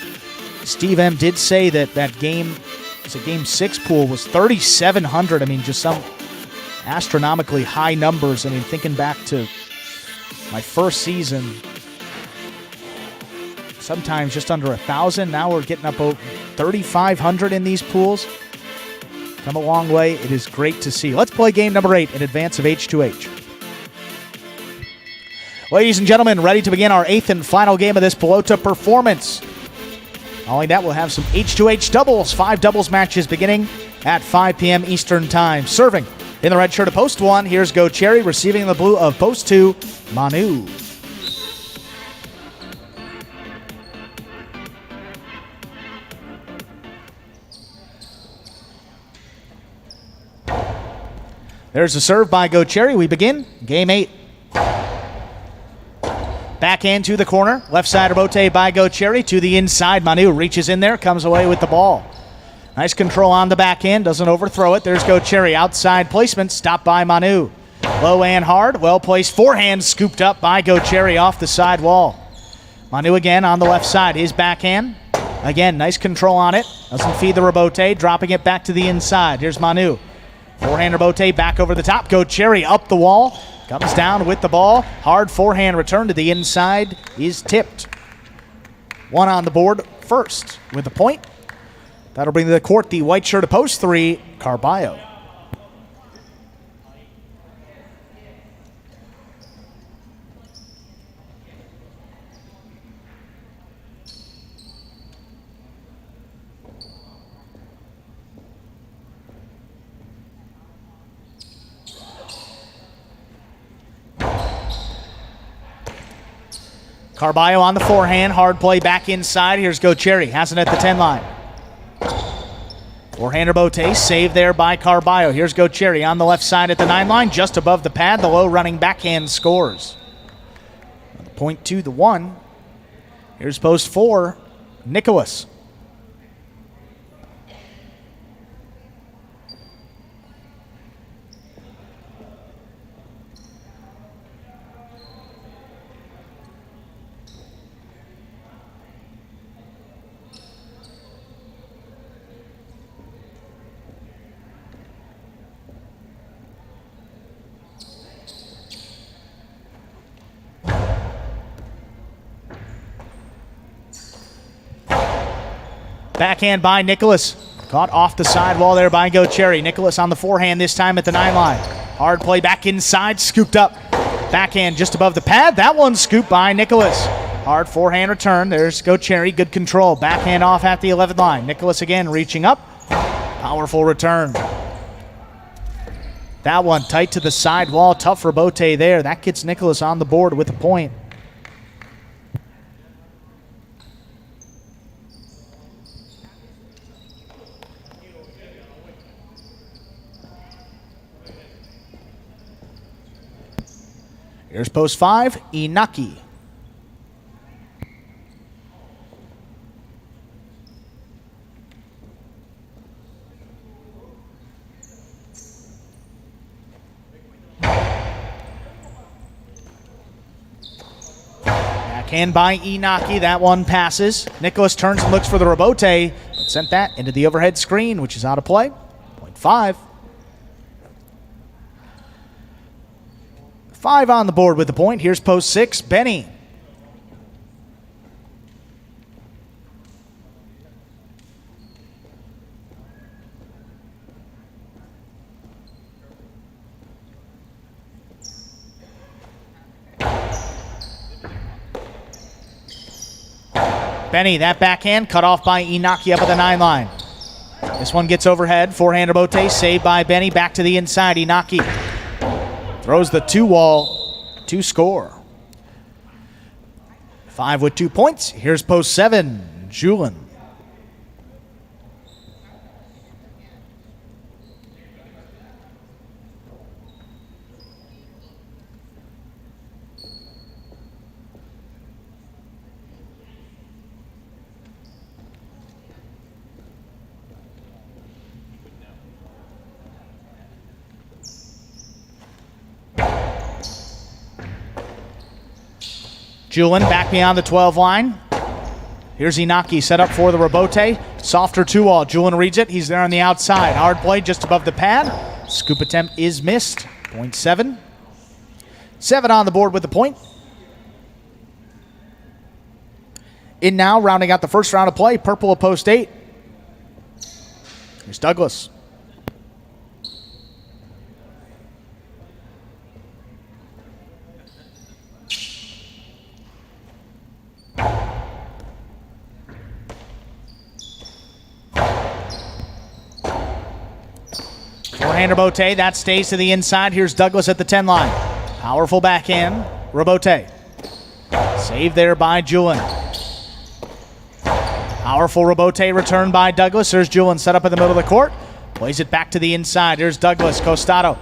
Steve M did say that game, it's a game 6 pool, was 3,700. I mean, just some astronomically high numbers. I mean, thinking back to my first season, sometimes just under 1,000. Now we're getting up over 3,500 in these pools. Come a long way. It is great to see. Let's play game number 8 in advance of H2H. Ladies and gentlemen, ready to begin our 8th and final game of this Pelota performance. Following that, we'll have some H2H doubles, 5 doubles matches beginning at 5 p.m. Eastern Time. Serving in the red shirt of Post 1, here's Go Cherry. Receiving in the blue of Post 2, Manu. There's a serve by Go Cherry. We begin game 8. Backhand to the corner. Left side rebote by Go Cherry. To the inside. Manu reaches in there. Comes away with the ball. Nice control on the backhand. Doesn't overthrow it. There's Go Cherry. Outside placement. Stopped by Manu. Low and hard. Well placed. Forehand scooped up by Go Cherry off the side wall. Manu again on the left side. His backhand. Again, nice control on it. Doesn't feed the rebote. Dropping it back to the inside. Here's Manu. Forehand rebote back over the top. Go Cherry up the wall. Comes down with the ball. Hard forehand return to the inside is tipped. 1 on the board first with the point. That'll bring to the court the white shirt of Post 3, Carballo. Carballo on the forehand. Hard play back inside. Here's Go Cherry. Has it at the 10 line. Forehand rebote. Save there by Carballo. Here's Go Cherry on the left side at the 9 line. Just above the pad. The low running backhand scores. The point to the 1. Here's Post 4. Nicholas. Backhand by Nicholas. Caught off the sidewall there by Go Cherry. Nicholas on the forehand this time at the 9 line. Hard play back inside. Scooped up. Backhand just above the pad. That one scooped by Nicholas. Hard forehand return. There's Go Cherry. Good control. Backhand off at the 11th line. Nicholas again reaching up. Powerful return. That one tight to the sidewall. Tough rebote there. That gets Nicholas on the board with a point. Here's Post 5, Inaki. Backhand by Inaki. That one passes. Nicholas turns and looks for the rebote, but sent that into the overhead screen, which is out of play. Point 5. 5 on the board with the point. Here's post 6, Benny. Benny, that backhand cut off by Inaki up at the 9 line. This one gets overhead. Forehand rebote, saved by Benny. Back to the inside. Inaki throws the 2-wall to score. 5 with 2 points. Here's post 7, Julin. Julin back beyond the 12 line. Here's Inaki set up for the rebote. Softer 2-wall. Julin reads it. He's there on the outside. Hard play just above the pad. Scoop attempt is missed. Point 7. 7 on the board with the point. In now, rounding out the first round of play, purple of post 8. Here's Douglas. Forehand rebote, that stays to the inside. Here's Douglas at the 10 line. Powerful backhand, rebote. Saved there by Julin. Powerful rebote return by Douglas. There's Julin set up in the middle of the court. Plays it back to the inside. Here's Douglas, Costado.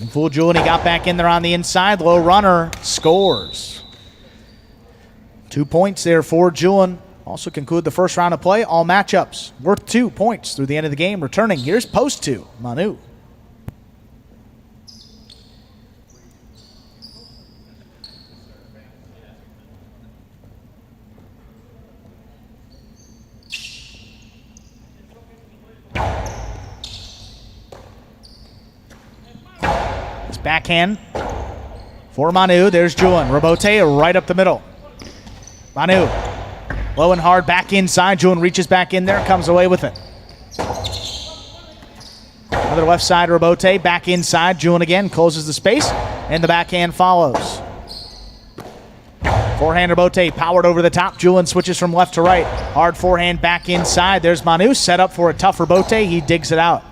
And fool Julin, he got back in there on the inside. Low runner, scores. 2 points there for Julin. Also conclude the first round of play. All matchups worth 2 points through the end of the game. Returning, here's post 2, Manu. His backhand for Manu. There's Julin. Rebote right up the middle. Manu. Low and hard, back inside. Julin reaches back in there, comes away with it. Another left side rebote, back inside. Julin again closes the space, and the backhand follows. Forehand rebote powered over the top. Julin switches from left to right. Hard forehand back inside. There's Manu, set up for a tough rebote. He digs it out.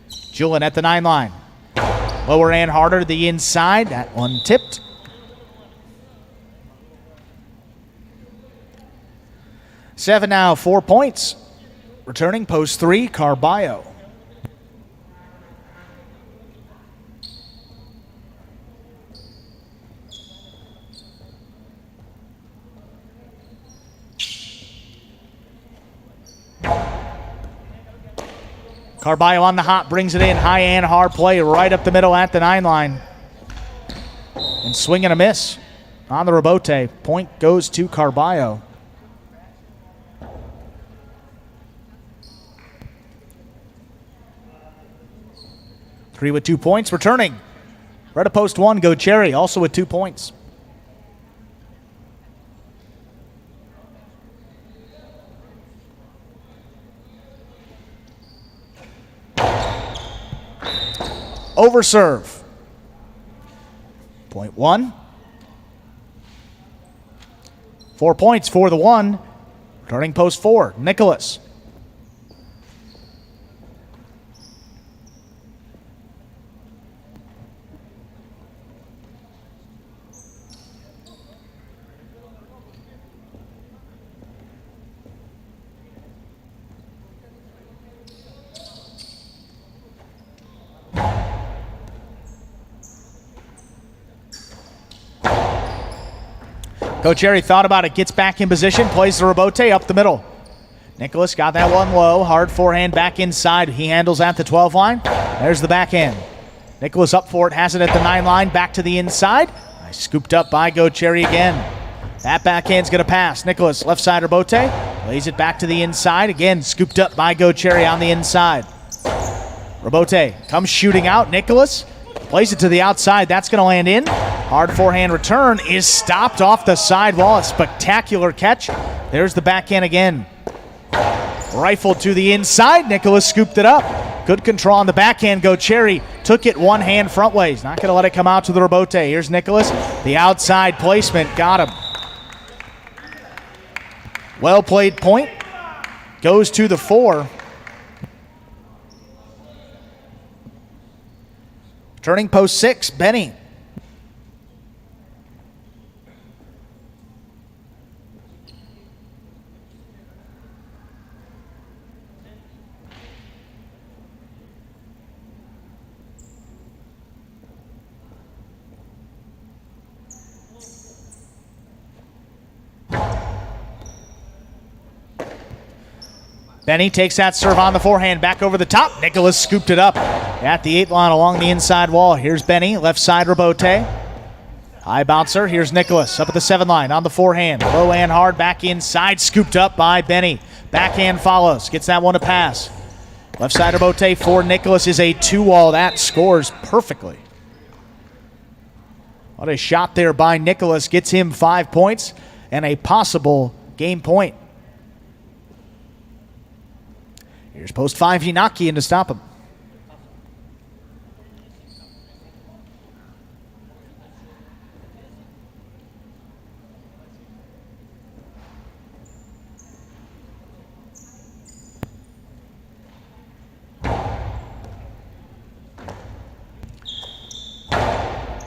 Julin at the 9 line. Lower and harder to the inside. That one tipped. Seven now, 4 points. Returning post 3, Carballo. Carballo on the hop, brings it in. High and hard play right up the middle at the 9 line. And swing and a miss on the rebote. Point goes to Carballo. Three with 2 points. Returning. Right at post 1, Go Cherry, also with 2 points. Overserve. Point 1. 4 points for the 1. Returning post 4, Nicholas. Coach Cherry thought about it, gets back in position, plays the rebote up the middle. Nicholas got that one low, hard forehand back inside. He handles at the 12 line. There's the backhand. Nicholas up for it, has it at the 9 line, back to the inside. Nice, scooped up by Go Cherry again. That backhand's gonna pass. Nicholas, left side rebote, plays it back to the inside. Again, scooped up by Go Cherry on the inside. Rebote comes shooting out. Nicholas Plays it to the outside. That's going to land in. Hard forehand return is stopped off the sidewall. A spectacular catch. There's the backhand again. Rifled to the inside. Nicholas scooped it up. Good control on the backhand. Go Cherry. Took it one hand front ways. Not going to let it come out to the rebote. Here's Nicholas. The outside placement. Got him. Well played point. Goes to the 4. Turning post 6, Benny. Benny takes that serve on the forehand, back over the top. Nicholas scooped it up at the 8 line along the inside wall. Here's Benny, left side rebote. High bouncer, here's Nicholas up at the 7 line on the forehand. Low and hard, back inside, scooped up by Benny. Backhand follows, gets that one to pass. Left side rebote for Nicholas is a 2-wall. That scores perfectly. What a shot there by Nicholas, gets him 5 points and a possible game point. Here's post 5, Inaki in to stop him.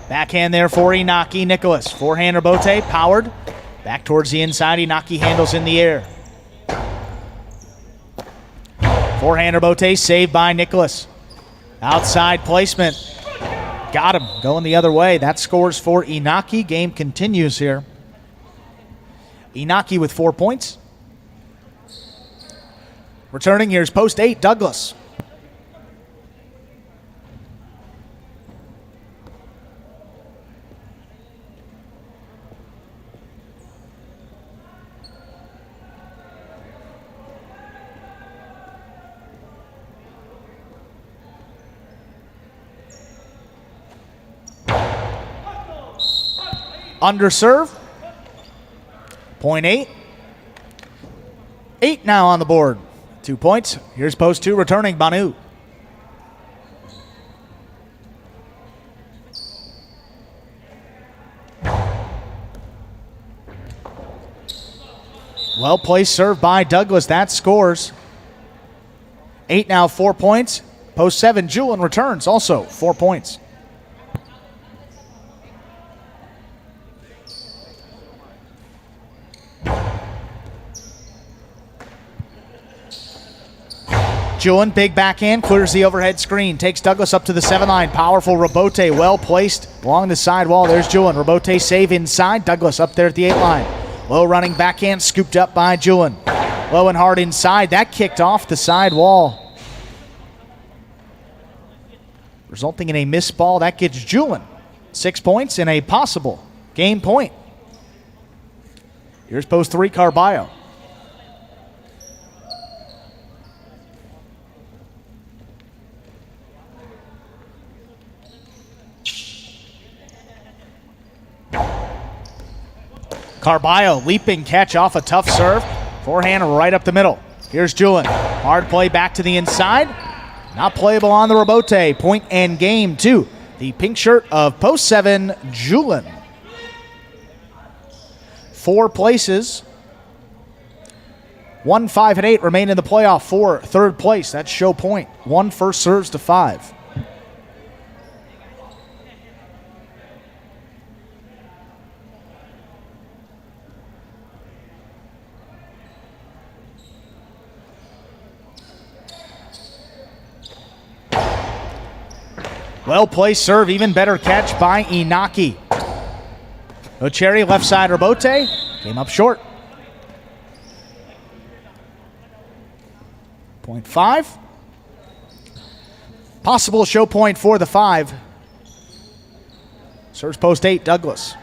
Backhand there for Inaki. Nicholas, forehand rebote, powered. Back towards the inside, Inaki handles in the air. Forehand rebote saved by Nicholas. Outside placement. Got him. Going the other way. That scores for Inaki. Game continues here. Inaki with 4 points. Returning, here's post 8, Douglas. Underserve. Point 8. 8 now on the board. 2 points. Here's post 2 returning Banu. Well placed serve by Douglas. That scores. 8 now, 4 points. Post 7, Julian returns also 4 points. Julian, big backhand, clears the overhead screen, takes Douglas up to the 7 line. Powerful rebote, well placed along the side wall. There's Julian. Rebote save inside. Douglas up there at the 8 line. Low running backhand, scooped up by Julian. Low and hard inside. That kicked off the side wall, resulting in a missed ball. That gets Julian 6 points and a possible game point. Here's post 3, Carballo. Carballo, leaping catch off a tough serve. Forehand right up the middle. Here's Julian. Hard play back to the inside. Not playable on the rebote. Point and game to the pink shirt of post 7, Julian. 4 places. 1, 5, and 8 remain in the playoff for third place. That's show point. 1 first serves to 5. Well placed serve, even better catch by Inaki. Ocheri left side rebote, came up short. Point 5. Possible show point for the 5. Serves post 8, Douglas.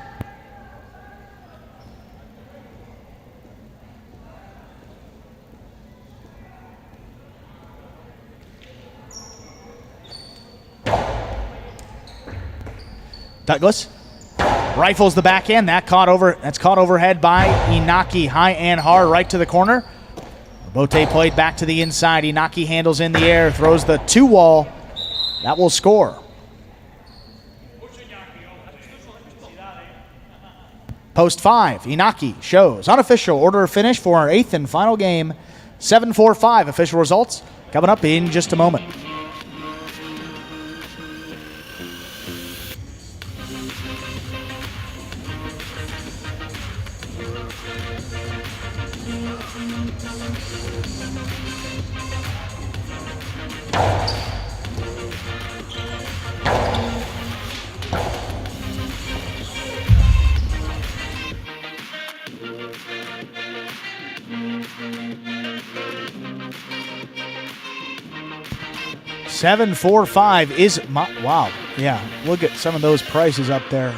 Douglas rifles the backhand. That's caught overhead by Inaki, high and hard, right to the corner. Bote played back to the inside. Inaki handles in the air, throws the 2-wall. That will score. Post 5, Inaki shows unofficial order of finish for our 8th and final game. 7-4-5 official results coming up in just a moment. $7-4-5 is wow. Yeah, look at some of those prices up there.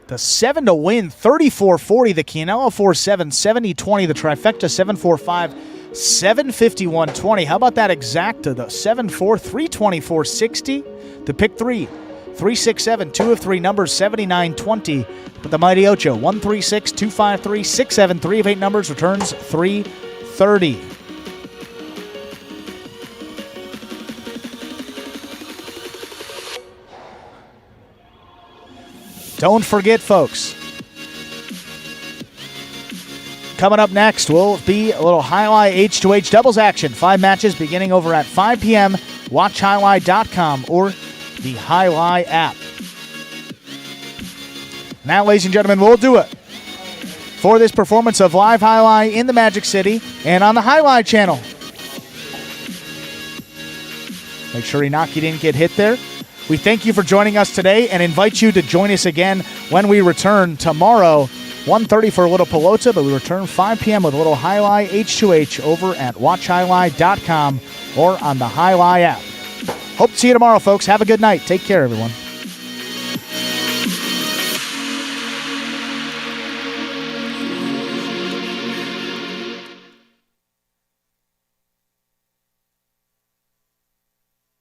The 7 to win, 34.40. The Chianello 4-7, 70.20. The trifecta 7-4-5, 751.20. How about that exacta? The 7-4, 324.60. The pick 3, 3-6-7, 2 of 3 numbers, 79.20. But the Mighty Ocho, 136, 253, 6-7, 3 of 8 numbers, returns 330. Don't forget, folks, coming up next will be a little Highlight H2H doubles action. 5 matches beginning over at 5 p.m. WatchHighlight.com or the Highlight app. Now, ladies and gentlemen, we'll do it for this performance of Live Highlight in the Magic City and on the Highlight channel. Make sure Inaki didn't get hit there. We thank you for joining us today and invite you to join us again when we return tomorrow, 1:30 for a little Pelota, but we return 5 p.m. with a little Highlight H2H over at WatchHighlight.com or on the Highlight app. Hope to see you tomorrow, folks. Have a good night. Take care, everyone.